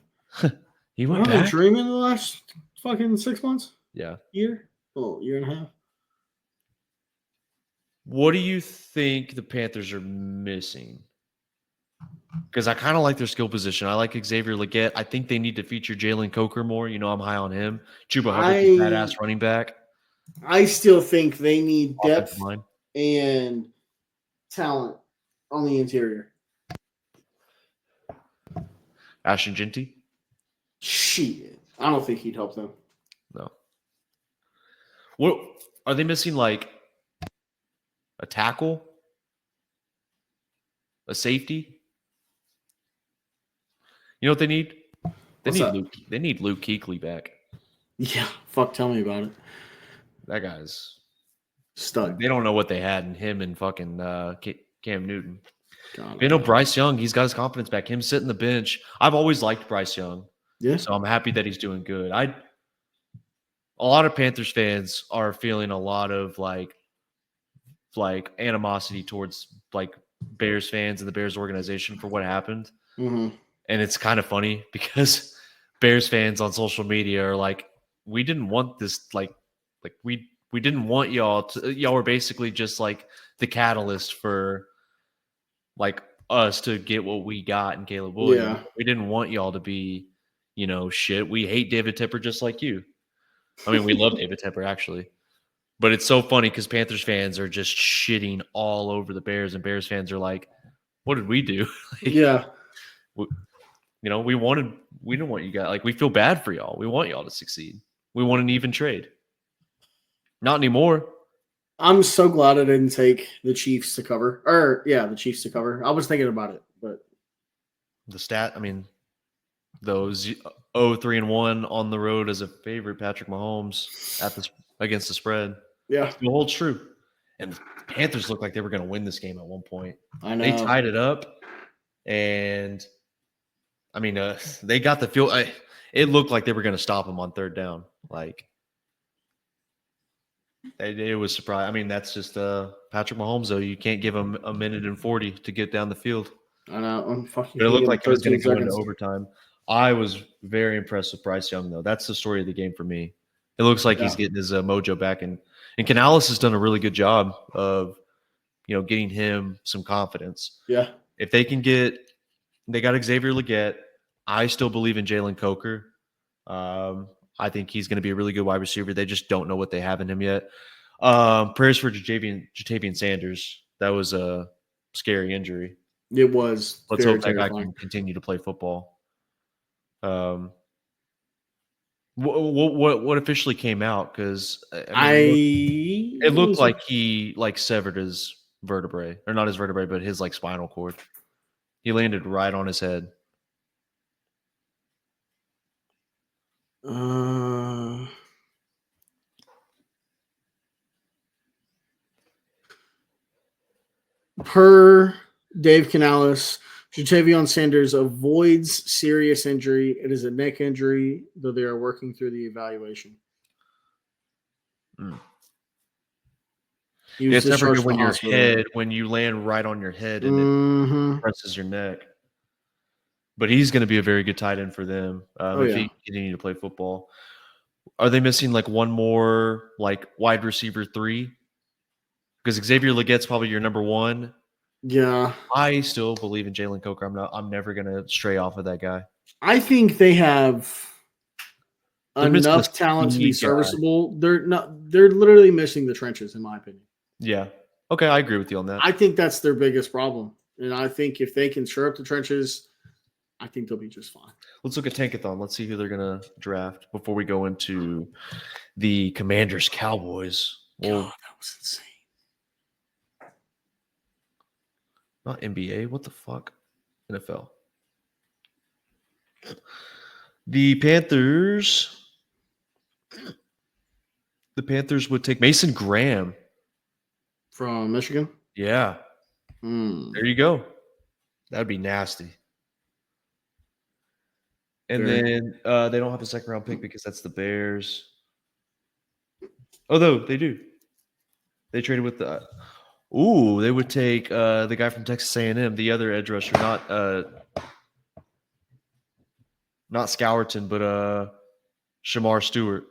He went back. Dreaming the last fucking 6 months. Yeah. Year and a half. What do you think the Panthers are missing? Because I kind of like their skill position. I like Xavier Legette. I think they need to feature Jalen Coker more. I'm high on him. Chuba Hubbard's a badass running back. I still think they need depth and talent on the interior. Ashton Genty? Shit. I don't think he'd help them. No. What are they missing? Like a tackle? A safety? You know what they need? They need Luke Kuechly back. Yeah, tell me about it. That guy's stud. They don't know what they had in him and fucking Cam Newton. Bryce Young, he's got his confidence back. Him sitting the bench. I've always liked Bryce Young. Yeah. So I'm happy that he's doing good. A lot of Panthers fans are feeling a lot of like animosity towards like Bears fans and the Bears organization for what happened. Mm-hmm. And it's kind of funny because Bears fans on social media are like, we didn't want this, we didn't want y'all were basically just like the catalyst for like us to get what we got in Caleb Williams. Yeah. We didn't want y'all to be, shit. We hate David Tepper just like you. I mean, we love David Tepper actually. But it's so funny because Panthers fans are just shitting all over the Bears, and Bears fans are like, what did we do? Yeah. We didn't want you guys. Like, we feel bad for y'all. We want y'all to succeed. We want an even trade. Not anymore. I'm so glad I didn't take the Chiefs to cover. The Chiefs to cover. I was thinking about it, but those 0-3-1 on the road as a favorite, Patrick Mahomes against the spread. Yeah. It holds true. And the Panthers looked like they were going to win this game at one point. I know. They tied it up, and they got the field. It looked like they were going to stop them on third down. Like, it was surprising. That's just Patrick Mahomes, though. You can't give him 1:40 to get down the field. I know. But it looked like it was going to go into overtime. I was very impressed with Bryce Young, though. That's the story of the game for me. It looks like he's getting his mojo back, and Canales has done a really good job of, getting him some confidence. Yeah. If they can they got Xavier Legette. I still believe in Jalen Coker. I think he's going to be a really good wide receiver. They just don't know what they have in him yet. Prayers for Jatavian Sanders. That was a scary injury. It was. Let's hope that guy can continue to play football. What officially came out? Because it looked like he severed his vertebrae, or not his vertebrae, but his like spinal cord. He landed right on his head. Per Dave Canales, Jatavion Sanders avoids serious injury. It is a neck injury, though they are working through the evaluation. Yeah, it's never good when your head, when you land right on your head and it presses your neck. But he's going to be a very good tight end for them if he continue to play football. Are they missing like one more like wide receiver 3? Because Xavier Leggette's probably your number 1. Yeah, I still believe in Jalen Coker. I'm never going to stray off of that guy. I think they have enough talent to be serviceable. They're literally missing the trenches, in my opinion. Yeah. Okay, I agree with you on that. I think that's their biggest problem. And I think if they can shore up the trenches, I think they'll be just fine. Let's look at Tankathon. Let's see who they're going to draft before we go into the Commanders Cowboys. Well, God, that was insane. Not NBA. What the fuck? NFL. The Panthers would take Mason Graham. From Michigan? Yeah. There you go. That'd be nasty. And then they don't have a second round pick because that's the Bears. Although they do. They traded with the they would take the guy from Texas A&M, the other edge rusher, not Scourton, but Shamar Stewart.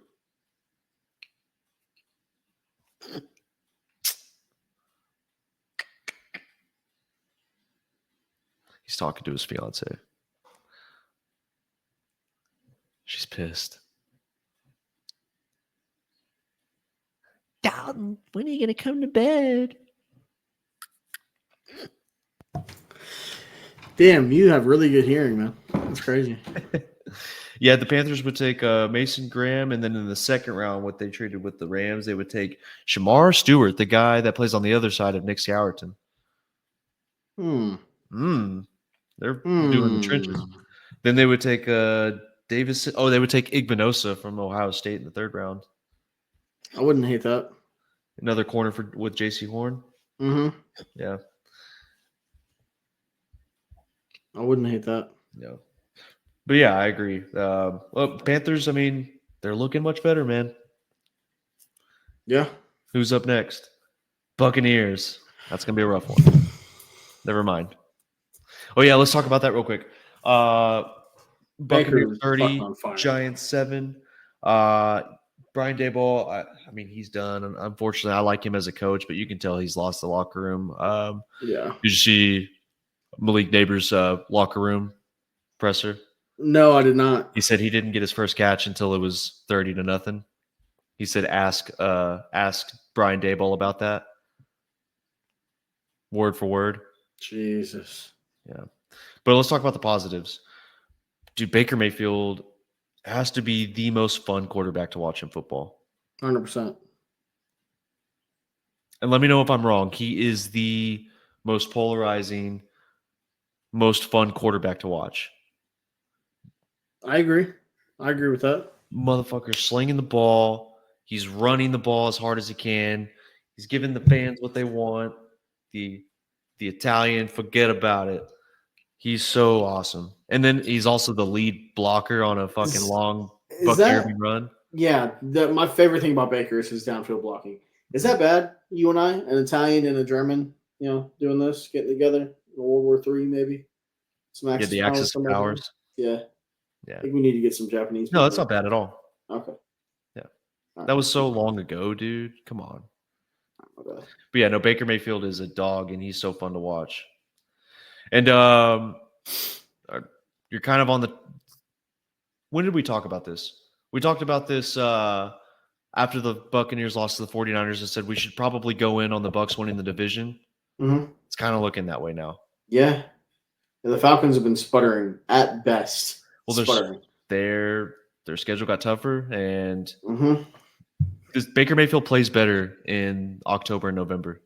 He's talking to his fiance. She's pissed. Dalton, when are you going to come to bed? Damn, you have really good hearing, man. That's crazy. Yeah, the Panthers would take Mason Graham, and then in the second round, what they traded with the Rams, they would take Shamar Stewart, the guy that plays on the other side of Nick Scourton. They're doing the trenches. Then they would take Davis. Oh, they would take Igbinosa from Ohio State in the third round. I wouldn't hate that. Another corner with J.C. Horn. Yeah. I wouldn't hate that. No. But yeah, I agree. Well, Panthers, I mean, they're looking much better, man. Yeah. Who's up next? Buccaneers. That's going to be a rough one. Never mind. Oh, yeah, let's talk about that real quick. Buccaneers 30, Giants 7. Brian Daboll, I mean, he's done. Unfortunately, I like him as a coach, but you can tell he's lost the locker room. Yeah. Did you see Malik Neighbors' locker room presser? No, I did not. He said he didn't get his first catch until it was 30-0. He said, ask Brian Daboll about that. Word for word. Jesus. Yeah. But let's talk about the positives. Dude, Baker Mayfield has to be the most fun quarterback to watch in football. 100%. And let me know if I'm wrong. He is the most polarizing, most fun quarterback to watch. I agree. I agree with that. Motherfucker slinging the ball. He's running the ball as hard as he can. He's giving the fans what they want. The Italian, forget about it. He's so awesome. And then he's also the lead blocker on a fucking long Buck Derby run. Yeah. My favorite thing about Baker is his downfield blocking. Is that bad? You and I, an Italian and a German, doing this, getting together, World War III maybe? Some the Axis of powers. Yeah. Yeah. I think we need to get some Japanese people. No, that's not bad at all. Okay. Yeah. Right. That was so long ago, dude. Come on. But yeah, no, Baker Mayfield is a dog, and he's so fun to watch. And you're kind of on the – when did we talk about this? We talked about this after the Buccaneers lost to the 49ers and said we should probably go in on the Bucs winning the division. Mm-hmm. It's kind of looking that way now. Yeah. And the Falcons have been sputtering at best. Well, their schedule got tougher, and Baker Mayfield plays better in October and November.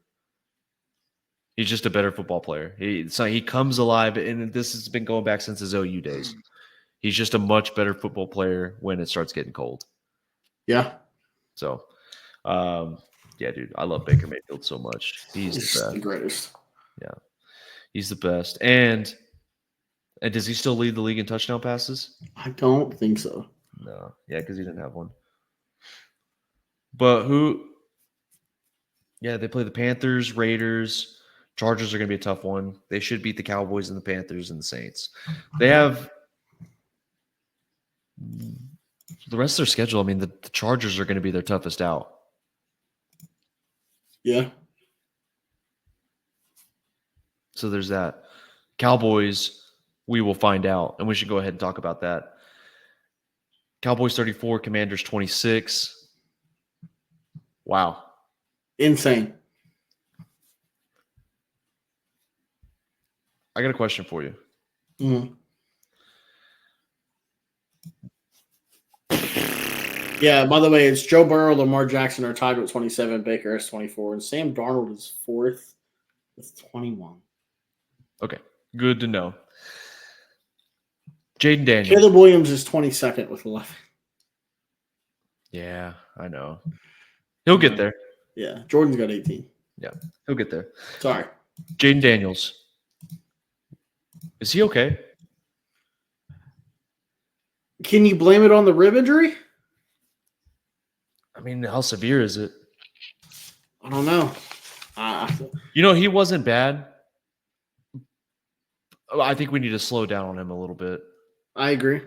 He's just a better football player. He comes alive, and this has been going back since his OU days. He's just a much better football player when it starts getting cold. Yeah. So, yeah, dude, I love Baker Mayfield so much. He's the greatest. Yeah, he's the best. And does he still lead the league in touchdown passes? I don't think so. No. Yeah, because he didn't have one. But who? Yeah, they play the Panthers, Raiders. Chargers are going to be a tough one. They should beat the Cowboys and the Panthers and the Saints. They have the rest of their schedule. I mean, the Chargers are going to be their toughest out. Yeah. So there's that. Cowboys, we will find out, and we should go ahead and talk about that. Cowboys 34, Commanders 26. Wow. Insane. I got a question for you. Mm-hmm. Yeah, by the way, it's Joe Burrow, Lamar Jackson are tied with 27, Baker has 24, and Sam Darnold is fourth with 21. Okay, good to know. Jaden Daniels. Caleb Williams is 22nd with 11. Yeah, I know. He'll get there. Yeah, Jordan's got 18. Yeah, he'll get there. Sorry. Jaden Daniels. Is he okay? Can you blame it on the rib injury? I mean, how severe is it? I don't know. He wasn't bad. I think we need to slow down on him a little bit. I agree.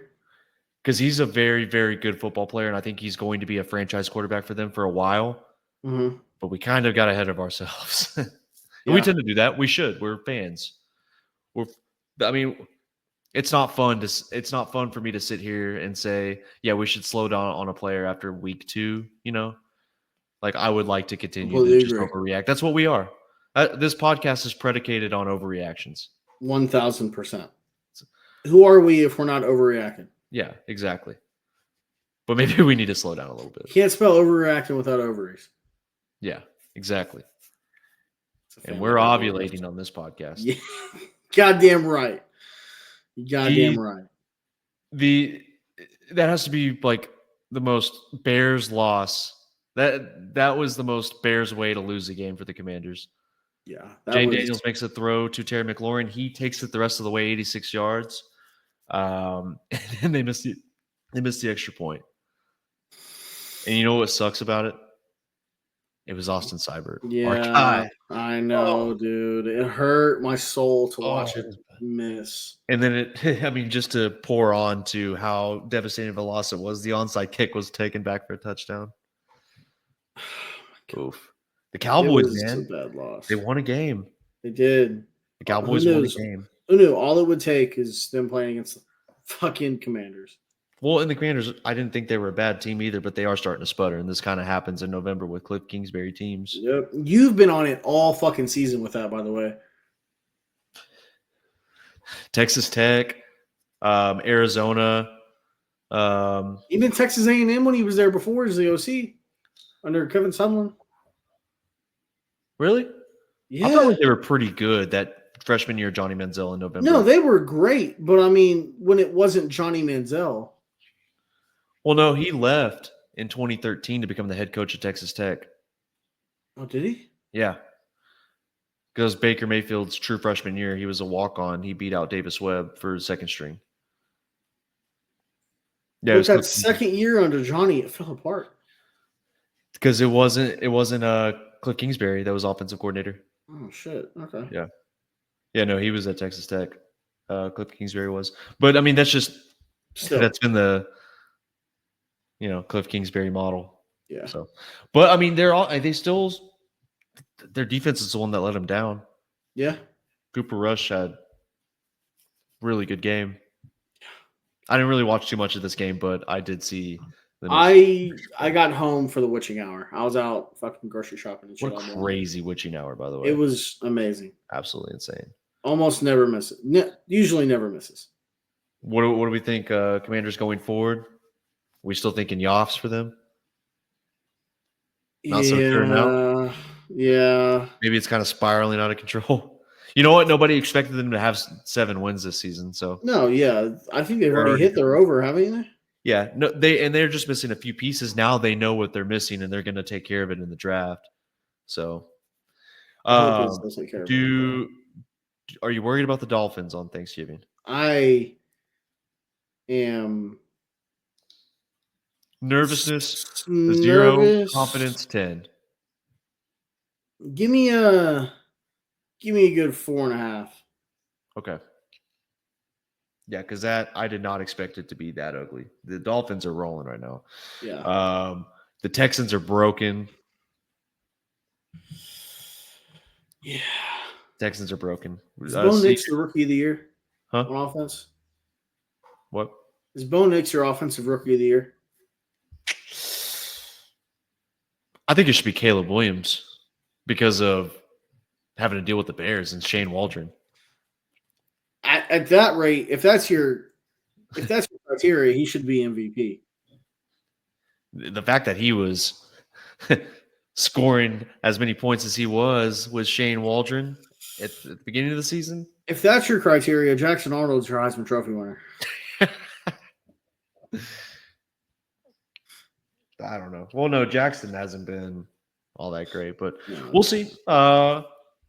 Because he's a very, very good football player, and I think he's going to be a franchise quarterback for them for a while. Mm-hmm. But we kind of got ahead of ourselves. Yeah. We tend to do that. We should. We're fans. It's not fun for me to sit here and say, yeah, we should slow down on a player after week 2. Like I would like to continue to just overreact. That's what we are. This podcast is predicated on overreactions. 1,000%. Who are we if we're not overreacting? Yeah, exactly. But maybe we need to slow down a little bit. You can't spell overreacting without ovaries. Yeah, exactly. And we're ovulating on this podcast. Yeah. Goddamn right. Goddamn right. That has to be like the most Bears loss. That was the most Bears way to lose a game for the Commanders. Yeah. Jane Daniels makes a throw to Terry McLaurin. He takes it the rest of the way, 86 yards. And they missed the extra point. And you know what sucks about it? It was Austin Seibert. Yeah, I know, dude. It hurt my soul to watch it miss. And then just to pour on to how devastating of a loss it was, the onside kick was taken back for a touchdown. Oof. The Cowboys, man. A bad loss. They won a game. They did. The Cowboys won a game. Who knew? All it would take is them playing against the fucking Commanders. Well, and the Commanders, I didn't think they were a bad team either, but they are starting to sputter, and this kind of happens in November with Cliff Kingsbury teams. Yep. You've been on it all fucking season with that, by the way. Texas Tech, Arizona. Even Texas A&M when he was there before as the OC under Kevin Sumlin. Really? Yeah. I thought they were pretty good that freshman year, Johnny Manziel in November. No, they were great, but I mean, when it wasn't Johnny Manziel. Well, no, he left in 2013 to become the head coach of Texas Tech. Oh, did he? Yeah. Because Baker Mayfield's true freshman year, he was a walk-on. He beat out Davis Webb for second string. Yeah, but that second year under Johnny, it fell apart. Because it wasn't Cliff Kingsbury that was offensive coordinator. Oh shit. Okay. Yeah. Yeah, no, he was at Texas Tech. Cliff Kingsbury was. But I mean, that's been the Cliff Kingsbury model. Yeah. So, but I mean, their defense is the one that let them down. Yeah. Cooper Rush had really good game. I didn't really watch too much of this game, but I did see. I got home for the witching hour. I was out fucking grocery shopping and shit. What a crazy witching hour, by the way. It was amazing. Absolutely insane. Almost never misses. Usually never misses. What do we think Commanders going forward? We still thinking Yoffs for them? Not so sure now? Yeah. Maybe it's kind of spiraling out of control. You know what? Nobody expected them to have 7 wins this season, so No, yeah. I think they've they're already already hit their over, haven't they? yeah. No, they're just missing a few pieces. Now they know what they're missing, and they're going to take care of it in the draft. So, The hope is they'll take care of it. are you worried about the Dolphins on Thanksgiving? I am Nervousness, 0. nervous. Confidence, 10. Give me a good 4.5. Okay. Yeah, because that I did not expect it to be that ugly. The Dolphins are rolling right now. Yeah. The Texans are broken. Yeah. Texans are broken. Is Bo Nix the rookie of the year Huh? on offense? What? Is Bo Nix your offensive rookie of the year? I think it should be Caleb Williams because of having to deal with the Bears and Shane Waldron. At that rate, if that's your criteria, he should be MVP. The fact that he was scoring as many points as he was with Shane Waldron at the beginning of the season. If that's your criteria, Jackson Arnold's your Heisman Trophy winner. I don't know. Well, no, Jackson hasn't been all that great, but No. we'll see. I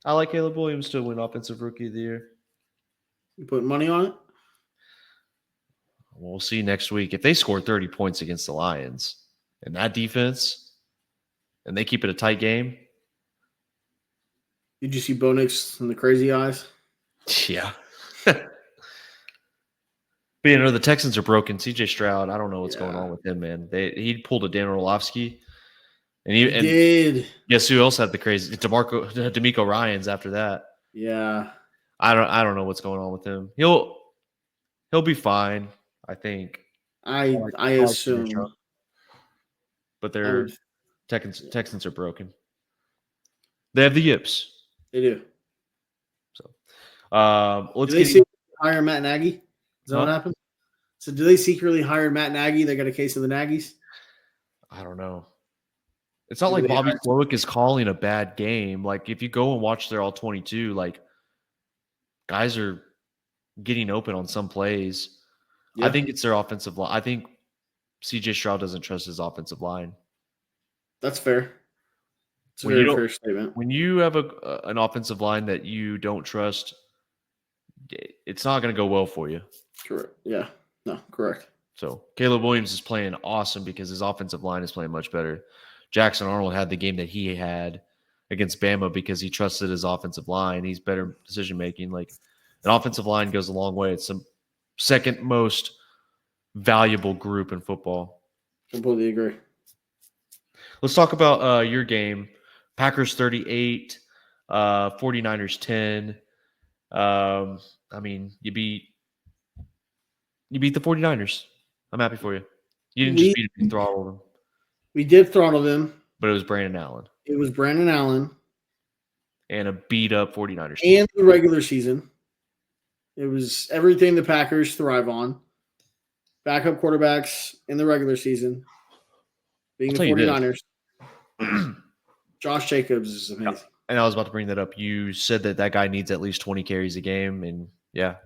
like Caleb Williams to win Offensive Rookie of the Year. You putting money on it? We'll see next week. If they score 30 points against the Lions and that defense, and they keep it a tight game. Did you see Bo Nix and the crazy eyes? Yeah. But you know, the Texans are broken. CJ Stroud, I don't know what's going on with him, man. He pulled a Dan Orlovsky. And he did. Guess who else had the crazy D'Amico Ryans after that? Yeah. I don't know what's going on with him. He'll be fine, I think. I assume. But their Texans are broken. They have the yips. They do. So let's do they hire Matt Nagy? Is that what happened? So do they secretly hire Matt Nagy? They got a case of the Nagys? I don't know. It's not like Bobby Slowick is calling a bad game. Like, if you go and watch their all-22, like, guys are getting open on some plays. Yeah. I think it's their offensive line. I think CJ Stroud doesn't trust his offensive line. That's fair. It's a very fair statement. When you have an offensive line that you don't trust, it's not going to go well for you. Correct. Yeah. No, correct. So Caleb Williams is playing awesome because his offensive line is playing much better. Jackson Arnold had the game that he had against Bama because he trusted his offensive line. He's better decision making. Like, an offensive line goes a long way. It's the second most valuable group in football. Completely agree. Let's talk about your game. Packers 38, 49ers 10. I mean, you beat the 49ers. I'm happy for you. You didn't just beat them, you throttled them. We did throttle them. But it was Brandon Allen. It was Brandon Allen. And a beat-up 49ers team. And the regular season. It was everything the Packers thrive on. Backup quarterbacks in the regular season. Being the 49ers. Josh Jacobs is amazing. And I was about to bring that up. You said that guy needs at least 20 carries a game, and yeah.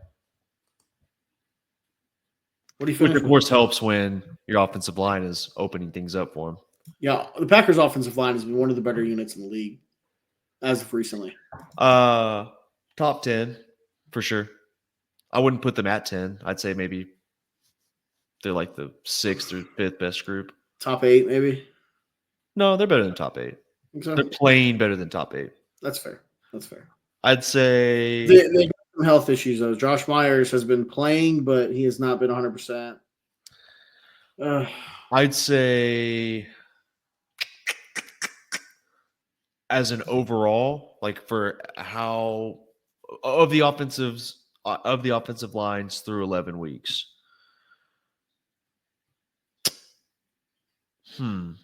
What do you feel? Which, of course, helps when your offensive line is opening things up for him. Yeah, the Packers' offensive line has been one of the better units in the league as of recently. Top 10, for sure. I wouldn't put them at 10. I'd say maybe they're like the 6th or 5th best group. Top 8, maybe? No, they're better than top 8. So? They're playing better than top 8. That's fair. I'd say they got some health issues, though. Josh Myers has been playing, but he has not been 100%. I'd say as an overall, like for how of the offensive lines through 11 weeks. I'm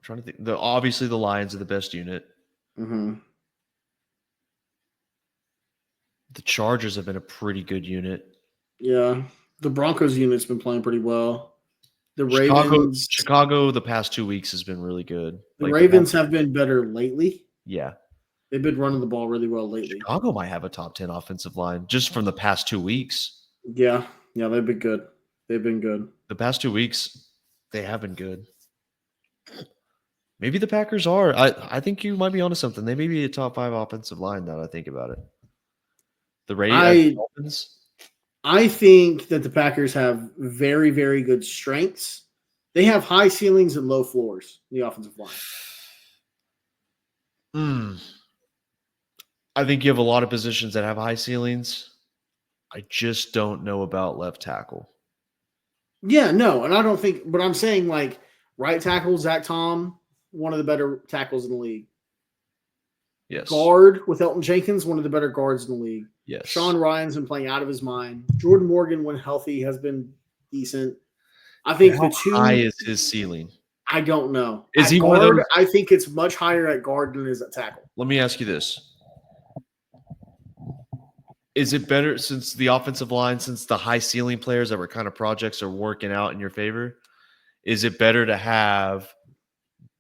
trying to think. Obviously the Lions are the best unit. Mm-hmm. The Chargers have been a pretty good unit. Yeah. The Broncos unit's been playing pretty well. The Ravens, Chicago, the past 2 weeks has been really good. the Ravens have been better lately. Yeah. They've been running the ball really well lately. Chicago might have a top 10 offensive line just from the past 2 weeks. Yeah, they've been good. They've been good. The past 2 weeks, they have been good. Maybe the Packers are. I think you might be onto something. They may be a top 5 offensive line now that I think about it. The Dolphins. I think that the Packers have very, very good strengths. They have high ceilings and low floors in the offensive line. I think you have a lot of positions that have high ceilings. I just don't know about left tackle. Yeah, no, and I don't think, but I'm saying like right tackle, Zach Tom, one of the better tackles in the league. Yes. Guard with Elton Jenkins, one of the better guards in the league. Yes. Sean Ryan's been playing out of his mind. Jordan Morgan, when healthy, has been decent. I think How high is his ceiling? I don't know. Is he guard, one of those? I think it's much higher at guard than it is at tackle. Let me ask you this. Is it better since the offensive line, since the high ceiling players that were kind of projects are working out in your favor? Is it better to have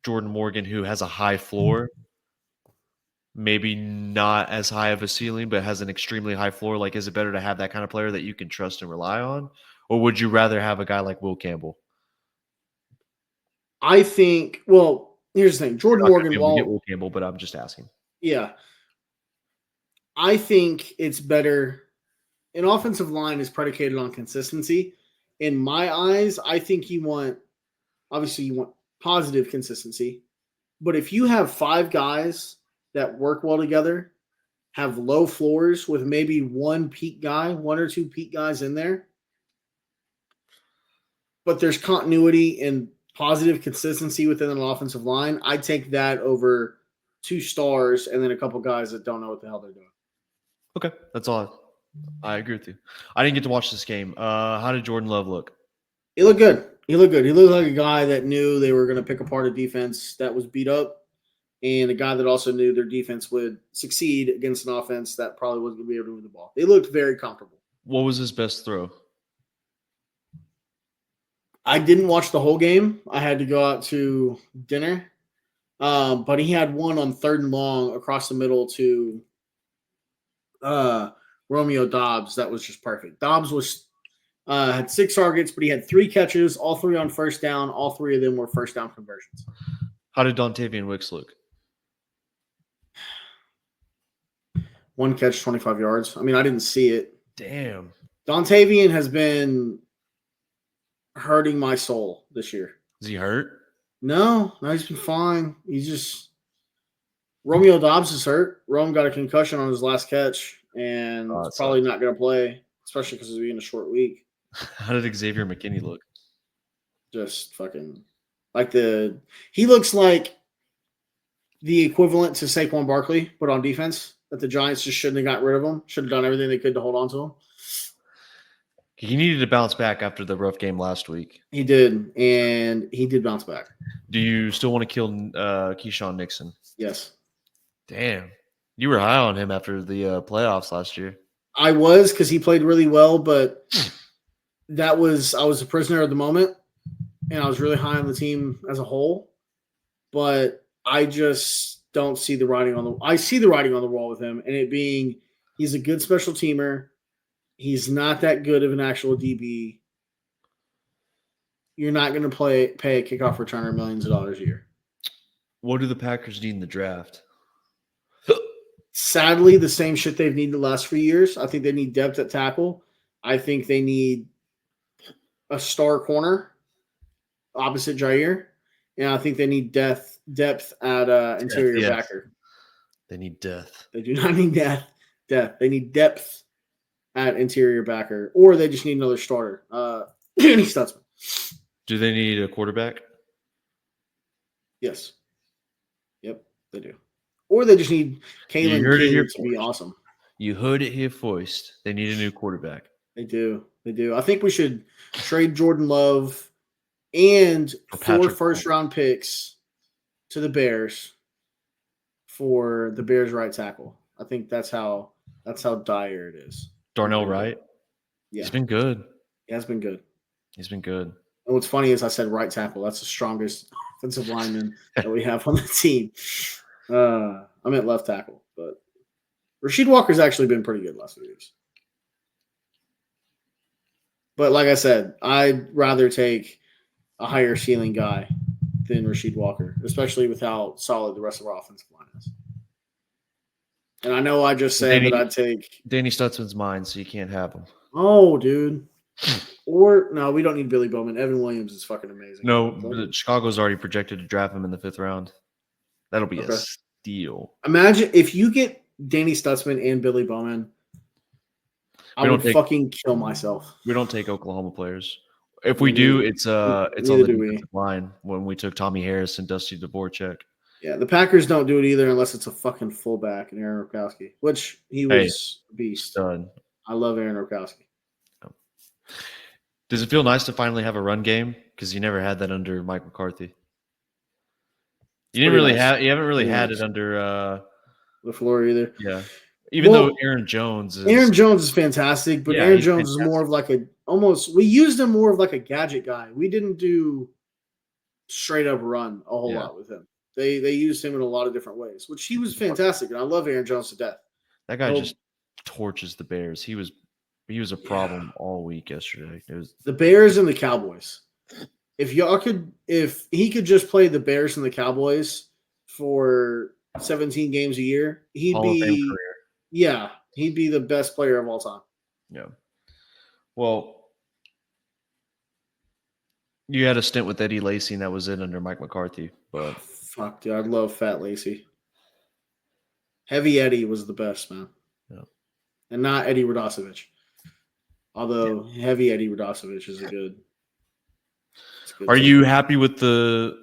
Jordan Morgan, who has a high floor, maybe not as high of a ceiling, but has an extremely high floor? Like, is it better to have that kind of player that you can trust and rely on? Or would you rather have a guy like Will Campbell? I think, well, here's the thing. Jordan Morgan, get Will Campbell, but I'm just asking. Yeah. I think it's better. An offensive line is predicated on consistency. In my eyes, I think you want positive consistency. But if you have 5 guys that work well together, have low floors with maybe one or two peak guys in there, but there's continuity and positive consistency within an offensive line, I'd take that over 2 stars and then a couple guys that don't know what the hell they're doing. Okay, that's all. I agree with you. I didn't get to watch this game. How did Jordan Love look? He looked good. He looked like a guy that knew they were going to pick apart a defense that was beat up, and a guy that also knew their defense would succeed against an offense that probably wasn't going to be able to move the ball. They looked very comfortable. What was his best throw? I didn't watch the whole game. I had to go out to dinner. But he had one on 3rd and long across the middle to Romeo Doubs. That was just perfect. Doubs had 6 targets, but he had 3 catches, all 3 on first down. All 3 of them were first down conversions. How did Dontavian Wicks look? 1 catch, 25 yards. I mean, I didn't see it. Damn. Dontavian has been hurting my soul this year. Is he hurt? No, he's been fine. He's just Romeo Doubs is hurt. Rome got a concussion on his last catch, and it's probably not going to play, especially because it's being a short week. How did Xavier McKinney look? Just fucking he looks like the equivalent to Saquon Barkley, but on defense. That the Giants just shouldn't have got rid of him. Should have done everything they could to hold on to him. He needed to bounce back after the rough game last week. He did, and he did bounce back. Do you still want to kill Keyshawn Nixon? Yes. Damn. You were high on him after the playoffs last year. I was, because he played really well, but I was a prisoner of the moment, and I was really high on the team as a whole. But I just don't see the writing on the – I see the writing on the wall with him, and it being he's a good special teamer. He's not that good of an actual DB. You're not going to pay a kickoff returner millions of dollars a year. What do the Packers need in the draft? Sadly, the same shit they've needed the last few years. I think they need depth at tackle. I think they need a star corner opposite Jair. And I think they need depth at interior backer. They need depth. They do not need depth. They need depth at interior backer. Or they just need another starter. Stutzman. Do they need a quarterback? Yes. Yep, they do. Or they just need Kalen King to be awesome. You heard it here first. They need a new quarterback. They do. I think we should trade Jordan Love and 4 first-round picks to the Bears for the Bears' right tackle. I think that's how dire it is. Darnell Wright? Yeah. He's been good. He has been good. He's been good. And what's funny is I said right tackle. That's the strongest offensive lineman that we have on the team. I meant left tackle, but Rasheed Walker's actually been pretty good last few years. But like I said, I'd rather take a higher ceiling guy than Rasheed Walker, especially with how solid the rest of our offensive line is. And I know I just said that I'd take Danny Stutzman's mine, so you can't have him. Oh, dude. Or no, we don't need Billy Bowman. Evan Williams is fucking amazing. No, Chicago's already projected to draft him in the 5th round. That'll be a steal. Imagine if you get Danny Stutzman and Billy Bowman. I would fucking kill myself. We don't take Oklahoma players. If we do, it's on the defensive line when we took Tommy Harris and Dusty Dvorak. Yeah, the Packers don't do it either unless it's a fucking fullback and Aaron Rokowski, which he was a beast. Done. I love Aaron Rokowski. Does it feel nice to finally have a run game? Because you never had that under Mike McCarthy. You haven't really had it under LaFleur either. Yeah. Even though Aaron Jones is fantastic, but Aaron Jones is more of like we used him more of like a gadget guy. We didn't do straight up run a whole lot with him. They used him in a lot of different ways, which he was fantastic, and I love Aaron Jones to death. That guy just torches the Bears. He was a problem all week yesterday. It was the Bears and the Cowboys. If he could just play the Bears and the Cowboys for 17 games a year, he'd be the best player of all time. Yeah. Well, you had a stint with Eddie Lacy, and that was it under Mike McCarthy. But fuck, dude, I love Fat Lacy. Heavy Eddie was the best, man. Yeah. And not Eddie Radosevich. Although Heavy Eddie Radosevich is a good. Are you happy with the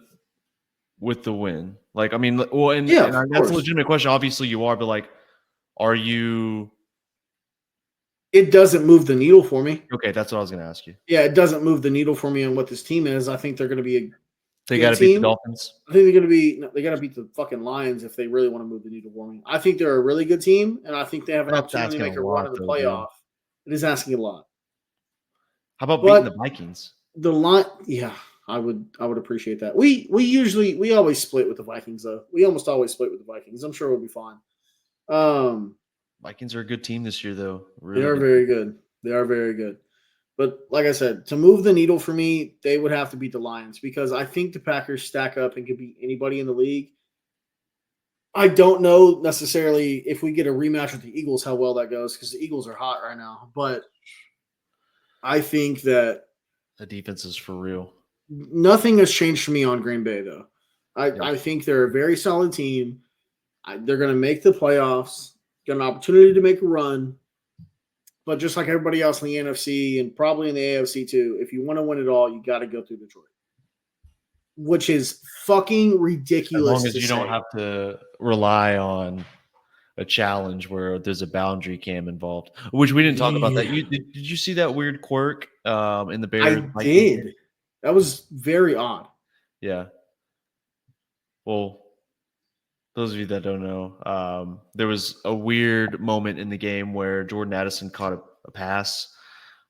win? Like, I mean, well, and that's a legitimate question. Obviously, you are, but like, are you? It doesn't move the needle for me. Okay, that's what I was going to ask you. Yeah, it doesn't move the needle for me on what this team is. I think they're going to be They got to beat the Dolphins. I think they got to beat the fucking Lions if they really want to move the needle for me. I think they're a really good team, and I think they have an opportunity to make a run in the playoff. It is asking a lot. How about beating the Vikings? The line, I would appreciate that. We always split with the Vikings though. We almost always split with the Vikings. I'm sure we'll be fine. Vikings are a good team this year though. Really they are very good. They are very good. But like I said, to move the needle for me, they would have to beat the Lions because I think the Packers stack up and can beat anybody in the league. I don't know necessarily if we get a rematch with the Eagles how well that goes because the Eagles are hot right now. But I think that the defense is for real. Nothing has changed for me on Green Bay, though. I think they're a very solid team. They're going to make the playoffs, get an opportunity to make a run. But just like everybody else in the NFC and probably in the AFC too, if you want to win it all, you got to go through Detroit. Which is fucking ridiculous. As long as you don't have to rely on a challenge where there's a boundary cam involved, which we didn't talk about that. Did you see that weird quirk in the Bears? I did. That was very odd. Yeah. Well, those of you that don't know, there was a weird moment in the game where Jordan Addison caught a pass,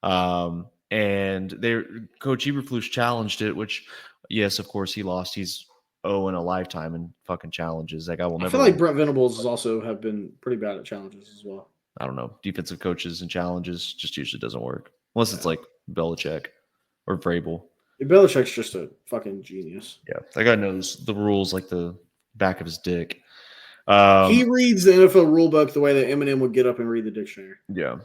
and Coach Eberflus challenged it, which, yes, of course, he lost. He's in a lifetime in fucking challenges. That guy will never. I feel like Brent Venables also have been pretty bad at challenges as well. I don't know. Defensive coaches and challenges just usually doesn't work unless it's like Belichick or Vrabel. Belichick's just a fucking genius. Yeah, that guy knows the rules like the back of his dick. He reads the NFL rule book the way that Eminem would get up and read the dictionary. Yeah.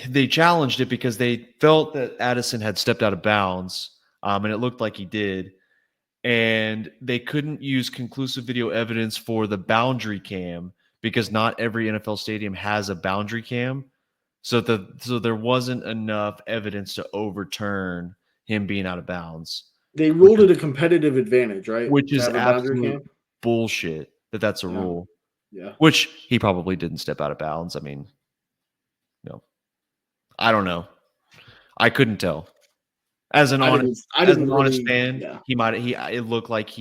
They challenged it because they felt that Addison had stepped out of bounds, and it looked like he did. And they couldn't use conclusive video evidence for the boundary cam because not every NFL stadium has a boundary cam. So there wasn't enough evidence to overturn him being out of bounds. They ruled it a competitive advantage, right? Which is absolute bullshit that's a rule. Yeah. Which he probably didn't step out of bounds. I mean, no. I don't know. I couldn't tell. As an honest fan, it looked like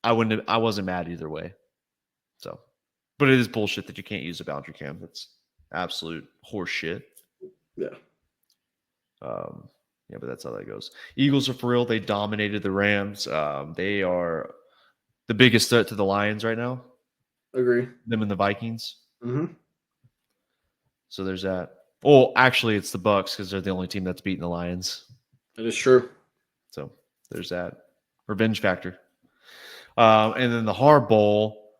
I wasn't mad either way. So, but it is bullshit that you can't use a boundary cam. That's absolute horse shit. Yeah. Yeah, but that's how that goes. Eagles are for real. They dominated the Rams. They are the biggest threat to the Lions right now. Agree. Them and the Vikings. Mm-hmm. So there's that. Well, actually, it's the Bucks because they're the only team that's beaten the Lions. That is true. So there's that revenge factor. And then the Hard Bowl,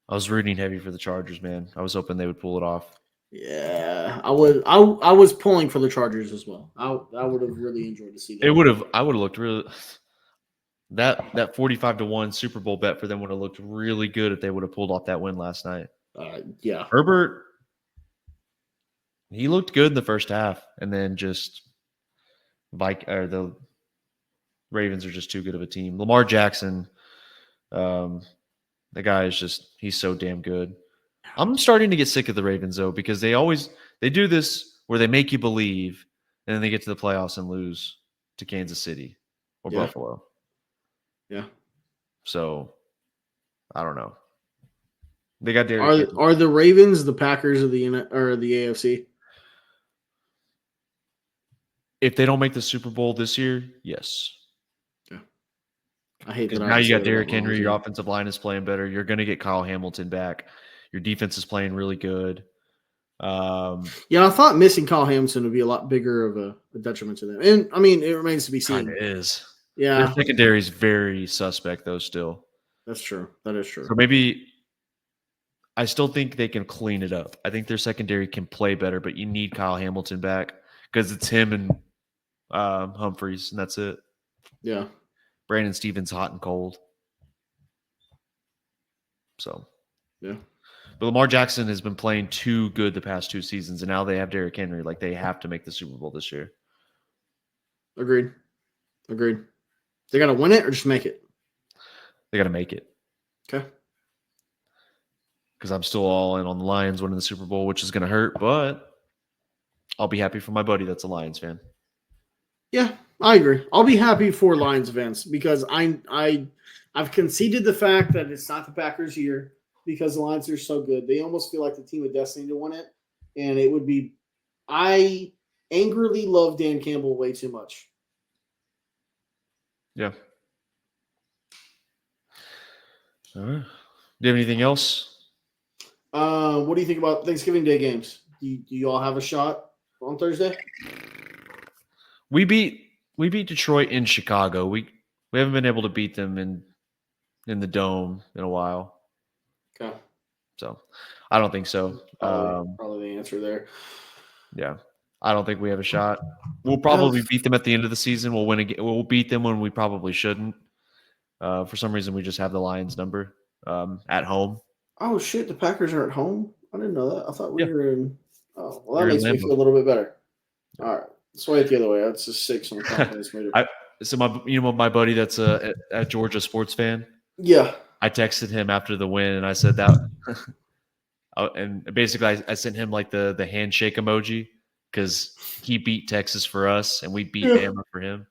I was rooting heavy for the Chargers, man. I was hoping they would pull it off. Yeah, I was pulling for the Chargers as well. I would have really enjoyed to see that. I would have looked really that 45-1 Super Bowl bet for them would have looked really good if they would have pulled off that win last night. Yeah. Herbert, he looked good in the first half, and then just the Ravens are just too good of a team. Lamar Jackson, the guy is he's so damn good. I'm starting to get sick of the Ravens though, because they do this where they make you believe, and then they get to the playoffs and lose to Kansas City or Buffalo. Yeah. So I don't know. They got Derrick. Are the Ravens the Packers of the AFC? If they don't make the Super Bowl this year, yes. Yeah. I hate that. Now you got Derrick Henry. Your offensive line is playing better. You're going to get Kyle Hamilton back. Your defense is playing really good. Yeah, I thought missing Kyle Hamilton would be a lot bigger of a detriment to them. And I mean, it remains to be seen. It is. Yeah. Their secondary is very suspect, though, still. That's true. That is true. So maybe I still think they can clean it up. I think their secondary can play better, but you need Kyle Hamilton back because it's him and Humphreys, and that's it. Yeah. Brandon Stevens hot and cold. So, yeah. But Lamar Jackson has been playing too good the past 2 seasons, and now they have Derrick Henry. Like, they have to make the Super Bowl this year. Agreed. They got to win it or just make it? They got to make it. Okay. Because I'm still all in on the Lions winning the Super Bowl, which is going to hurt, but I'll be happy for my buddy that's a Lions fan. Yeah, I agree. I'll be happy for Lions fans because I've conceded the fact that it's not the Packers' year because the Lions are so good. They almost feel like the team of destiny to win it, and it would be. I angrily love Dan Campbell way too much. Yeah. All right. Do you have anything else? What do you think about Thanksgiving Day games? Do you all have a shot on Thursday? We beat Detroit in Chicago. We haven't been able to beat them in the Dome in a while. Okay. So I don't think so. Probably the answer there. Yeah. I don't think we have a shot. We'll probably beat them at the end of the season. We'll win again. We'll beat them when we probably shouldn't. For some reason, we just have the Lions number at home. Oh, shit. The Packers are at home? I didn't know that. I thought we were in. Oh, well, that makes me feel a little bit better. All right. Sway it the other way. That's just 6 on the confidence meter. So my buddy that's a Georgia sports fan. Yeah. I texted him after the win and I said that, and basically I sent him like the handshake emoji because he beat Texas for us and we beat Bama for him.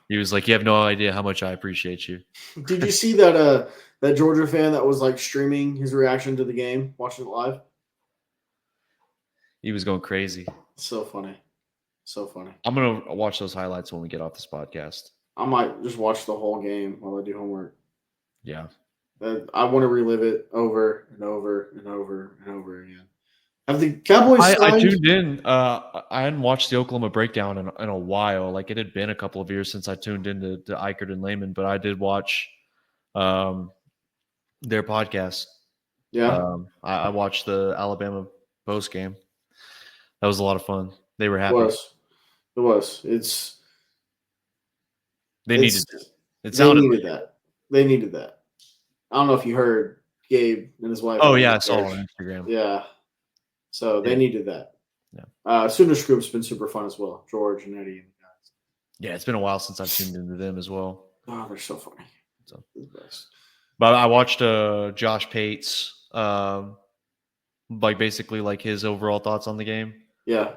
He was like, "You have no idea how much I appreciate you." Did you see that that Georgia fan that was like streaming his reaction to the game, watching it live? He was going crazy. So funny. I'm going to watch those highlights when we get off this podcast. I might just watch the whole game while I do homework. Yeah. I want to relive it over and over and over and over again. Have the Cowboys I tuned in. I hadn't watched the Oklahoma breakdown in a while. Like, it had been a couple of years since I tuned into Eichert and Lehman, but I did watch their podcast. Yeah. I watched the Alabama post game. That was a lot of fun. They were happy. It was. They needed that. They needed that. I don't know if you heard Gabe and his wife. Oh, yeah. I saw it on Instagram. Yeah. So they needed that. Yeah. Sooners group's been super fun as well. George and Eddie and the guys. Yeah, it's been a while since I've tuned into them as well. Oh, they're so funny. So, but I watched Josh Pate's like basically like his overall thoughts on the game. Yeah.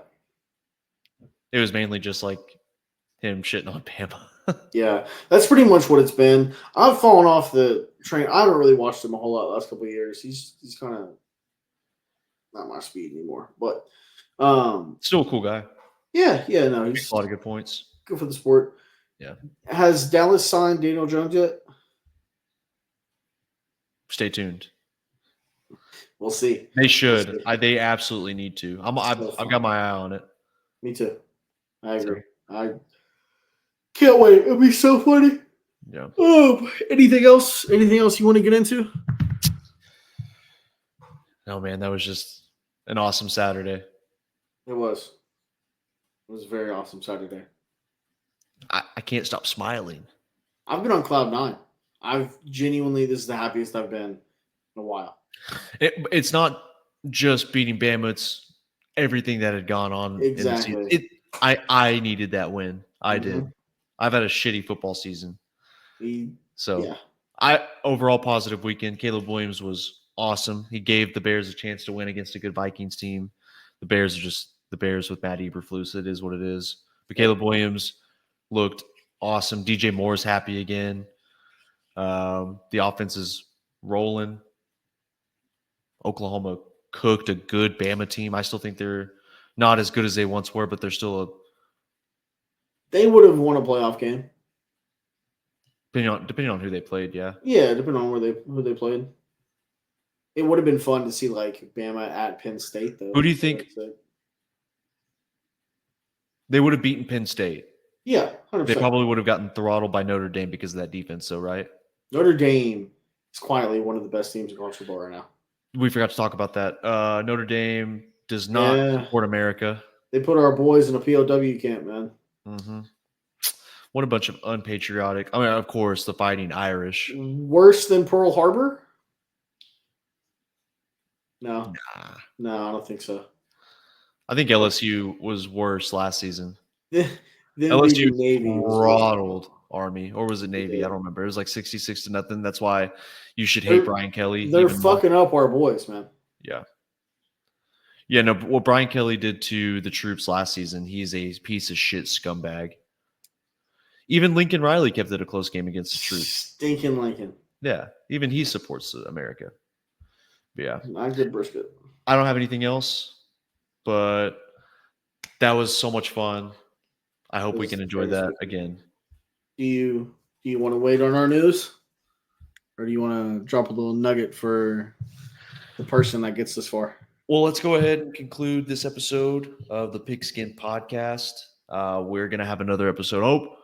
It was mainly just like him shitting on Bama. Yeah, that's pretty much what it's been. I've fallen off the train. I haven't really watched him a whole lot the last couple of years. He's kind of not my speed anymore, but still a cool guy. Yeah, no, Makes he's a lot of good points. good for the sport. Yeah. Has Dallas signed Daniel Jones yet? Stay tuned. We'll see. They should. We'll see. They absolutely need to. I've got my eye on it. Me too. I agree. I can't wait. It'll be so funny. Yeah. Oh, anything else? Anything else you want to get into? No, man, that was just an awesome Saturday. It was. It was a very awesome Saturday. I can't stop smiling. I've been on cloud nine. This is the happiest I've been in a while. It's not just beating Bama. It's everything that had gone on. Exactly. In the season. I needed that win. I did. I've had a shitty football season. Overall positive weekend. Caleb Williams was awesome. He gave the Bears a chance to win against a good Vikings team. The Bears are just the Bears with Matt Eberflus. It is what it is. But Caleb Williams looked awesome. DJ Moore's happy again. The offense is rolling. Oklahoma cooked a good Bama team. I still think they're not as good as they once were, but they're still They would have won a playoff game. Depending on who they played, yeah. Yeah, depending on who they played. It would have been fun to see like Bama at Penn State, though. Who do you think they would have beaten Penn State? Yeah, 100%. They probably would have gotten throttled by Notre Dame because of that defense, so right? Notre Dame is quietly one of the best teams in college football right now. We forgot to talk about that. Notre Dame does not support America. They put our boys in a POW camp, man. Mm-hmm. What a bunch of unpatriotic. I mean, of course, the Fighting Irish. Worse than Pearl Harbor? No. No, I don't think so. I think LSU was worse last season. LSU Navy throttled Army, or was it Navy? I don't remember. It was like 66-0. That's why you should hate Brian Kelly. They're fucking up our boys, man. Yeah. Yeah, no, what Brian Kelly did to the troops last season, he's a piece of shit scumbag. Even Lincoln Riley kept it a close game against the troops. Stinking Lincoln. Yeah, even he supports America. But yeah. Not good brisket. I don't have anything else, but that was so much fun. I hope we can enjoy that again. Do you want to wait on our news? Or do you want to drop a little nugget for the person that gets this far? Well, let's go ahead and conclude this episode of the PigSkin Podcast. We're going to have another episode. Oh,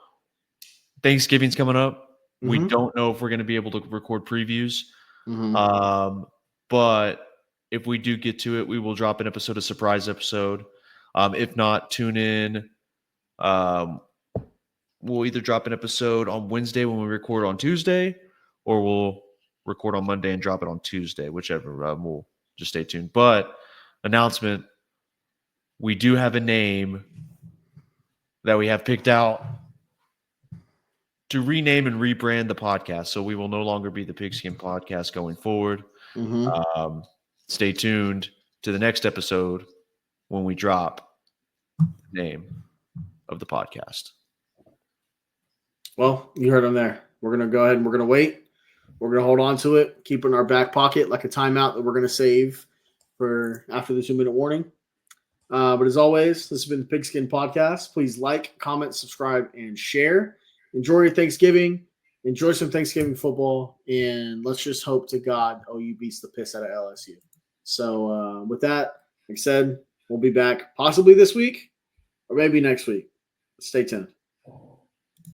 Thanksgiving's coming up. Mm-hmm. We don't know if we're going to be able to record previews. Mm-hmm. But if we do get to it, we will drop an episode, a surprise episode. If not, tune in. We'll either drop an episode on Wednesday when we record on Tuesday, or we'll record on Monday and drop it on Tuesday, whichever. We'll just stay tuned. But announcement, we do have a name that we have picked out to rename and rebrand the podcast. So we will no longer be the PigSkin Podcast going forward. Mm-hmm. Stay tuned to the next episode when we drop the name of the podcast. Well, you heard him there. We're going to go ahead and we're going to wait. We're going to hold on to it, keep it in our back pocket like a timeout that we're going to save for after the 2-minute warning. But as always, this has been the PigSkin Podcast. Please like, comment, subscribe, and share. Enjoy your Thanksgiving. Enjoy some Thanksgiving football. And let's just hope to God OU beats the piss out of LSU. So with that, like I said, we'll be back possibly this week or maybe next week. Stay tuned.